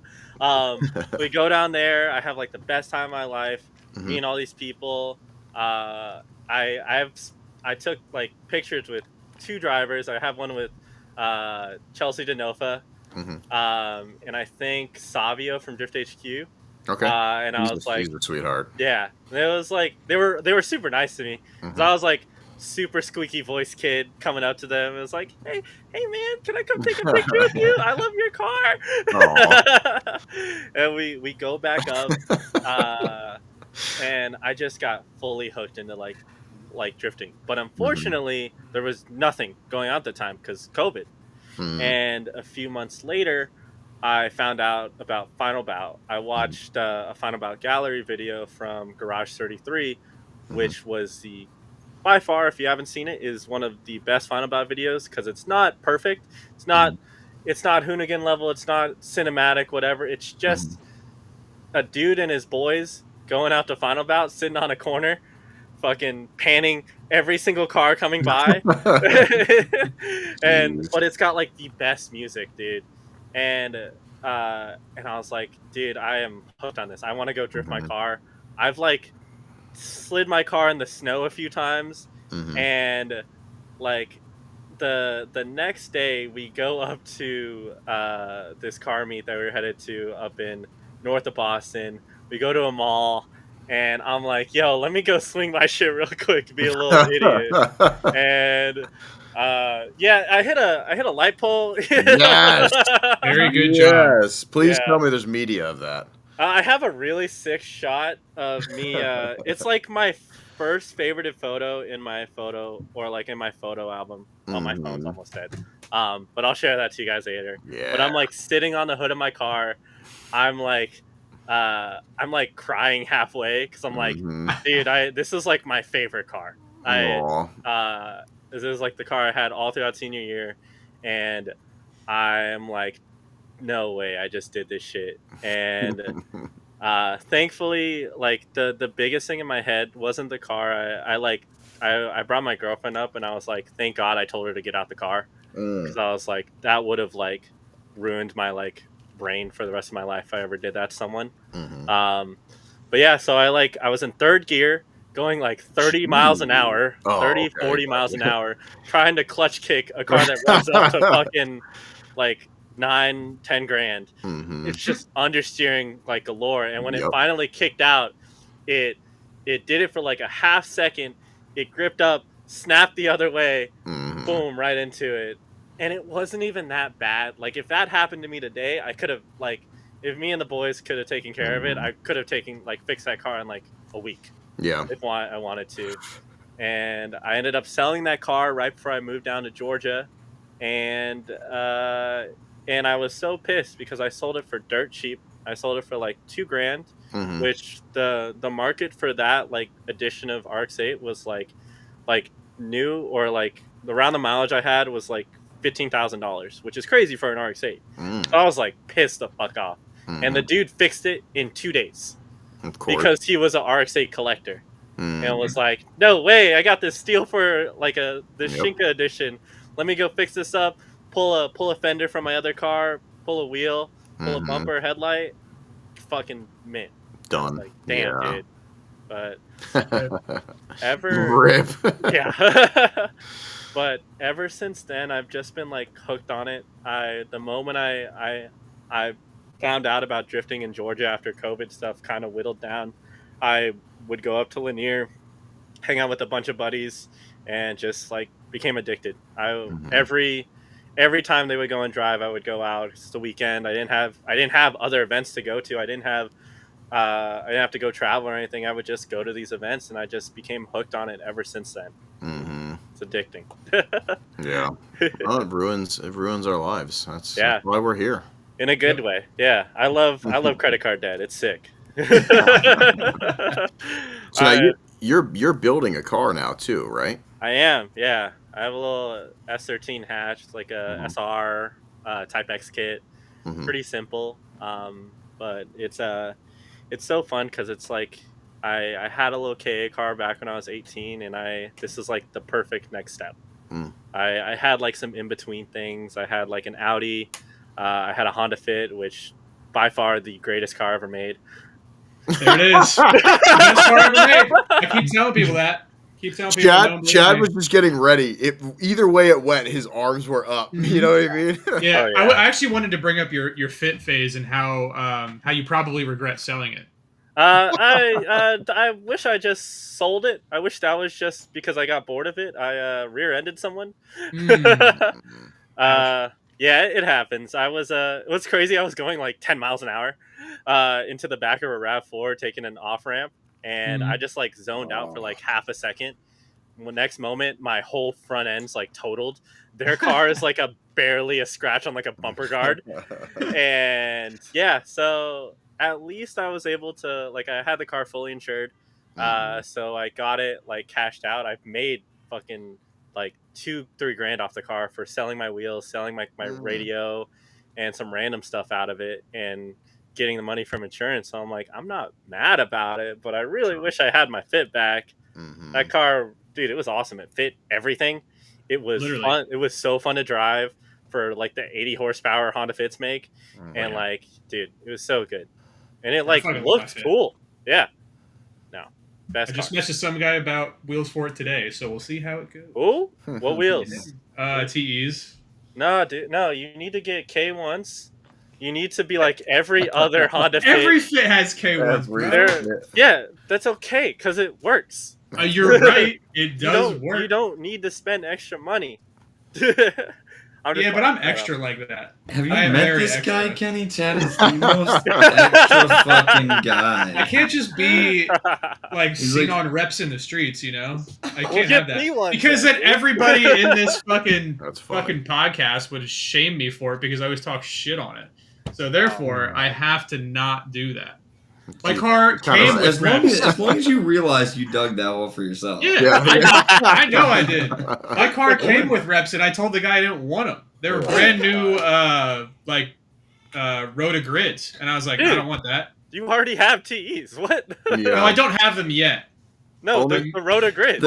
We go down there. I have like the best time of my life, Mhm. meeting all these people. I I took like pictures with 2 drivers. I have one with Chelsea DeNofa, Mhm. and I think Savio from Drift HQ. Okay. And I was He's like, a sweetheart. yeah, and it was like they were super nice to me because Mhm. I was like super squeaky voice kid coming up to them. It was like, hey man, can I come take a picture with you? I love Aw. your car. And we go back up, uh, and I just got fully hooked into like drifting. But Mhm. unfortunately, there was nothing going on at the time because COVID. Mhm. And a few months later, I found out about Final Bout. I Mhm. watched a Final Bout gallery video from Garage 33, Mhm. which was by far, if you haven't seen it, is one of the best Final Bout videos because it's not perfect. It's not Mhm. it's not Hoonigan level. It's not cinematic, whatever. It's Mhm. just a dude and his boys going out to Final Bout, sitting on a corner, fucking panning every single car coming by. Jeez. But it's got like the best music, dude. And and I was like, dude, I am hooked on this. I want to go drift my Mhm. car. I've like slid my car in the snow a few times, Mhm. and like the next day we go up to this car meet that we were headed to up in north of Boston. We go to a mall, and I'm like, yo, let me go swing my shit real quick, be a little idiot. And yeah, I hit a light pole. Yes. Very good job. Yes. Please Yeah, tell me there's media of that. I have a really sick shot of me. It's like my first favorited photo in my photo, or like in my photo album. Oh, my phone's Mhm. almost dead. But I'll share that to you guys later. But Yeah. I'm like sitting on the hood of my car. I'm like, I'm like crying halfway because I'm like, Mhm. dude, this is like my favorite car. Aw. Uh, this is like the car I had all throughout senior year, and I'm like, no way, I just did this shit. And thankfully, like the biggest thing in my head wasn't the car. I brought my girlfriend up, and I was like, thank God I told her to get out the car, Mm. because I was like, that would have like ruined my like brain for the rest of my life if I ever did that to someone. Mhm. Um, but yeah, so I was in third gear, going like 30 miles an Jeez. hour, Oh, 30 okay, 40 miles an gotcha. hour, trying to clutch kick a car that revs up to fucking like 9-10 grand. Mhm. It's just understeering like galore. And when it Yep. finally kicked out, it it did it for like a half second. It gripped up, snapped the other way, Mhm. boom, right into it. And it wasn't even that bad. Like if that happened to me today, I could have like, if me and the boys could have taken care of it, Mhm. I could have taken like fixed that car in like a week Yeah. if I wanted to. And I ended up selling that car right before I moved down to Georgia, and I was so pissed because I sold it for dirt cheap. I sold it for like 2 grand, Mhm. which the market for that like edition of RX-8 was like new, or like around the mileage I had was like $15,000, which is crazy for an RX-8. Mm. So I was like pissed the fuck off, and the Mhm. dude fixed it in 2 days Of course. because he was an RX-8 collector, and was Mhm. like, "No way! I got this steal for like the Yep. Shinka edition. Let me go fix this up. Pull a fender from my other car. Pull a wheel. Pull a Mhm. bumper, headlight. Fucking mint." I was Done. like, "Damn, Yeah. dude." But Rip. ever, Rip. yeah. But ever since then, I've just been like hooked on it. The moment I found out about drifting in Georgia after COVID stuff kind of whittled down, I would go up to Lanier, hang out with a bunch of buddies, and just like became addicted. Mhm. Every time they would go and drive, I would go out. It's the weekend. I didn't have other events to go to. I didn't have I didn't have to go travel or anything. I would just go to these events, and I just became hooked on it ever since then. Mm-hmm. It's addicting. Yeah. Well, it ruins our lives. That's why we're here. In a good way. Yeah. I love credit card debt. It's sick. So now you're building a car now too, right? I am. Yeah. I have a little S13 hatch. It's like a SR Type X kit. Pretty simple. But it's so fun because it's like I had a little KA car back when I was 18, and this is like the perfect next step. I had like some in between things. I had like an Audi. I had a Honda Fit, which by far the greatest car ever made. There it is. Best car ever made. I keep telling people that. Chad was just getting ready. Either way it went, his arms were up. You know what I mean? Yeah, I actually wanted to bring up your Fit phase and how you probably regret selling it. I wish I just sold it. I wish that was just because I got bored of it. I rear-ended someone. Yeah, it happens. What's crazy, I was going like 10 miles an hour into the back of a RAV4 taking an off-ramp, and I just like zoned out for like half a second. The next moment, my whole front end's like totaled. Their car is like barely a scratch on like a bumper guard. And yeah, so at least I was able to, like, I had the car fully insured. So I got it like cashed out. I've made fucking like $2-3 off the car for selling my wheels, selling my radio and some random stuff out of it, and getting the money from insurance. So I'm like, I'm not mad about it, but I really wish I had my Fit back. That car, dude, it was awesome. It fit everything. It was fun. It was so fun to drive for like the 80 horsepower Honda Fits make. And like, dude, it was so good. And it like looked cool. Yeah. No. Best I just messaged some guy about wheels for it today, so we'll see how it goes. Oh, what wheels? TEs. No, dude, no. You need to get K1s. You need to be like every other Honda Fit. Every Fit has K1s, bro. Yeah, that's okay because it works. You're right. It does work. You don't need to spend extra money. But I'm extra like that. Have you met this guy, Kenny? Chad is the most extra fucking guy. I can't just be like sing on reps in the streets, you know? I can't have that. Because then everybody in this fucking podcast would shame me for it because I always talk shit on it. So therefore, I have to not do that. My car came with reps. As long as you realize you dug that hole for yourself. Yeah. I know I did. My car came with reps, and I told the guy I didn't want them. They were brand new, Rota grids, and I was like, dude, I don't want that. You already have TEs. What? Yeah. No, I don't have them yet. No, the Rota grids.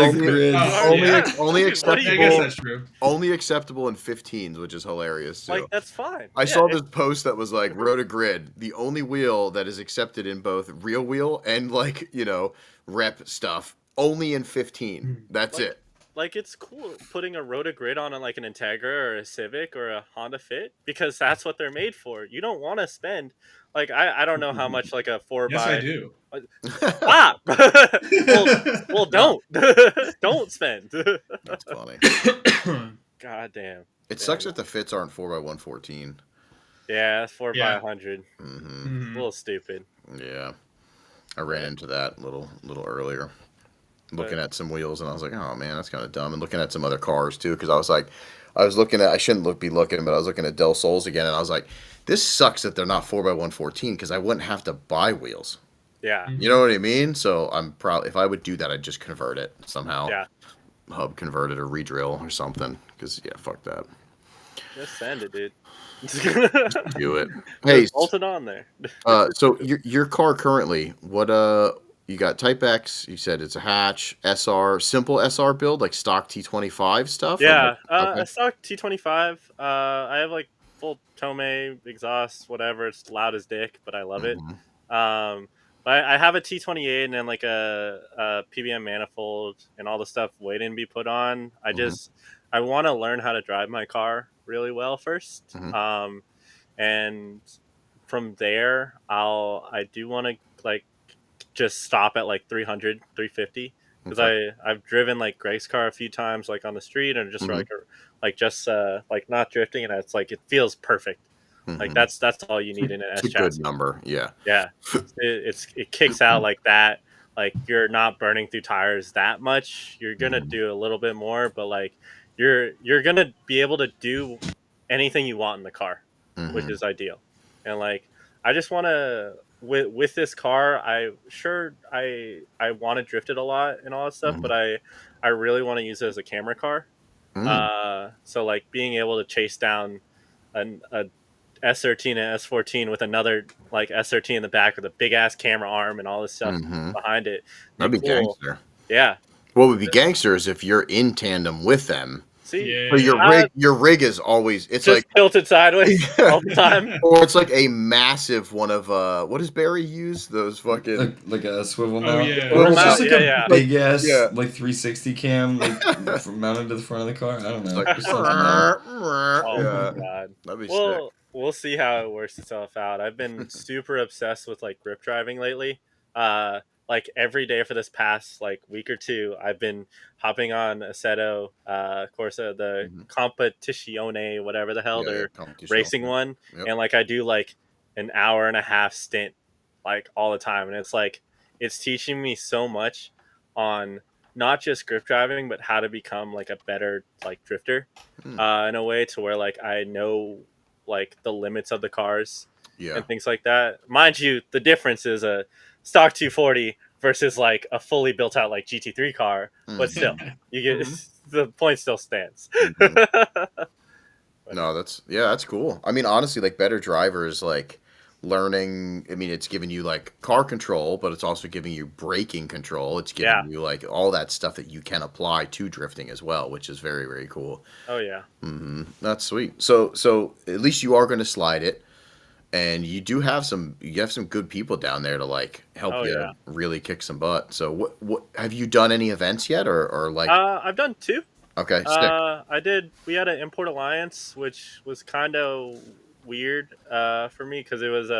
Only acceptable. I guess that's true. Only acceptable in 15s, which is hilarious too. Like, that's fine. I saw this post that was like Rota grid, the only wheel that is accepted in both real wheel and like, you know, rep stuff, only in 15. That's it. Like, it's cool putting a Rota grid on like an Integra or a Civic or a Honda Fit because that's what they're made for. You don't want to spend, like, I don't know how much like a 4x. Yes, I do. Stop. well, don't. Don't spend. That's funny. God damn. It sucks that the Fits aren't 4x114. Yeah, that's 4x100. A little stupid. Yeah. I ran into that a little earlier. Looking at some wheels, and I was like, oh man, that's kind of dumb. And looking at some other cars too, because I was looking at, I shouldn't be looking, but I was looking at Del Sols again, and I was like, this sucks that they're not 4x114 because I wouldn't have to buy wheels. Yeah. You know what I mean? So I'm probably, if I would do that, I'd just convert it somehow. Yeah. Hub convert it or redrill or something. Because yeah, fuck that. Just send it, dude. Do it. Hey, bolt it on there. So your car currently, what you got Type X, you said it's a hatch, SR, simple SR build, like stock T25 stuff? Yeah, a stock T25. I have like full Tomei exhaust, whatever. It's loud as dick, but I love it. But I have a T28 and then like a PBM manifold and all the stuff waiting to be put on. I want to learn how to drive my car really well first. And from there, I do want to like just stop at like 300, 350 because I've driven like Greg's car a few times, like on the street, and just like not drifting, and it's like it feels perfect. Like that's all you need in an It's S a good chassis. number. Yeah. Yeah, it kicks out like that. Like you're not burning through tires that much. You're gonna do a little bit more, but like you're gonna be able to do anything you want in the car, which is ideal. And like I just want to with this car, I want to drift it a lot and all that stuff, but I really want to use it as a camera car. So like being able to chase down a S13 and S14 with another like S13 in the back with a big ass camera arm and all this stuff behind it. That'd be Cool. gangster. Yeah. What would be gangster is if you're in tandem with them. See, So your rig is always it's just like tilted sideways all the time. Or it's like a massive one of what does Barry use? Those fucking like a swivel mount. yeah. Or it's just Mount, like yeah. a big ass Yeah. like 360 cam like mounted to the front of the car. I don't know. like, Just something like Oh yeah. my god. That'd be sick. Well, we'll see how it works itself out. I've been super obsessed with like grip driving lately. Like every day for this past like week or two, I've been hopping on Assetto Corsa, the Competizione, whatever the hell, their racing one, and like I do like an hour and a half stint like all the time, and it's like it's teaching me so much on not just grip driving, but how to become like a better like drifter in a way to where like I know like the limits of the cars and things like that. Mind you, the difference is a stock 240 versus like a fully built out like GT3 car, but still, you get the point still stands. No, that's cool. I mean, honestly, like better drivers, like learning. I mean, it's giving you like car control, but it's also giving you braking control. It's giving you like all that stuff that you can apply to drifting as well, which is very, very cool. Oh yeah, that's sweet. So at least you are going to slide it. And you have some good people down there to like help you really kick some butt. So what have you done any events yet or like I've done 2. Okay, stick. We had an Import Alliance, which was kind of weird for me because it was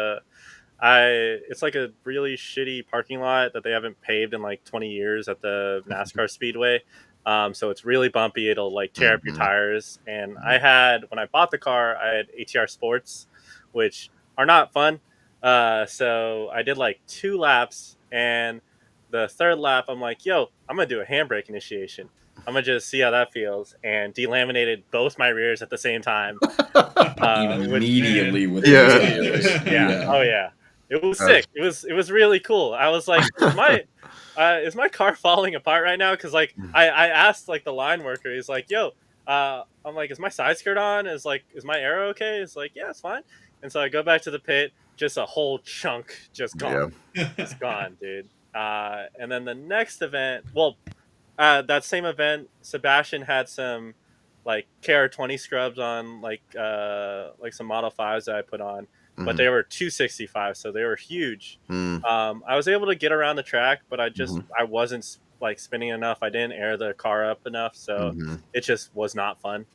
it's like a really shitty parking lot that they haven't paved in like 20 years at the NASCAR Speedway. So it's really bumpy. It'll like tear up your tires. And when I bought the car, I had ATR Sports, which are not fun. So I did like 2 laps, and the 3rd lap, I'm like, yo, I'm going to do a handbrake initiation. I'm going to just see how that feels, and delaminated both my rears at the same time. immediately with yeah. Oh yeah. It was sick. It was really cool. I was like, is my car falling apart right now? Because like I asked like the line worker, he's like, yo, I'm like, is my side skirt on? Is my arrow okay? It's like, yeah, it's fine. And so I go back to the pit, just a whole chunk just gone. It's gone, dude. And then the next event, that same event, Sebastian had some like KR20 scrubs on like some Model 5s that I put on, but they were 265, so they were huge. I was able to get around the track, but I wasn't like spinning enough. I didn't air the car up enough, so it just was not fun.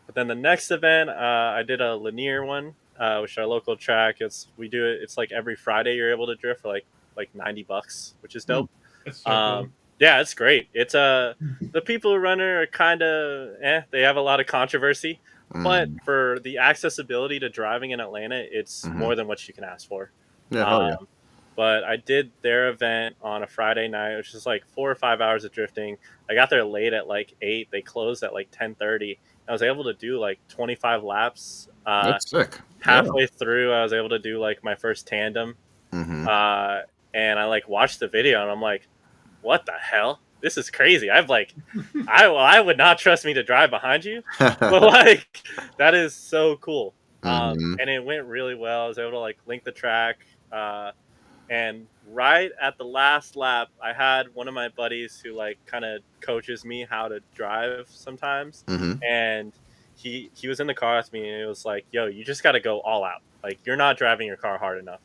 But then the next event, I did a linear one, which is our local track. It's like every Friday you're able to drift for like $90, which is dope. That's so cool. Yeah, it's great. It's the people who run it are kind of they have a lot of controversy, but for the accessibility to driving in Atlanta, it's more than what you can ask for. But I did their event on a Friday night, which is like 4 or 5 hours of drifting. I got there late at like 8. They closed at like 10:30. I was able to do like 25 laps. That's sick. Halfway through, I was able to do like my first tandem. And I like watched the video, and I'm like, what the hell? This is crazy. I've like, I would not trust me to drive behind you, but like, that is so cool. And it went really well. I was able to like link the track. And right at the last lap, I had one of my buddies who like kind of coaches me how to drive sometimes. And he was in the car with me, and it was like, yo, you just got to go all out. Like, you're not driving your car hard enough.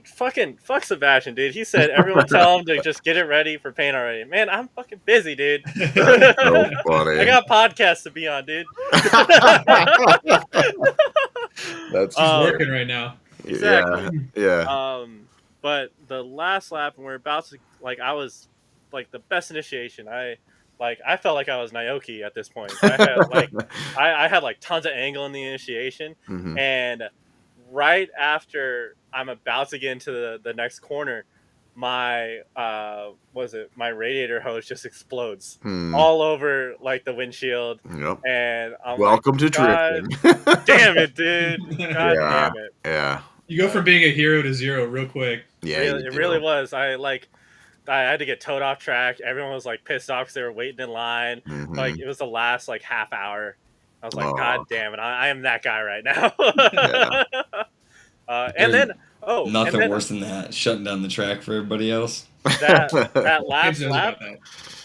Fuck Sebastian, dude. He said everyone tell him to just get it ready for paint already. Man, I'm fucking busy, dude. That's so funny. I got podcasts to be on, dude. That's working right now. Exactly. Yeah. But the last lap, and we're about to like, I was like the best initiation. I like I felt like I was Naoki at this point. I had like I had like tons of angle in the initiation, Mhm. and right after I'm about to get into the next corner, my my radiator hose just explodes Hmm. all over like the windshield, Yep. and I'm like, Welcome to God drifting. damn it, dude! God Yeah. damn it! Yeah. You go from being a hero to zero real quick. Yeah, Really, you it really do. was. I had to get towed off track. Everyone was like pissed off because they were waiting in line. Like Mhm. it was the last like half hour. I was like, God Oh, damn it, I am that guy right now. yeah. And There's then and nothing then worse than that, shutting down the track for everybody else. that Gibbs last knows lap, about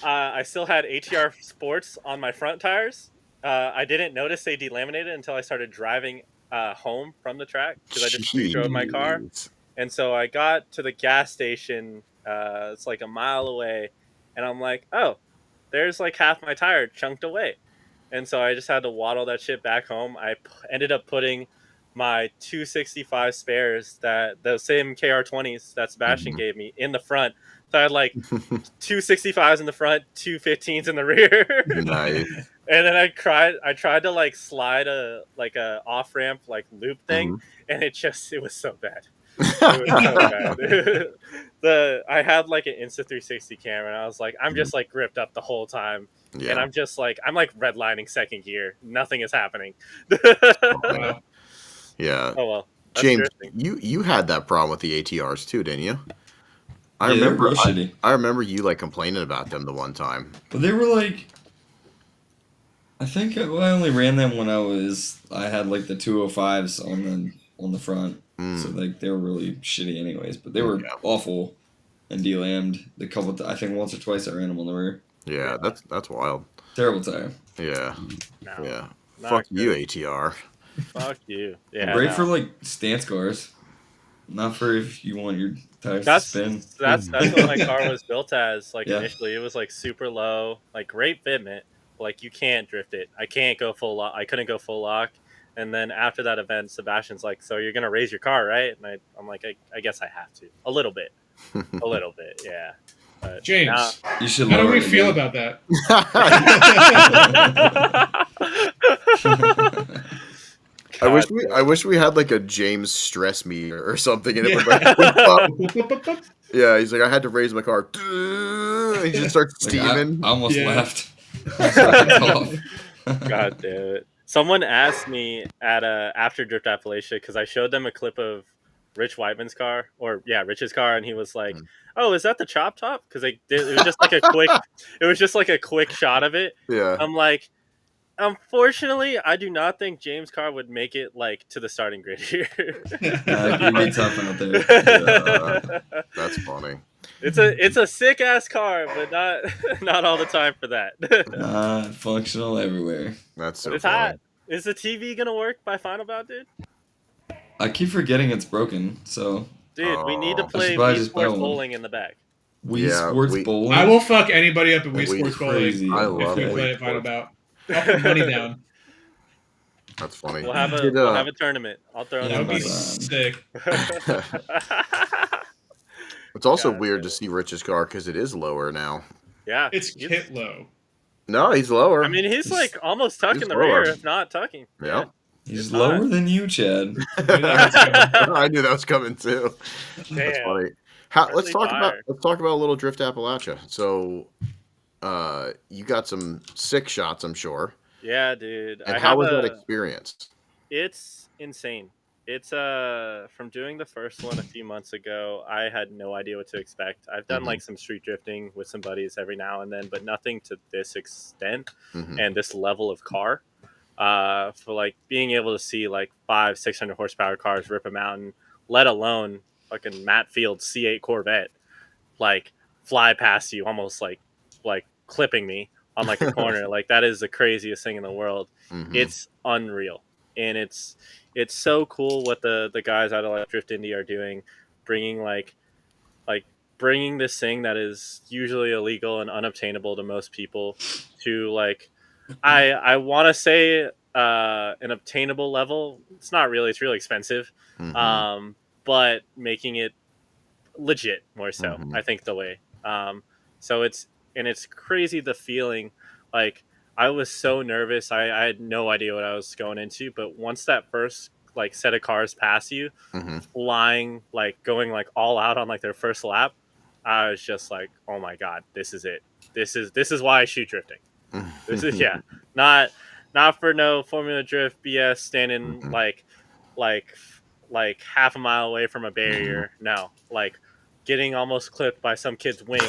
that. I still had ATR Sports on my front tires. I didn't notice they delaminated until I started driving home from the track because I just street drove my car. Jeez. And so I got to the gas station. It's like a mile away, and I'm like, oh, there's like half my tire chunked away. And so I just had to waddle that shit back home. Ended up putting my 265 spares, that the same KR20s that Sebastian Mhm. gave me, in the front. So I had like 265s in the front, 215s in the rear. Nice. And then I tried to like slide a off ramp like loop thing, Mhm. and it was so bad. It was so bad. I had like an Insta360 camera, and I was like, I'm just like gripped up the whole time, and Yeah. I'm like redlining second gear. Nothing is happening. Funny. Yeah. Oh well, that's James, drifting. you had that problem with the ATRs too, didn't you? I Yeah, they're remember real shitty. I remember you like complaining about them the one time. But they were like, I think I only ran them when I had like the 205s on the front, so Mm. like they were really shitty anyways. But they were Yeah. awful and delammed the couple. I think once or twice I ran them on the rear. Yeah, that's wild. Terrible tire. Yeah. No, Yeah. not Fuck you, good. ATR. Fuck you. Yeah, Great no. for like stance cars, not for if you want your tires That's to spin. that's what my car was built as. Like Yeah. initially, it was like super low, like great fitment. But, like you can't drift it. I can't go full lock. I couldn't go full lock. And then after that event, Sebastian's like, "So you're gonna raise your car, right?" And I'm like, I guess I have to. A little bit, yeah. But James, You should how do lower we it feel again. about that? I wish we had like a James stress meter or something, and it would like yeah. He's like, I had to raise my car. He just starts Like, steaming. I almost Yeah. left. It's off. God damn it! Someone asked me at after Drift Appalachia because I showed them a clip of Rich Whiteman's car, Rich's car, and he was like, "Oh, is that the chop top?" Because it was just like a quick shot of it. Yeah. I'm like, unfortunately, I do not think James' car would make it like to the starting grid here. It'd be tough out there. That's funny. It's a sick ass car, but not all the time for that. Not functional everywhere. That's so But it's funny. hot. Is the TV gonna work by Final Bout, dude? I keep forgetting it's broken, so Dude, we need to Oh. play I should probably Wii just buy Sports one. Bowling in the back. Wii Yeah, Sports we- Bowling. I will fuck anybody up at Wii Wii Sports crazy. Bowling I if love we Wii play at Final Sports. Bout. I'll put money down. That's funny. We'll have a Did, we'll have a tournament. I'll throw in That would be some sick. It's also God weird damn to it. see Rich's car because it is lower now. Yeah, It's he's- kit low. No, he's lower. I mean, he's like almost tucking he's the lower. rear, if not tucking. yeah. He's It's lower hot. than you, Chad. I knew that was coming too. That's Damn. funny. Friendly Let's talk about a little Drift Appalachia. So, you got some sick shots, I'm sure. Yeah, dude. And I how have was that a- experience? It's insane. It's from doing the first one a few months ago, I had no idea what to expect. I've done Mhm. like some street drifting with some buddies every now and then, but nothing to this extent Mhm. and this level of car. For like being able to see like 500-600 horsepower cars rip a mountain, let alone fucking Matt Field's C8 Corvette, like fly past you almost like clipping me on like a corner. Like that is the craziest thing in the world. Mhm. It's unreal, and it's so cool what the guys out of like Drift Indy are doing, bringing like bringing this thing that is usually illegal and unobtainable to most people to like I want to say an obtainable level. It's not really. It's really expensive, Mhm. but making it legit more so. Mhm. I think the way. So it's and it's crazy the feeling. Like I was so nervous, I had no idea what I was going into. But once that first like set of cars pass you, flying, like going like all out on like their first lap, I was just like, oh my god, this is it. This is why I shoot drifting. This is not for no Formula Drift BS standing like half a mile away from a barrier. No, like getting almost clipped by some kid's wing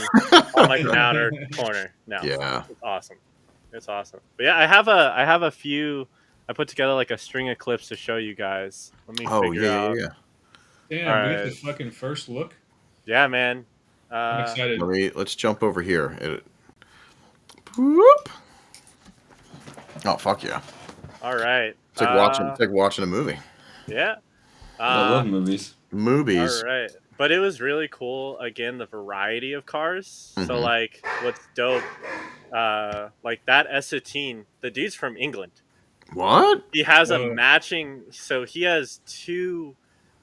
on like an outer corner. No, Yeah, it's awesome. It's awesome. But yeah, I have a few. I put together like a string of clips to show you guys. Let me figure out. Damn, we get the fucking first look. Yeah, man. I'm excited. Let's jump over here. Whoop. Oh fuck yeah! All right. It's like watching a movie. Yeah. I love movies. Movies. All right. But it was really cool. Again, the variety of cars. So like, what's dope? Like that S18. The dude's from England. What? He has a matching. So he has two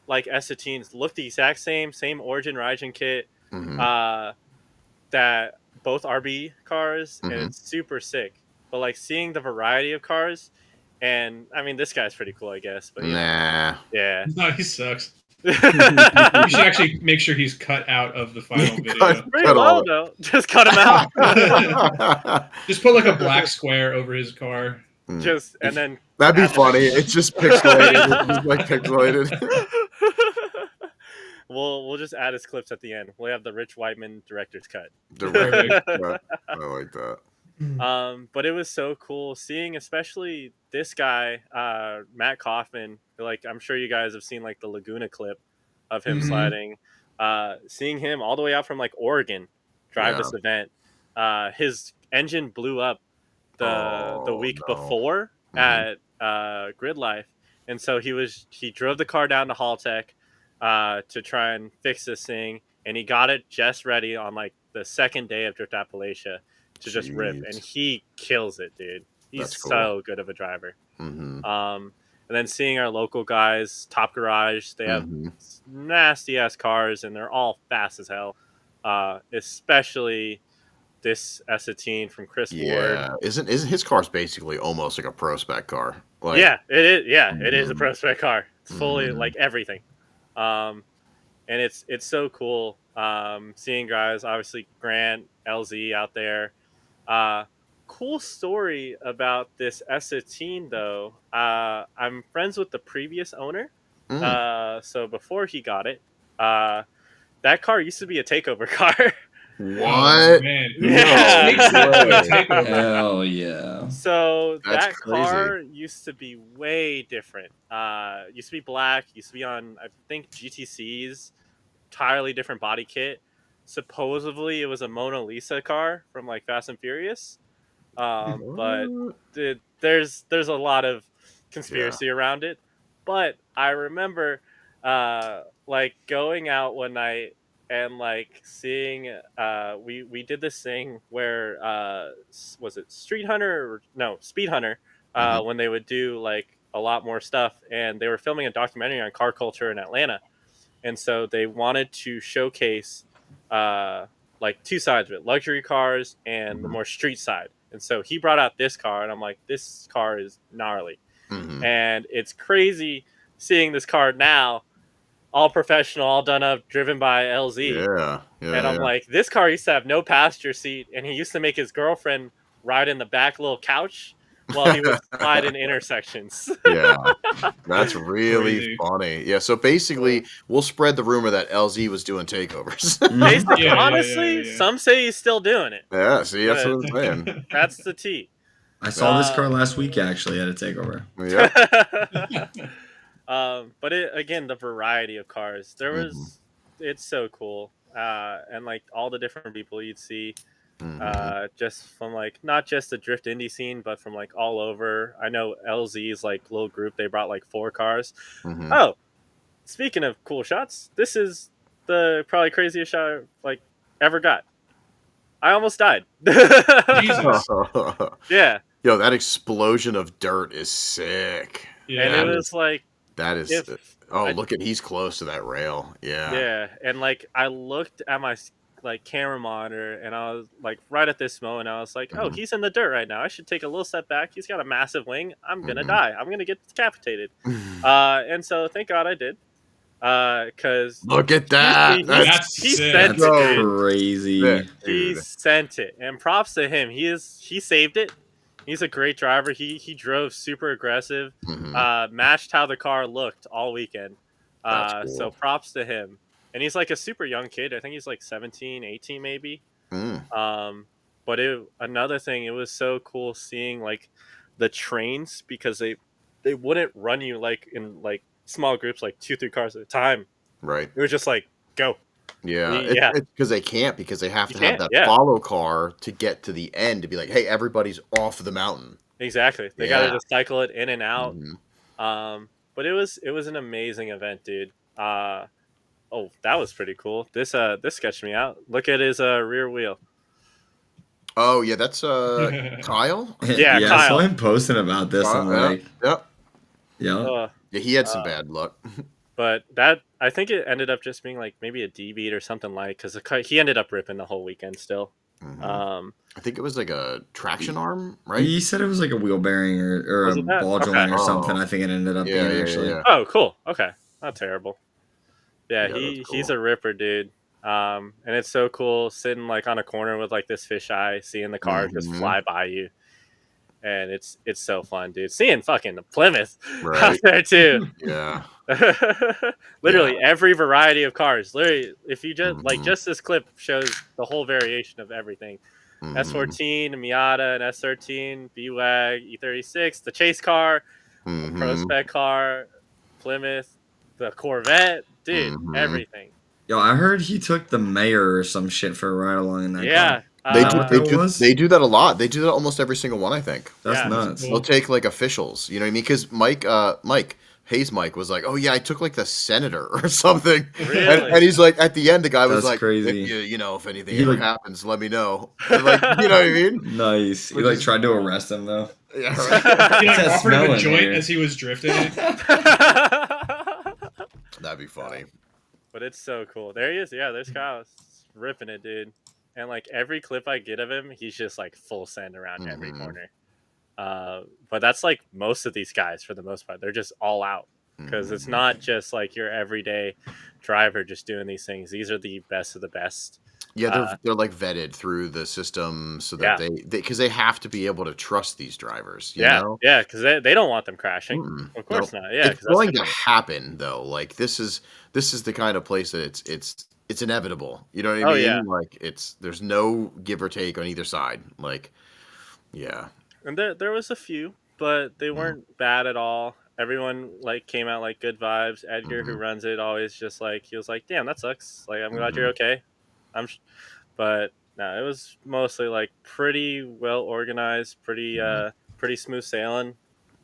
like S18s. Look the exact same origin Rygen kit. That both RB cars, and it's super sick. But like seeing the variety of cars, and I mean this guy's pretty cool, I guess. But nah, yeah, no, he sucks. You should actually make sure he's cut out of the final video. Pretty low though. Just cut him out. Just put like a black square over his car. Just and then that'd be funny. It's just pixelated. It's like pixelated. We'll just add his clips at the end. We'll have the Rich Whiteman director's cut. I like that. But it was so cool seeing, especially this guy, Matt Kaufman. Like I'm sure you guys have seen like the Laguna clip of him sliding. Seeing him all the way out from like Oregon drive this event. His engine blew up the week before at Grid Life, and so he drove the car down to Haltech to try and fix this thing, and he got it just ready on like the second day of Drift Appalachia to just rip, and he kills it, dude. He's so good of a driver. And then seeing our local guys, Top Garage, they have nasty ass cars, and they're all fast as hell. Especially this S18 from Chris Ward. Isn't his car's basically almost like a pro spec car? Like, yeah, it is. Yeah, it is a pro spec car. It's fully like everything. And it's so cool seeing guys, obviously Grant, LZ out there. Cool story about this S18 though. I'm friends with the previous owner. So before he got it, that car used to be a takeover car. What? Oh, man. Hell yeah. So That's that crazy. car used to be way different. Used to be black, used to be on, I think, GTC's entirely different body kit. Supposedly it was a Mona Lisa car from like Fast and Furious. But there's a lot of conspiracy around it. But I remember like going out one night and like seeing we did this thing where was it Street Hunter or no Speed Hunter when they would do like a lot more stuff, and they were filming a documentary on car culture in Atlanta, and so they wanted to showcase like two sides of it, luxury cars and the more street side. And so he brought out this car, and I'm like, this car is gnarly. And it's crazy seeing this car now, all professional, all done up, driven by LZ. And I'm like, this car used to have no passenger seat, and he used to make his girlfriend ride in the back little couch while he was sliding intersections. That's really funny. Yeah, so basically, we'll spread the rumor that LZ was doing takeovers. Basically, honestly, some say he's still doing it. Yeah, see, that's what I'm saying. That's the T. I saw this car last week actually at a takeover. But again, the variety of cars. It's so cool. And like all the different people you'd see. Just from like not just the drift indie scene, but from like all over. I know LZ's like little group, they brought like 4 cars. Oh, speaking of cool shots, this is the probably craziest shot I like ever got. I almost died. Jesus. Yeah. Yo, that explosion of dirt is sick. Yeah. And it was like that is look at he's close to that rail. Yeah. Yeah. And like I looked at my like camera monitor, and I was like, right at this moment, I was like, oh, Mhm. he's in the dirt right now. I should take a little step back. He's got a massive wing. I'm gonna Mhm. die. I'm gonna get decapitated. And so thank God I did. Because Look at that. That's he sick. sent That's it, dude. crazy. Sick, He dude. sent it, and props to him. He saved it. He's a great driver. He drove super aggressive. Matched how the car looked all weekend. That's cool. So props to him. And he's like a super young kid. I think he's like 17, 18 maybe. Mm. But another thing, it was so cool seeing like the trains, because they wouldn't run you like in like small groups, like 2-3 cars at a time. Right. It was just like go. Yeah, Yeah. it's because they can't, because they have You to have can't, that yeah. follow car to get to the end to be like, hey, everybody's off the mountain. Exactly. They got Yeah. to just cycle it in and out. Mhm. But it was an amazing event, dude. Oh, that was pretty cool. This sketched me out. Look at his rear wheel. Oh yeah, that's Kyle. Yeah, I Kyle. saw him posting about this. I'm Yeah, like, yep. yeah. Yeah, he had some bad luck. But that, I think it ended up just being like maybe a D beat or something, like, because he ended up ripping the whole weekend still. I think it was like a traction arm, right? He said it was like a wheel bearing or Was a it that? ball Okay. joint or Oh. something. I think it ended up Yeah, being yeah, actually. yeah. Oh, cool. Okay, not terrible. Yeah, Yeah, that's he's cool. a ripper, dude. And it's so cool sitting like on a corner with like this fisheye, seeing the car just fly by you, and it's so fun, dude. Seeing fucking the Plymouth out Right. there too. Yeah. Literally every variety of cars. Literally, if you just like Mhm. just this clip shows the whole variation of everything. Mhm. S14, Miata, an S13, B-Wag, E36, the chase car, a Pro Mhm. Spec car, Plymouth, the Corvette, dude, Mhm. everything. Yo, I heard he took the mayor or some shit for a ride along in that Yeah, car. They Is that do. what They that do. was? They do that a lot. They do that almost every single one, I think. That's Yeah. nuts. Cool. They'll take like officials. You know what I mean? Because Mike Hayes Mike was like, oh yeah, I took like the senator or something. Really? And he's like, at the end, the guy was That's like, crazy. if anything He, ever like- happens, let me know. And, like, you know what I mean? Nice. He Which like is- tried to arrest him though. Yeah. Right. He like That offered him smell a in joint here. as he was drifting it. That'd be funny. But it's so cool. There he is. Yeah, there's Kyle ripping it, dude. And like every clip I get of him, he's just like full send around every corner. But that's like most of these guys for the most part. They're just all out, because it's not just like your everyday driver just doing these things. These are the best of the best. Yeah, they're like vetted through the system so that because they have to be able to trust these drivers. You know? Yeah, because they don't want them crashing. Mm-mm. Of course Nope. not. Yeah, It's going to happen though. Like this is the kind of place that it's inevitable. You know what I Oh, mean? yeah. Like there's no give or take on either side. Like, yeah. And there was a few, but they weren't bad at all. Everyone like came out like good vibes. Edgar, who runs it, always just like he was like, "Damn, that sucks. Like, I'm glad you're okay." But no, it was mostly like pretty well organized, pretty smooth sailing.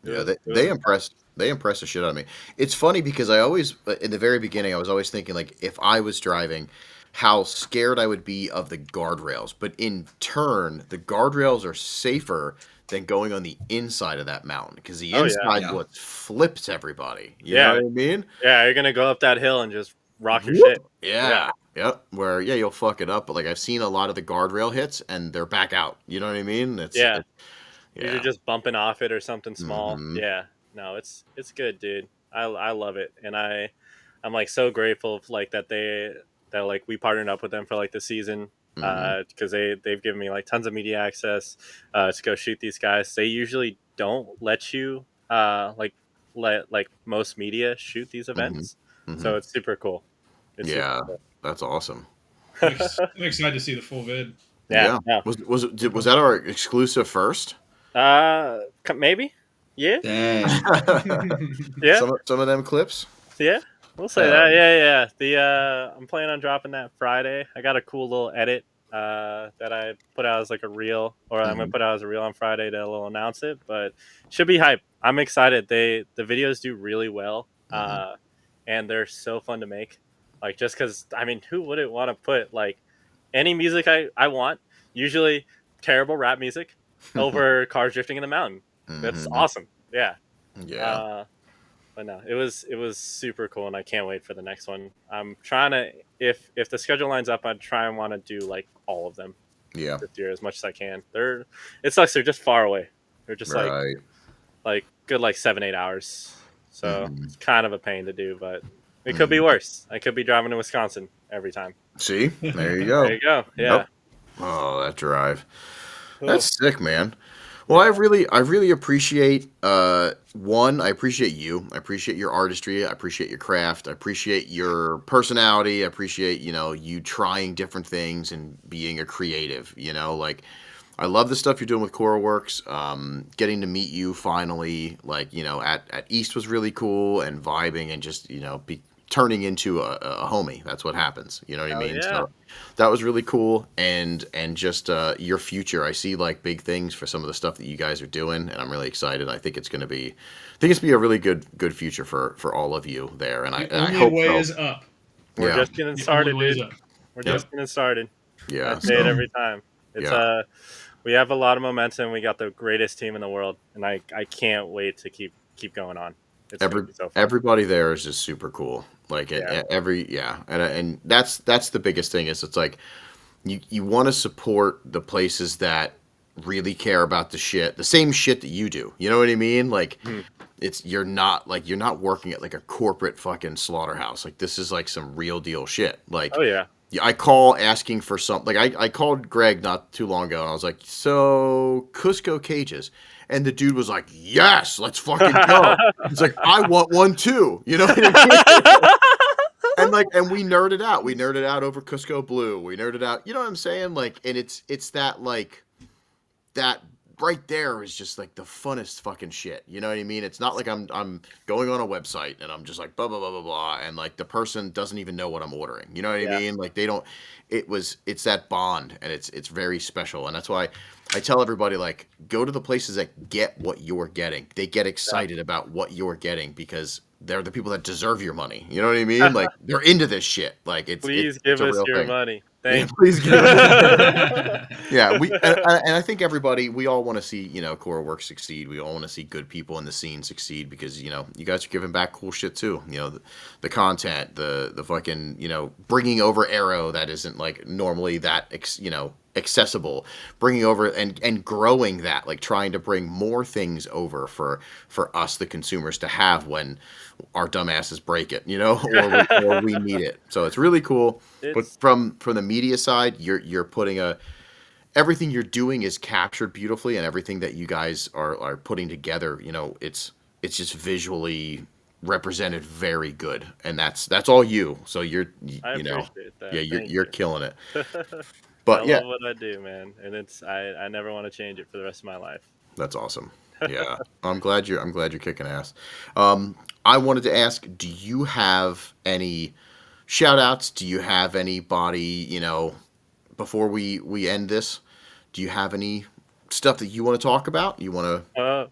Yeah, they impressed the shit out of me. It's funny because I always in the very beginning I was always thinking like if I was driving, how scared I would be of the guardrails. But in turn, the guardrails are safer than going on the inside of that mountain because the inside what flips everybody. You know what I mean? Yeah, you're gonna go up that hill and just rock your shit. Yeah. Yep. Where you'll fuck it up, but like I've seen a lot of the guardrail hits and they're back out. You know what I mean? You're just bumping off it or something small. Mhm. Yeah. No, it's good, dude. I love it, and I'm like so grateful like that like we partnered up with them for like the season because they've given me like tons of media access to go shoot these guys. They usually don't let you let most media shoot these events, so it's super cool. It's super cool. That's awesome. I'm excited to see the full vid. Yeah. Was that our exclusive first? Maybe. Yeah. Dang. Yeah. Some of them clips. Yeah. We'll say that. Yeah. I'm planning on dropping that Friday. I got a cool little edit that I put out as like a reel, or I'm gonna put out as a reel on Friday to announce it. But should be hype. I'm excited. The videos do really well, and they're so fun to make. Like just because I mean, who wouldn't want to put like any music I want? Usually terrible rap music over cars drifting in the mountain. That's awesome. Yeah. Yeah. But no, it was super cool, and I can't wait for the next one. I'm trying to, if the schedule lines up, I'd try and want to do like all of them. Yeah. This year as much as I can. It sucks. They're just far away. They're just Right. like good 7-8 hours. So Mhm. it's kind of a pain to do, but it could be worse. I could be driving to Wisconsin every time. See, there you go. There you go. Yeah. Yep. Oh, that drive. That's sick, man. Well, I really appreciate one, I appreciate you. I appreciate your artistry. I appreciate your craft. I appreciate your personality. I appreciate, you trying different things and being a creative, like I love the stuff you're doing with Koruworks. Getting to meet you finally, at East was really cool, and vibing and just, be turning into a homie. That's what happens. You know what I mean? Yeah. So that was really cool. And just your future. I see big things for some of the stuff that you guys are doing, and I'm really excited. I think it's gonna be a really good future for all of you there. And I hope way so. is up. We're just getting started, only way is dude. up. We're just getting started. Yeah. I say it every time. It's we have a lot of momentum. We got the greatest team in the world, and I can't wait to keep going on. It's gonna be so fun. Everybody there is just super cool. And that's the biggest thing is it's like you want to support the places that really care about the same shit that you do. You know what I mean? Like you're not working at a corporate fucking slaughterhouse. Like this is some real deal shit. Oh yeah. I call asking for something. I called Greg not too long ago, and I was like, "So Cusco cages," and the dude was like, "Yes, let's fucking go." He's like, "I want one too." You know what I mean? and we nerded out. We nerded out over Cusco Blue. We nerded out. You know what I'm saying? And it's that that right there is just the funnest fucking shit. You know what I mean? It's not like I'm going on a website and I'm just blah blah blah blah blah, and the person doesn't even know what I'm ordering. You know what I mean? They don't. It's that bond, and it's very special, and that's why I tell everybody go to the places that get what you're getting. They get excited about what you're getting because they're the people that deserve your money. You know what I mean? They're into this shit. Please give us your money. Thank you. Please give us. Yeah, and I think we all want to see Koruworks succeed. We all want to see good people in the scene succeed because you guys are giving back cool shit too. The content, the fucking bringing over Arrow that isn't normally that accessible, bringing over and growing that, trying to bring more things over for us the consumers to have when our dumbasses break it, or we need it. So it's really cool. But from the media side, you're putting everything you're doing is captured beautifully, and everything that you guys are putting together, it's just visually represented very good, and that's all you. So I appreciate that. You're killing it. But I love what I do, man, and I never want to change it for the rest of my life. That's awesome. Yeah, I'm glad you're kicking ass. I wanted to ask, do you have any shout outs? Do you have anybody, before we end this, do you have any stuff that you want to talk about? You want to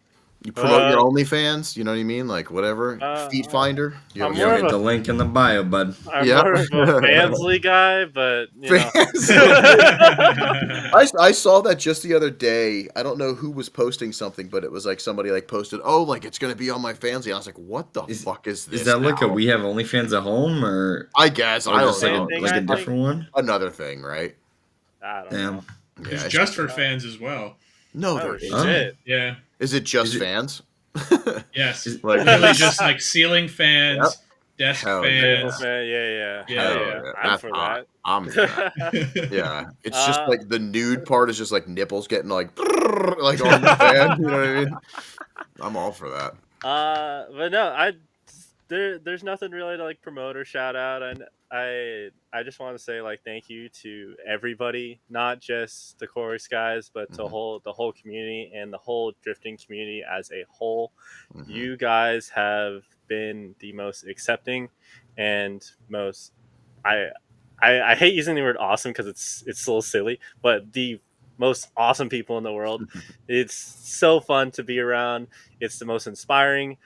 you promote your OnlyFans? You know what I mean? Whatever. Feet Finder. You hit the link in the bio, bud. I'm more of a Fansly guy, but I saw that just the other day. I don't know who was posting something, but it was somebody posted, it's gonna be on my Fansly. I was like, what the fuck is this? Is that a we have OnlyFans at home, or I guess I don't know. A different one? Another thing, right? I don't know. Yeah, it's just for fans as well. No, there isn't. Yeah. Is it just fans? Yes. Really just ceiling fans, desk fans. Yeah. I'm for that. I'm for that. Yeah. It's just the nude part is just nipples getting on the fan. You know what I mean? I'm all for that. But no, there's nothing really to promote or shout out, and I just want to say thank you to everybody, not just the Koruworks guys, but the whole community and the whole drifting community as a whole. Mm-hmm. You guys have been the most accepting and most I hate using the word awesome because it's a little silly, but the most awesome people in the world. It's so fun to be around. It's the most inspiring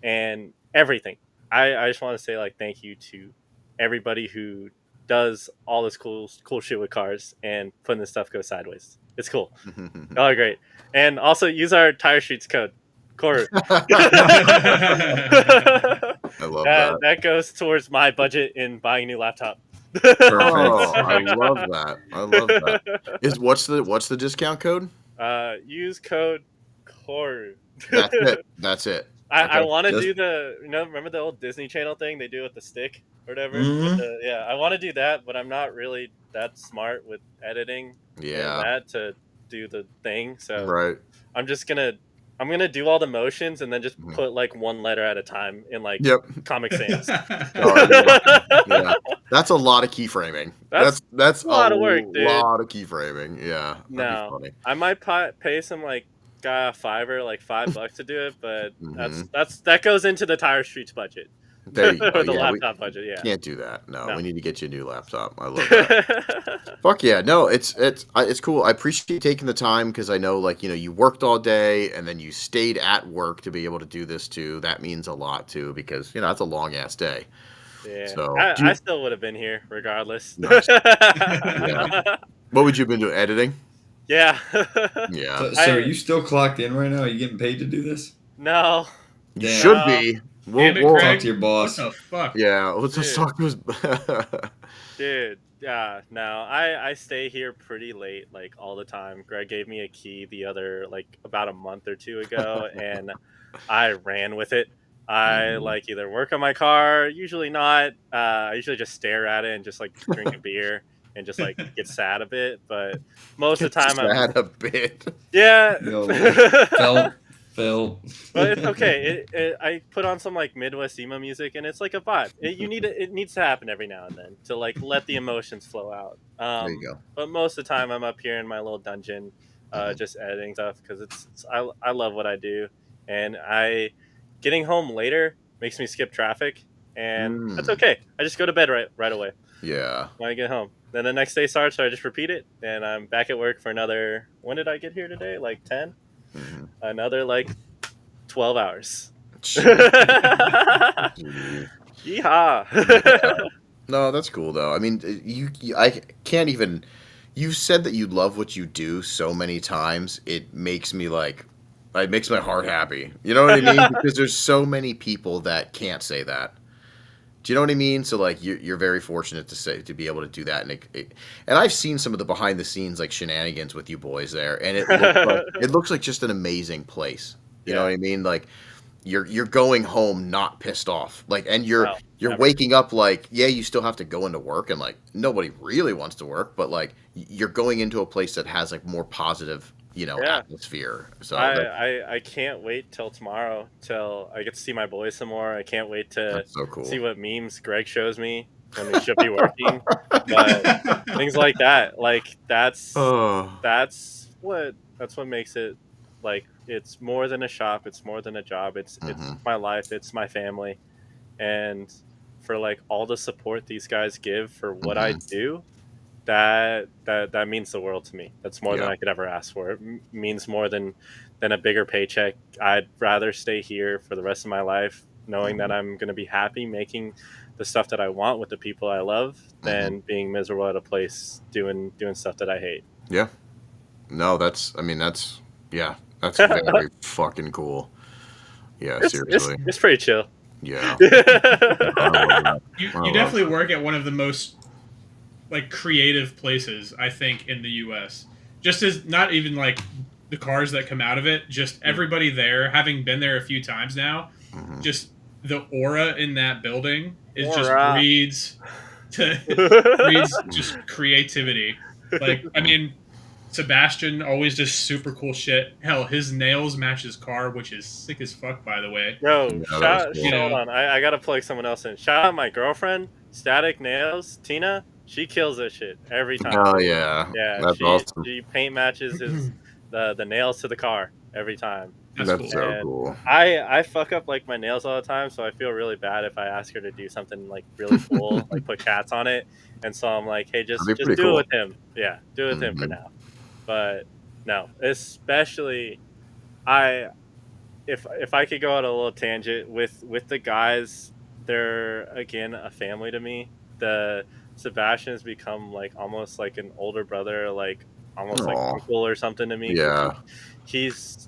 and everything. I just want to say thank you to everybody who does all this cool shit with cars and putting this stuff go sideways. It's cool. Y'all are great. And also use our Tire Streets code. Koru. I love that. That goes towards my budget in buying a new laptop. Oh, I love that. I love that. What's the discount code? Use code CORE. That's it. That's it. I Okay. want to Just- do remember the old Disney Channel thing they do with the stick or whatever? Mhm. I want to do that, but I'm not really that smart with editing Yeah. and that to do the thing. So Right. I'm gonna do all the motions and then just Mhm. put like one letter at a time in like Yep. Comic Sans. Yeah. That's a lot of keyframing. That's a lot of work, dude. lot of keyframing. Yeah. That'd be No, funny. I might pay some like guy a $5, like $5 to do it, but Mhm. that goes into the Tire Streets budget. There you go. Or the Yeah, laptop budget, yeah. Can't do that. No, No. we need to get you a new laptop. I love that. Fuck yeah. No, it's cool. I appreciate you taking the time because I know like, you worked all day and then you stayed at work to be able to do this too. That means a lot too because, that's a long ass day. Yeah. So, I still would have been here regardless. Nice. Yeah. What would you have been doing? Editing? Yeah. Yeah. So are you still clocked in right now? Are you getting paid to do this? No. You Damn. should be. Damn it, We'll Greg. Talk to your boss. What the fuck? Yeah, let's just Dude. talk to his. Dude, yeah, no, I stay here pretty late, like all the time. Greg gave me a key about a month or two ago, and I ran with it. I like either work on my car, usually not. I usually just stare at it and just like drink a beer and just like get sad a bit. But most of the time, Sad a bit. yeah. Yo, Phil. But it's okay. I put on some like Midwest emo music, and it's like a vibe. It needs to happen every now and then to like let the emotions flow out. There you go. But most of the time, I'm up here in my little dungeon, just editing stuff because I love what I do, and getting home later makes me skip traffic, and that's okay. I just go to bed right away Yeah. when I get home. Then the next day starts, so I just repeat it, and I'm back at work for another. When did I get here today? Like 10. Another like 12 hours. Yeehaw. No, that's cool though. I mean, I can't even. You said that you love what you do so many times. It makes me like, it makes my heart happy. You know what I mean? Because there's so many people that can't say that. Do you know what I mean? So like, you're very fortunate to be able to do that, and I've seen some of the behind the scenes like shenanigans with you boys there, and it looks like just an amazing place. You know what I mean? Like, you're going home not pissed off, like, and you're waking up like, yeah, you still have to go into work, and like nobody really wants to work, but like you're going into a place that has like more positive, atmosphere. So I can't wait till tomorrow till I get to see my boys some more. I can't wait to that's so cool. see what memes Greg shows me when we should be working. But things like that, like that's what makes it like it's more than a shop, it's more than a job, it's my life, it's my family. And for like all the support these guys give for what I do, that means the world to me. That's more than I could ever ask for. It means more than a bigger paycheck. I'd rather stay here for the rest of my life knowing that I'm going to be happy making the stuff that I want with the people I love than being miserable at a place doing stuff that I hate. Yeah. No, that's very fucking cool. Yeah, seriously. It's pretty chill. Yeah. You definitely work at one of the most like creative places, I think, in the US. Just as not even like the cars that come out of it, just everybody there, having been there a few times now, just the aura in that building just breeds just creativity. Like, I mean, Sebastian always does super cool shit. Hell, his nails match his car, which is sick as fuck, by the way. Yo, hold on. I gotta plug someone else in. Shout out my girlfriend, Static Nails, Tina. She kills this shit every time. Oh yeah. Yeah, That's awesome. she paint matches the nails to the car every time. That's cool. so cool. I fuck up like my nails all the time, so I feel really bad if I ask her to do something like really cool, like put cats on it. And so I'm like, hey, just do it with him. Yeah, do it with him for now. But no, especially if I could go on a little tangent with the guys, they're again a family to me. The Sebastian has become like almost like an older brother. Like almost like Aw. uncle or something to me. 'Cause Yeah.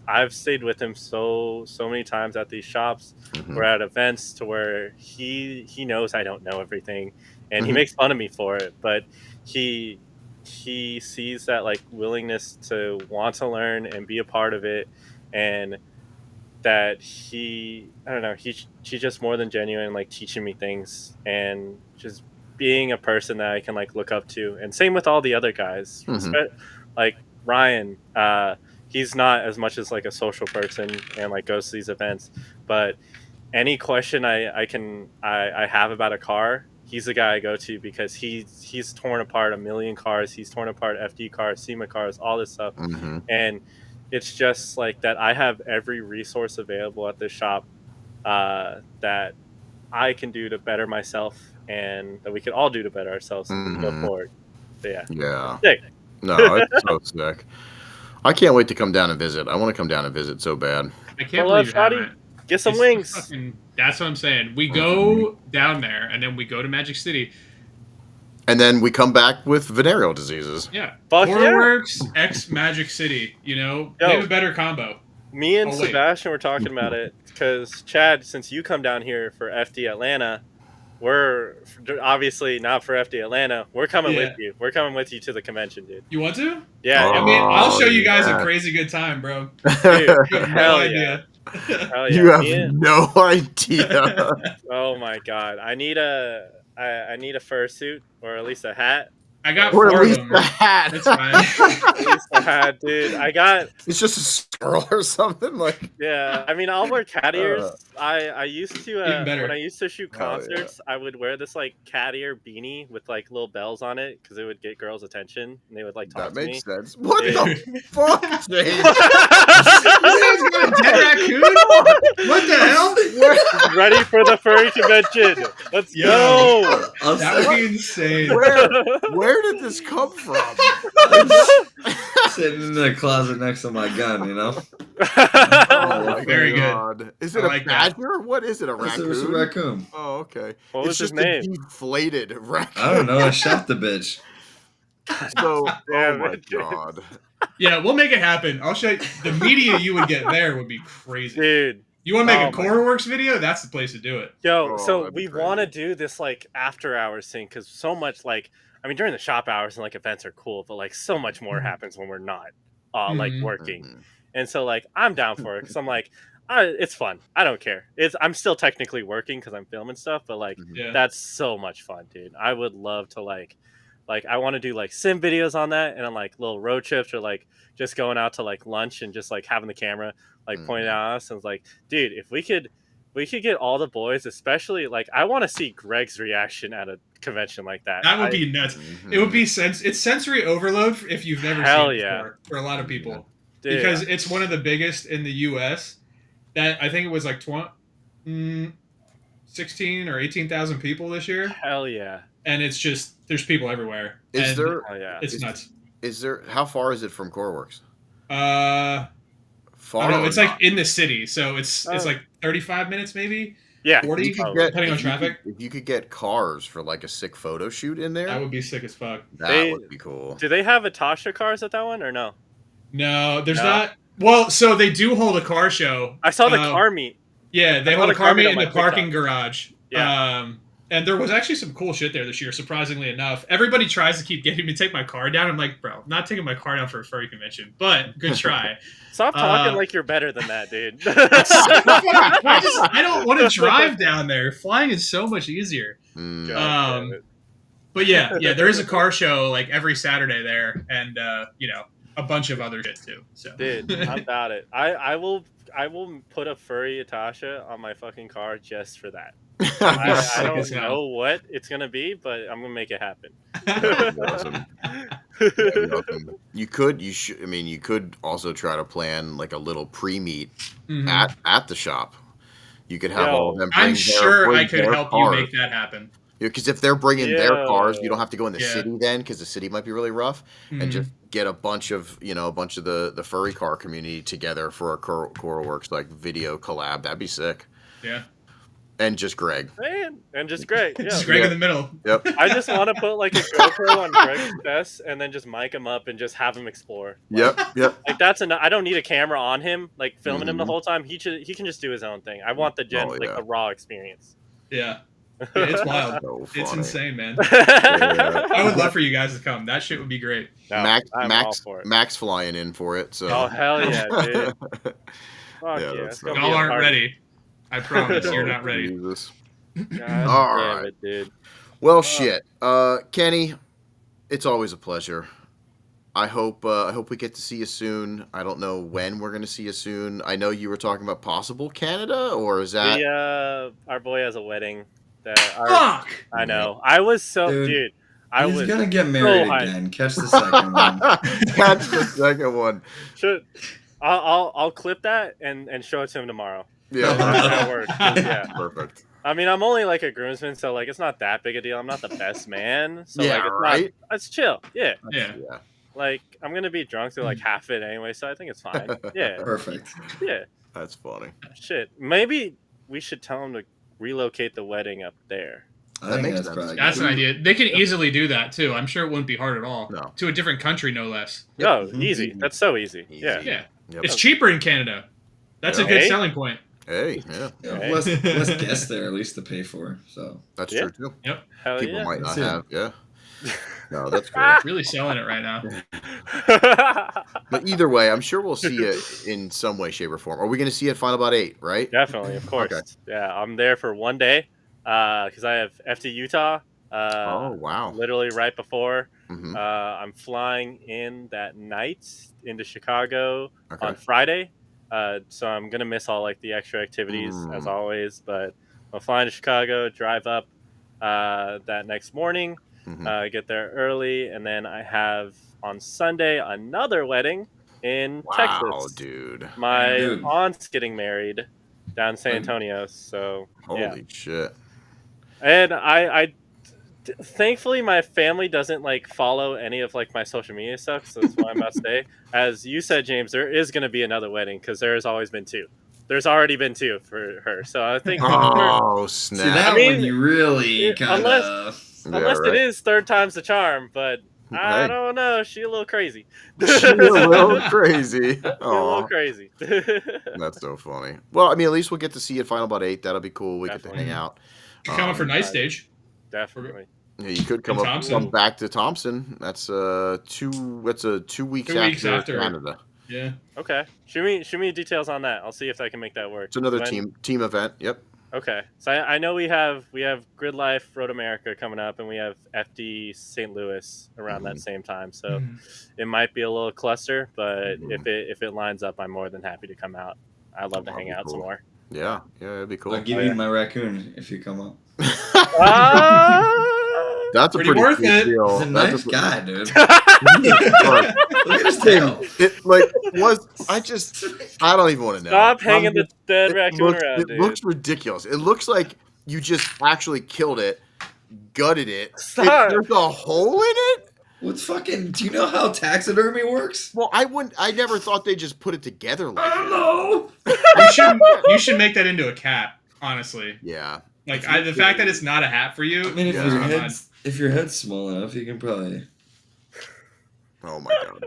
I've stayed with him so many times at these shops. We're at events to where he knows I don't know everything, and he makes fun of me for it. But he sees that like willingness to want to learn and be a part of it, and that I don't know, he's just more than genuine, like teaching me things and just being a person that I can like look up to. And same with all the other guys, like Ryan. He's not as much as like a social person and like goes to these events, but any question I have about a car, he's the guy I go to because he's torn apart a million cars. He's torn apart FD cars, SEMA cars, all this stuff, and it's just like that. I have every resource available at this shop that I can do to better myself, and that we can all do to better ourselves and go forward. So yeah, Yeah. sick. No, it's so sick. I can't wait to come down and visit. I want to come down and visit so bad. I can't Pull up, believe you Shotty. haven't. Get some It's wings. that's what I'm saying. We go down there, and then we go to Magic City. And then we come back with venereal diseases. Yeah. Fuck yeah. Koruworks X Magic City. You know, Yo. they have a better combo. Me and Oh, wait. Sebastian were talking about it because Chad, since you come down here for FD Atlanta, we're obviously not for FD Atlanta. We're coming with you. We're coming with you to the convention, dude. You want to? Yeah. I mean, I'll show you guys yeah. a crazy good time, bro. Dude, You have no hell idea. yeah. Hell yeah. You have Me and- no idea. Oh my god. I need a fursuit or at least a hat. I got Or at 4 of least them. a hat. It's fine. At least a hat, dude. It's just a squirrel or something like. Yeah, I mean, I'll wear cat ears. I used to Even better. when I used to shoot Hell yeah. concerts, I would wear this like cat ear beanie with like little bells on it because it would get girls' attention and they would like talk That to me. makes sense. What Dude. the fuck, James? You guys got a dead raccoon? What the hell? Ready for the furry convention? Let's Yo. go! That would be insane. Where did this come from? Sitting in the closet next to my gun, you know? Oh my Very good. God. Is it I a like that. badger? What is it? A It's raccoon? a raccoon. Oh, okay. What was It's his just name? a deflated raccoon. I don't know. I shot the bitch. So, oh Damn my it, James. God. Yeah, we'll make it happen. I'll show you. The media you would get there would be crazy. Dude. You want to make a Oh my- Koruworks video? That's the place to do it. Yo, Oh, so that'd be we crazy. want to do this like after hours thing because so much like I mean during the shop hours and like events are cool, but like so much more happens when we're not like Mhm. working. Mhm. And so like I'm down for it because I'm like it's fun. I don't care. I'm still technically working because I'm filming stuff, but like Yeah. that's so much fun, dude. I would love to like I want to do like sim videos on that and on like little road trips or like just going out to like lunch and just like having the camera like pointed at us and it's like, dude, if we could get all the boys, especially like I want to see Greg's reaction at a convention like that. That would be nuts. It would be it's sensory overload if you've never Hell seen it yeah. before for a lot of people. Dude, Because it's one of the biggest in the US. That I think it was like 16 or 18,000 people this year. hell yeah. And it's just there's people everywhere. Is And there? Hell yeah. it's nuts. Is there? How far is it from Koruworks? I Far. don't know, or it's like not? in the city, so it's like 35 minutes maybe. Yeah. 40 You could Oh, get- depending on if you traffic. If you could get cars for like a sick photo shoot in there, That would be sick as fuck. that They- would be cool. Do they have Atasha cars at that one or no? No, there's No? not. Well, so they do hold a car show. I saw the Uh, car meet. Yeah, they I hold saw a the car car meet meet on in my the parking TikTok. garage. Yeah. And there was actually some cool shit there this year, surprisingly enough. Everybody tries to keep getting me to take my car down. I'm like, bro, I'm not taking my car down for a furry convention, but good try. Stop talking like you're better than that, dude. I don't want to drive down there. Flying is so much easier. Mm. God damn it. But yeah, there is a car show like every Saturday there, and a bunch of other shit too. So Dude, I'm about it. I will put a furry Atasha on my fucking car just for that. I Sick don't as hell. know what it's gonna be, but I'm gonna make it happen. That'd be awesome. That'd be awesome. You could also try to plan like a little pre-meet Mhm. at the shop. You could have Yo, all of them. I'm bring sure bring I could their help you cars. make that happen. Because if they're bringing their cars, Yeah. you don't have to go in the Yeah. city then, because the city might be really rough, Mhm. and just get a bunch of the furry car community together for a Koruworks like video collab. That'd be sick. Yeah. And just Greg. And just Greg. Yeah. Just Greg in the middle. Yep. I just want to put like a GoPro on Greg's chest and then just mic him up and just have him explore. Yep. Like that's enough. I don't need a camera on him, like filming him the whole time. He can just do his own thing. I want the the raw experience. Yeah. Yeah, it's wild. So It's funny. insane, man. Yeah. I would love for you guys to come. That shit would be great. No, I'm all for it. Max flying in for it. So. Oh hell yeah, dude! Fuck yeah, it's gonna be Y'all a aren't party. ready. I promise you're not ready. Jesus. God All damn right, it, dude. Well, shit. Kenny, it's always a pleasure. I hope we get to see you soon. I don't know when we're gonna see you soon. I know you were talking about possible Canada, or is that? Our boy has a wedding. Fuck! I know. I was so dude. He's gonna get married again. Catch the second one. Catch the second one. I'll clip that and show it to him tomorrow. Yeah, that works. Yeah, perfect. I mean, I'm only like a groomsman, so like it's not that big a deal. I'm not the best man, so Yeah, like it's right? it's chill. Yeah. Yeah. Like I'm gonna be drunk through like half it anyway, so I think it's fine. Yeah. Perfect. Yeah. That's funny. Shit. Maybe we should tell him to relocate the wedding up there. I think that's probably That's an idea. They can easily do that too. I'm sure it wouldn't be hard at all. No. To a different country, no less. No, easy. That's so easy. Yeah. Yeah. Yep. It's cheaper in Canada. That's a good selling point. Hey, yeah. Less guests there, at least to pay for. So That's true too. Yep. Hell People yeah. might not That's it. have. Yeah. No, that's great. Really selling it right now. But either way, I'm sure we'll see it in some way, shape, or form. Are we going to see it Final About 8, right? Definitely, of course. Okay. Yeah, I'm there for one day because I have FT Utah. Oh, wow. Literally right before. Mhm. I'm flying in that night into Chicago Okay. on Friday. So I'm going to miss all like the extra activities as always. But I'm flying to Chicago, drive up that next morning, get there early. And then I have on Sunday another wedding in Texas. Wow, dude. My Dude. aunt's getting married down in San Antonio. So yeah. Holy shit. And I thankfully my family doesn't like follow any of like my social media stuff, so that's what I'm about to say. As you said, James, there is going to be another wedding because there has always been two. There's already been two for her, so I think. Oh, see snap. that I mean, one you really kind of. Unless right. it is third time's the charm, but I Hey. don't know. She a little crazy. She's a little crazy. She a little Aw. crazy. That's so funny. Well, I mean, at least we'll get to see it Final About 8. That'll be cool. We get to Definitely. hang out. You're coming for night stage. Definitely. Yeah, you could come In up Thompson. come back to Thompson. That's 2 weeks 2 weeks after after. Canada. Yeah. Okay. Shoot me details on that. I'll see if I can make that work. It's another When- team event. Yep. Okay, so I know we have Grid Life Road America coming up, and we have FD St. Louis around that same time. So it might be a little cluster, but if it lines up, I'm more than happy to come out. I'd love to That'd hang be out cool. some more. Yeah, it'd be cool. I'll give you my raccoon if you come up. That's a Pretty pretty worth sweet it. deal. He's a That's nice guy, dude. Look, Look at his tail. it I don't even want to know. Stop hanging the dead raccoon looks, around, it dude. looks ridiculous. It looks like you just actually killed it, gutted it. Stop. There's a hole in it. What's fucking? Do you know how taxidermy works? Well, I never thought they just put it together like I don't that. know. You should make that into a cap. Honestly, Yeah. like the fact that it's not a hat for you. I mean, Yeah. if your head's small enough, you can probably. Oh my god.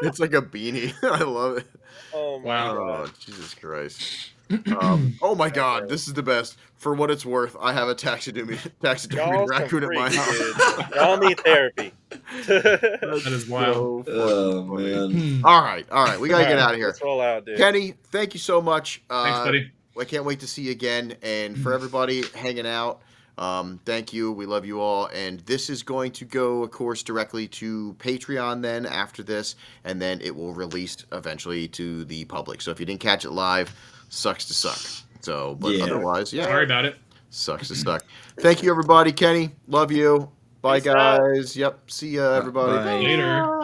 It's like a beanie. I love it. Oh my Wow. god. Oh, Jesus Christ. Oh my god, this is the best. For what it's worth, I have a taxidermy Y'all raccoon some at my freaks, house. dude. Y'all need therapy. That is wild. Oh man. All right. We gotta get out of here. Let's roll out, dude. Kenny, thank you so much. Thanks, buddy. I can't wait to see you again. And for everybody hanging out, thank you. We love you all. And this is going to go, of course, directly to Patreon then after this. And then it will release eventually to the public. So if you didn't catch it live, sucks to suck. So, but Yeah. otherwise, yeah. Sorry about it. Sucks to suck. Thank you, everybody. Kenny, love you. Bye, Peace out. guys. Yep. See ya, everybody. Bye. Later.